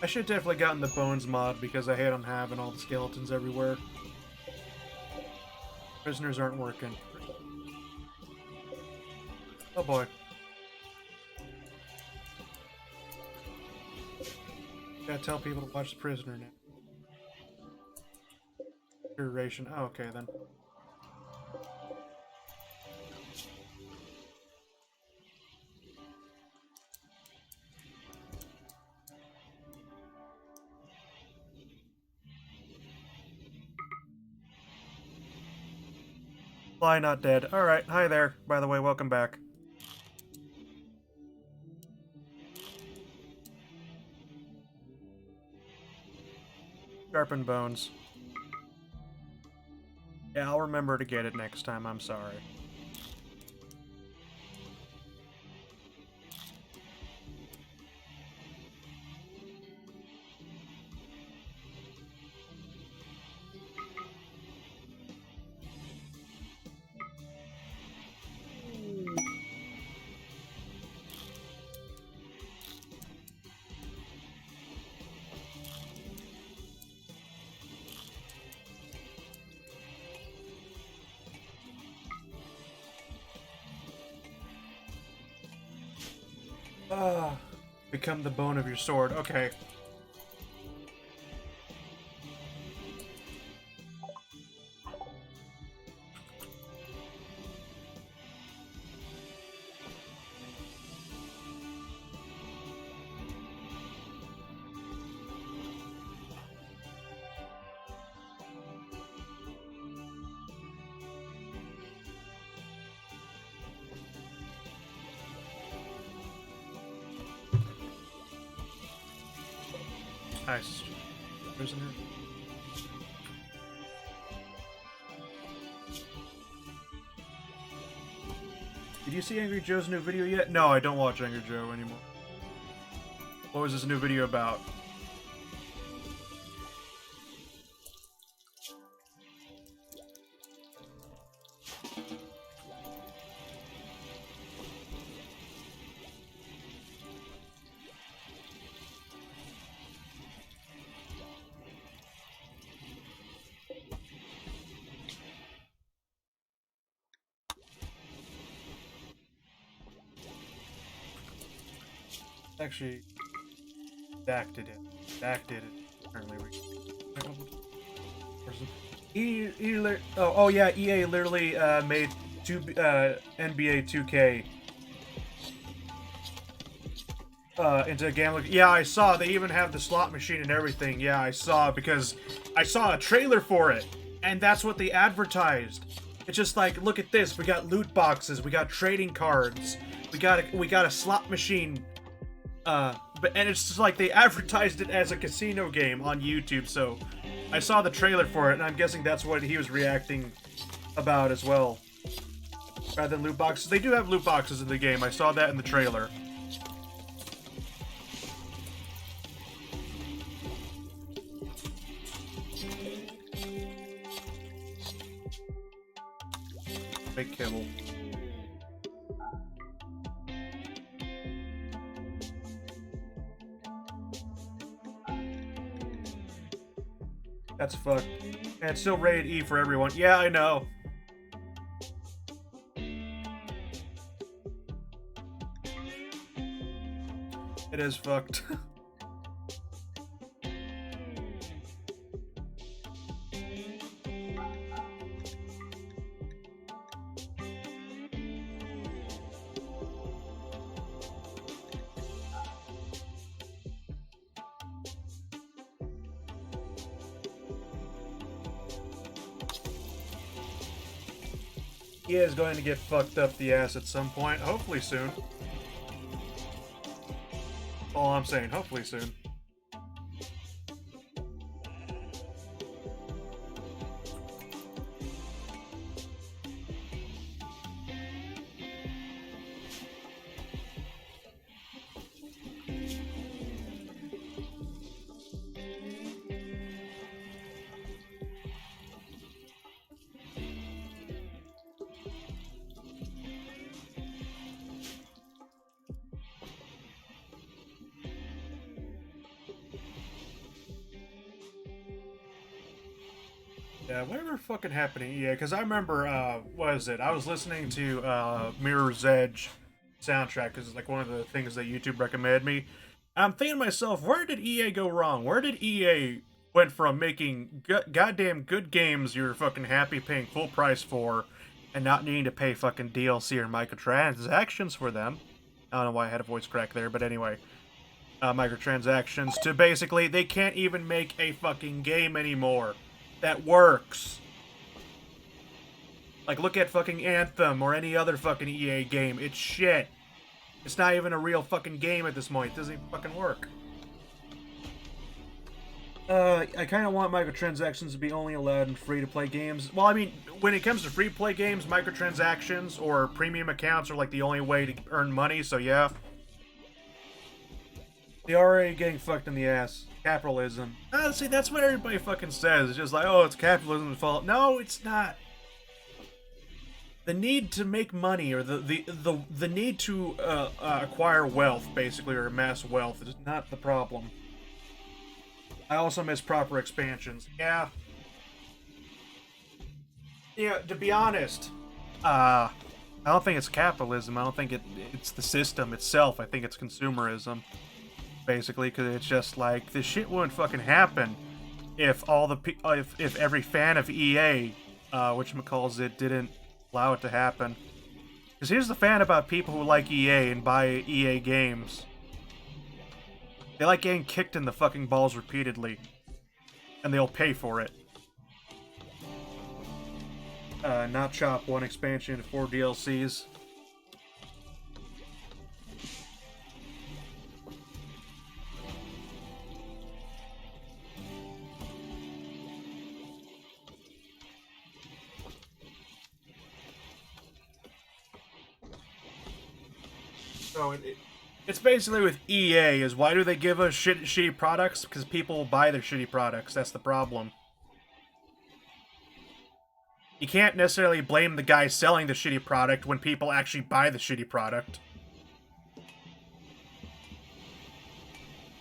I should have definitely gotten the bones mod because I hate on having all the skeletons everywhere. Prisoners aren't working. Oh boy. Gotta tell people to watch The Prisoner now. Duration. Oh, okay then. Fly not dead. Alright, hi there. By the way, welcome back. Sharpened bones. Yeah, I'll remember to get it next time, I'm sorry. Become the bone of your sword. Okay. Nice. Prisoner. Did you see Angry Joe's new video yet? No, I don't watch Angry Joe anymore. What was this new video about? Actually, Dak did it. Dak did it. Apparently, oh yeah, EA literally made NBA 2K into a gambling. Yeah, I saw. They even have the slot machine and everything. Yeah, I saw because I saw a trailer for it, and that's what they advertised. It's just like, look at this. We got loot boxes. We got trading cards. We got a slot machine. And it's just like they advertised it as a casino game on YouTube, so I saw the trailer for it, and I'm guessing that's what he was reacting about as well. Rather than loot boxes. They do have loot boxes in the game. I saw that in the trailer. Big kibble. That's fucked. And it's still rated E for everyone. Yeah, I know. It is fucked. He is going to get fucked up the ass at some point, hopefully soon. All I'm saying, hopefully soon. Yeah, whatever fucking happening. Yeah, because I remember, what is it? I was listening to Mirror's Edge soundtrack because it's like one of the things that YouTube recommended me. I'm thinking to myself, where did EA go wrong? Where did EA went from making goddamn good games you're fucking happy paying full price for and not needing to pay fucking DLC or microtransactions for them? I don't know why I had a voice crack there, but anyway. Microtransactions to basically they can't even make a fucking game anymore that works. Like, look at fucking Anthem or any other fucking EA game. It's shit. It's not even a real fucking game at this point. It doesn't even fucking work. I kind of want microtransactions to be only allowed in free-to-play games. Well, I mean, when it comes to free-to-play games, microtransactions or premium accounts are like the only way to earn money, so yeah. They're already getting fucked in the ass. Capitalism. See, that's what everybody fucking says. It's just like, oh, it's capitalism's fault. No, it's not. The need to make money, or the need to acquire wealth, basically, or amass wealth, is not the problem. I also miss proper expansions. Yeah. Yeah, to be honest, I don't think it's capitalism. I don't think it's the system itself. I think it's consumerism. Basically, because it's just like this shit wouldn't fucking happen if all the if every fan of EA, whatchamacalls it, didn't allow it to happen. Because here's the fan about people who like EA and buy EA games. They like getting kicked in the fucking balls repeatedly, and they'll pay for it. Not chop 1 expansion and 4 DLCs. So it's basically with EA is why do they give us shitty products? Because people will buy their shitty products. That's the problem. You can't necessarily blame the guy selling the shitty product when people actually buy the shitty product.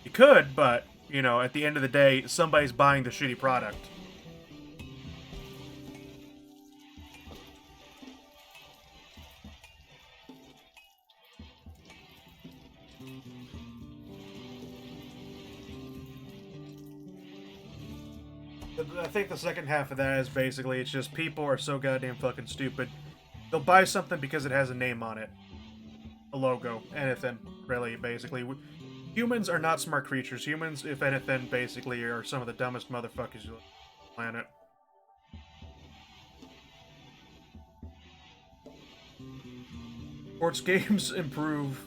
You could, but, you know, at the end of the day, somebody's buying the shitty product. I think the second half of that is basically, it's just people are so goddamn fucking stupid. They'll buy something because it has a name on it. A logo. Anything, really, basically. Humans are not smart creatures. Humans, if anything, basically, are some of the dumbest motherfuckers on the planet. Sports games improve,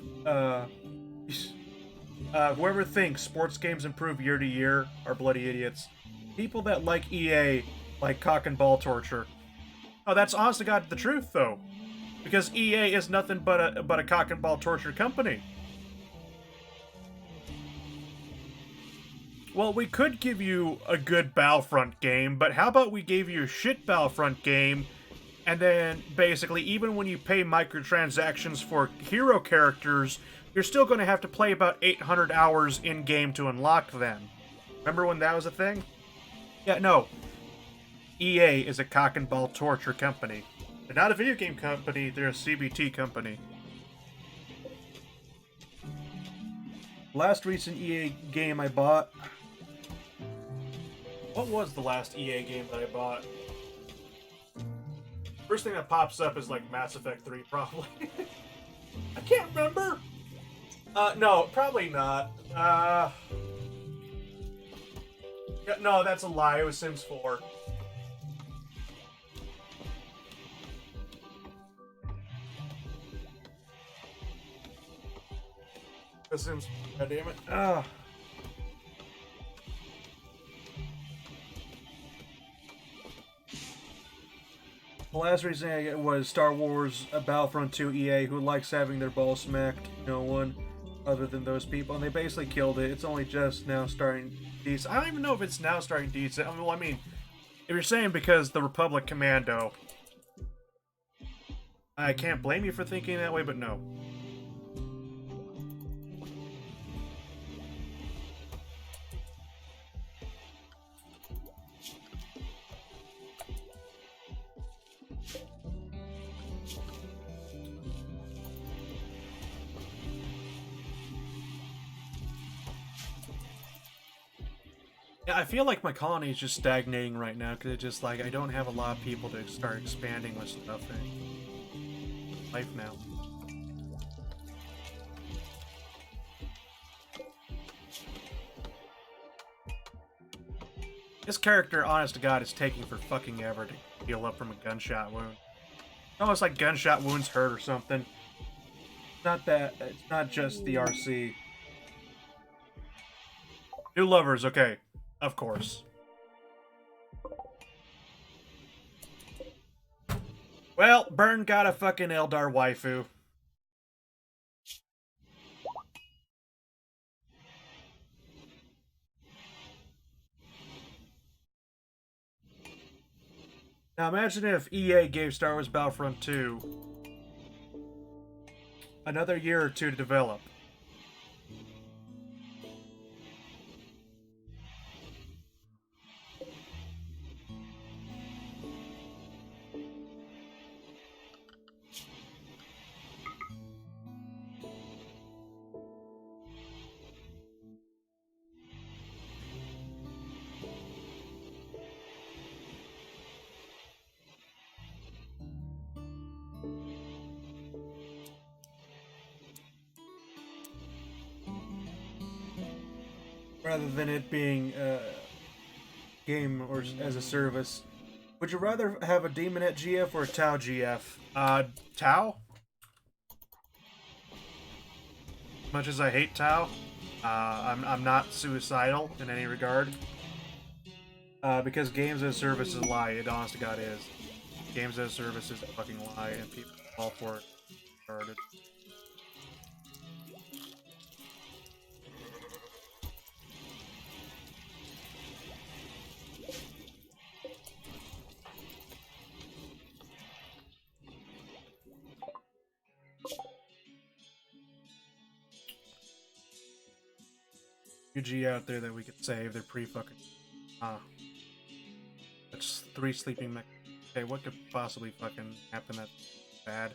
whoever thinks sports games improve year to year are bloody idiots. People that like EA like cock and ball torture. Oh, that's honest to God the truth, though. Because EA is nothing but a cock and ball torture company. Well, we could give you a good Battlefront game, but how about we gave you a shit Battlefront game, and then basically, even when you pay microtransactions for hero characters, you're still going to have to play about 800 hours in-game to unlock them. Remember when that was a thing? Yeah, no. EA is a cock and ball torture company. They're not a video game company, they're a CBT company. Last recent EA game I bought... What was the last EA game that I bought? First thing that pops up is like Mass Effect 3, probably. I can't remember! No, probably not. No, that's a lie. It was Sims 4. Sims. God damn it. Ah. The last reason I get was Star Wars Battlefront 2 EA, who likes having their balls smacked. No one other than those people, and they basically killed it. It's only just now starting decent. I don't even know if it's now starting decent. I mean, if you're saying because the Republic Commando, I can't blame you for thinking that way, but no. Yeah, I feel like my colony is just stagnating right now because it's just like I don't have a lot of people to start expanding with stuff in life now. This character, honest to God, is taking for fucking ever to heal up from a gunshot wound. It's almost like gunshot wounds hurt or something. Not that. It's not just the RC. New lovers, okay. Of course. Well, Burn got a fucking Eldar waifu. Now imagine if EA gave Star Wars Battlefront 2 another year or two to develop. Rather than it being a game or as a service. Would you rather have a Demonette GF or a Tau GF? Tau? Much as I hate Tau, I'm not suicidal in any regard. Because games as a service is a lie. It honest to God is. Games as a service is a fucking lie, and people fall for it. Started. UG out there that we could save. They're pretty fucking. That's 3 sleeping mech. Okay, what could possibly fucking happen that's bad?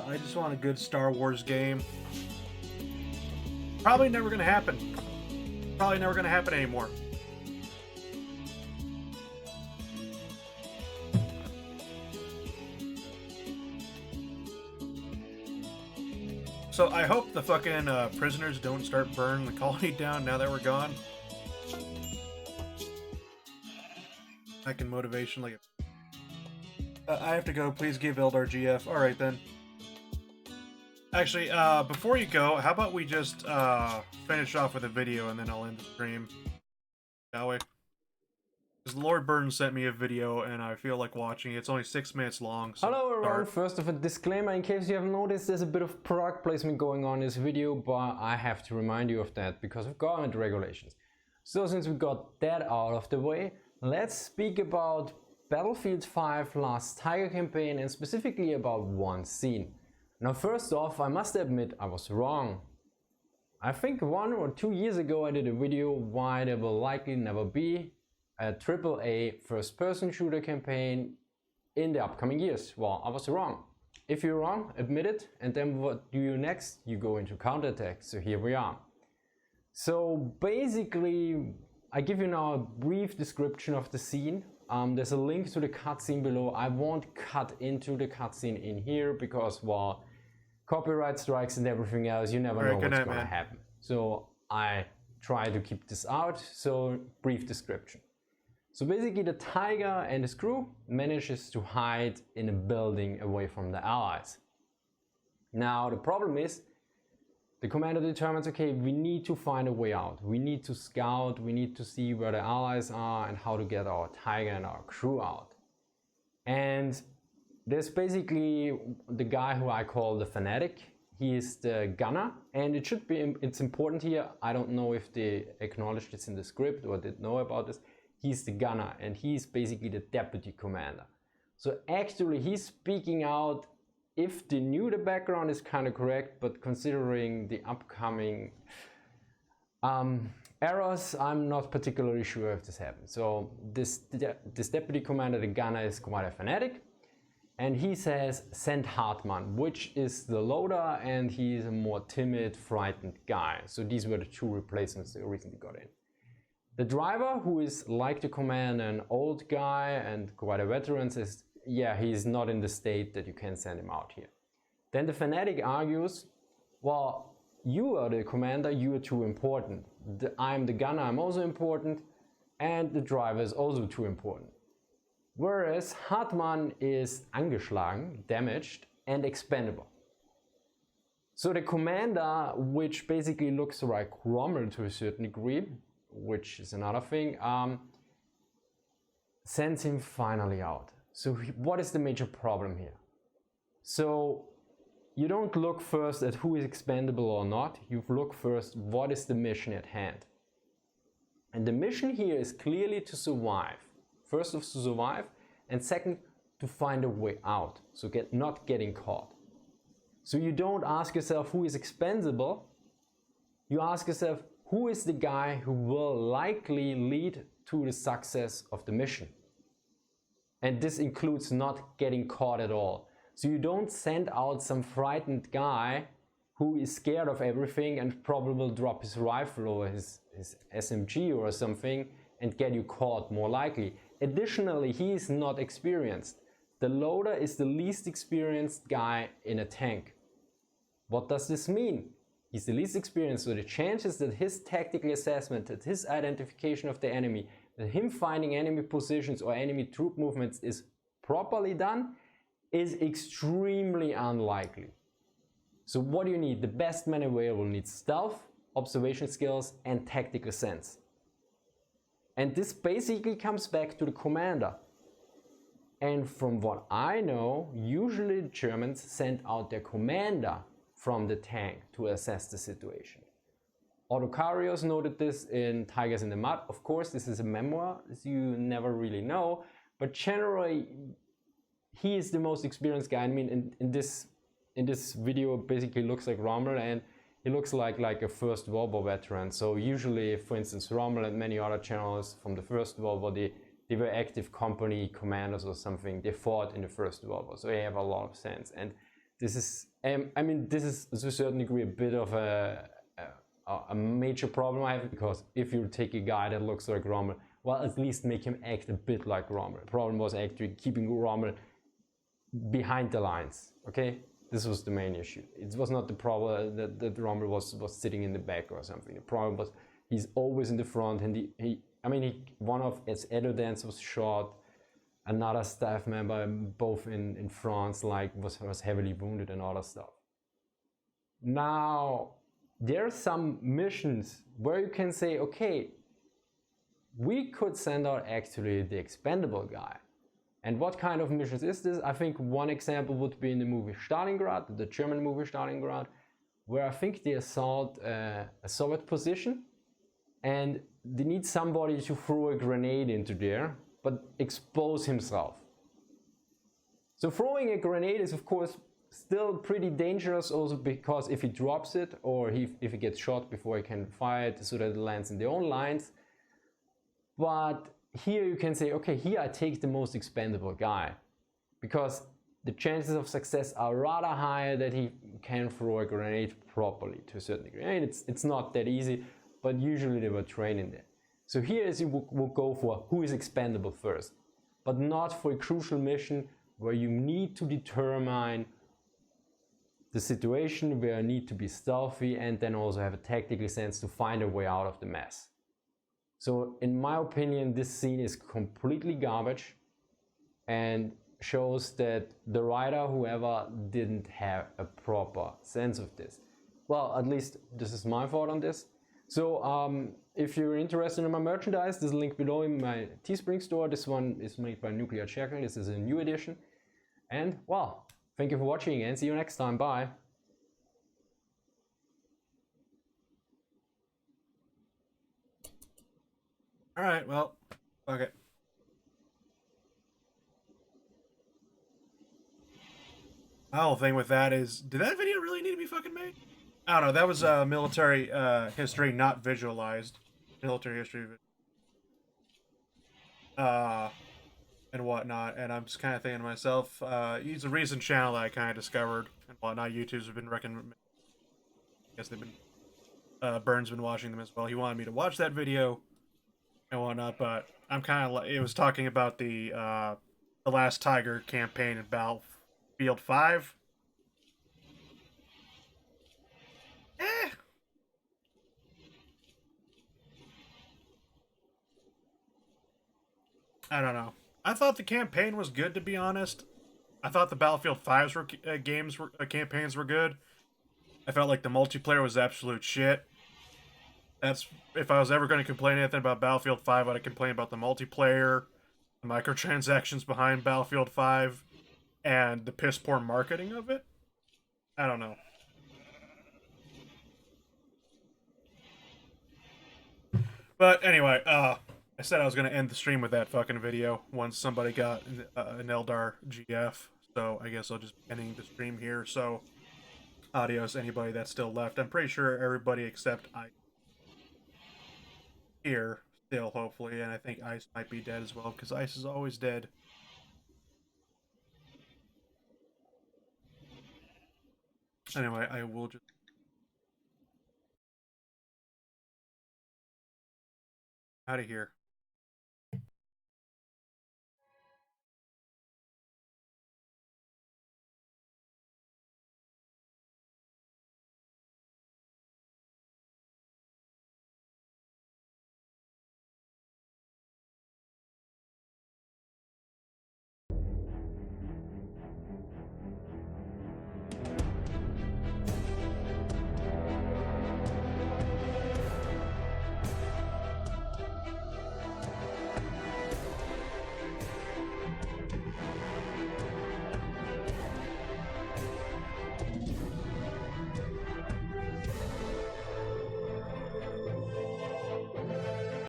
I just want a good Star Wars game. Probably never gonna happen. Probably never gonna happen anymore. So I hope the fucking prisoners don't start burning the colony down now that we're gone. I can motivation like I have to go. Please give Eldar GF. Alright then. Actually, before you go, how about we just finish off with a video and then I'll end the stream. Shall we? Because Lord Burton sent me a video and I feel like watching it. It's only 6 minutes long. So hello everyone, first of a disclaimer in case you haven't noticed, there's a bit of product placement going on in this video, but I have to remind you of that because of government regulations. So since we got that out of the way, let's speak about Battlefield 5 Last Tiger campaign and specifically about one scene. Now first off, I must admit I was wrong. I think 1 or 2 years ago I did a video why there will likely never be a AAA first-person shooter campaign in the upcoming years. Well, I was wrong. If you're wrong, admit it, and then what do you next? You go into counterattack, so here we are. So basically, I give you now a brief description of the scene. there's a link to the cutscene below. I won't cut into the cutscene in here because, well, copyright strikes and everything else, you never know what's gonna happen. So I try to keep this out, so brief description. So basically the Tiger and his crew manages to hide in a building away from the Allies. Now the problem is, the commander determines, okay, we need to find a way out. We need to scout, we need to see where the Allies are and how to get our Tiger and our crew out. And there's basically the guy who I call the Fanatic. He is the gunner, and it's important here. I don't know if they acknowledged this in the script or did know about this. He's the gunner, and he's basically the deputy commander. So actually he's speaking out. If they knew the background is kind of correct, but considering the upcoming errors, I'm not particularly sure if this happened. So this deputy commander, the gunner, is quite a fanatic, and he says send Hartmann, which is the loader, and he's a more timid, frightened guy. So these were the two replacements they recently got in. The driver, who is like the commander, an old guy and quite a veteran, says, yeah, he's not in the state that you can send him out here. Then the fanatic argues, well, you are the commander, you are too important. I'm the gunner, I'm also important, and the driver is also too important. Whereas Hartmann is angeschlagen, damaged, and expendable. So the commander, which basically looks like Rommel to a certain degree, which is another thing, sends him finally out. So what is the major problem here? So you don't look first at who is expendable or not, you look first what is the mission at hand. And the mission here is clearly to survive. First to survive, and second to find a way out, so not getting caught. So you don't ask yourself who is expendable, you ask yourself who is the guy who will likely lead to the success of the mission. And this includes not getting caught at all. So you don't send out some frightened guy who is scared of everything and probably will drop his rifle or his SMG or something and get you caught more likely. Additionally, he is not experienced. The loader is the least experienced guy in a tank. What does this mean? He's the least experienced, so the chances that his tactical assessment, that his identification of the enemy, that him finding enemy positions or enemy troop movements is properly done is extremely unlikely. So what do you need? The best man available needs stealth, observation skills, and tactical sense. And this basically comes back to the commander. And from what I know, usually the Germans send out their commander from the tank to assess the situation. Otto Karius noted this in Tigers in the Mud. Of course, this is a memoir, as you never really know, but generally he is the most experienced guy. I mean, in this video, it basically looks like Rommel, and he looks like a First World War veteran. So usually, for instance, Rommel and many other generals from the First World War, they were active company commanders or something. They fought in the First World War, so they have a lot of sense. And this is, I mean, this is to a certain degree a bit of a major problem I have, because if you take a guy that looks like Rommel, well, at least make him act a bit like Rommel. The problem was actually keeping Rommel behind the lines, okay? This was the main issue. It was not the problem that Rommel was sitting in the back or something. The problem was he's always in the front, and one of his adjutants was shot. Another staff member, both in France, was heavily wounded and other stuff. Now, there are some missions where you can say, okay, we could send out actually the expendable guy. And what kind of missions is this? I think one example would be in the movie Stalingrad, the German movie Stalingrad, where I think they assault a Soviet position and they need somebody to throw a grenade into there, but expose himself. So throwing a grenade is of course still pretty dangerous, also because if he drops it or if he gets shot before he can fire it so that it lands in their own lines. But here you can say, okay, here I take the most expendable guy, because the chances of success are rather high that he can throw a grenade properly to a certain degree. I mean, it's not that easy, but usually they were trained in that. So here is you will go for who is expendable first. but not for a crucial mission where you need to determine the situation, where you need to be stealthy and then also have a tactical sense to find a way out of the mess. So in my opinion, this scene is completely garbage and shows that the writer, whoever, didn't have a proper sense of this. Well, at least this is my thought on this. So if you're interested in my merchandise, there's a link below in my Teespring store. This one is made by Nuclear Checker. This is a new edition. And well, thank you for watching and see you next time. Bye. Alright, well, okay. My whole thing with that is, did that video really need to be fucking made? I don't know, that was military history not visualized. Military history and whatnot, and I'm just kind of thinking to myself, he's a recent channel that I kind of discovered and whatnot. YouTube's have been recommending. I guess they've been Burns been watching them as well. He wanted me to watch that video and whatnot, but I'm kind of like, it was talking about the Last Tiger campaign in Battlefield 5. I don't know. I thought the campaign was good, to be honest. I thought the Battlefield 5's campaigns were good. I felt like the multiplayer was absolute shit. That's, if I was ever going to complain anything about Battlefield 5, I'd complain about the multiplayer, the microtransactions behind Battlefield 5, and the piss poor marketing of it. I don't know. But anyway, I said I was going to end the stream with that fucking video once somebody got an Eldar GF. So I guess I'll just be ending the stream here. So adios, anybody that's still left. I'm pretty sure everybody except I here still, hopefully. And I think Ice might be dead as well, because Ice is always dead. Anyway, I will just... out of here.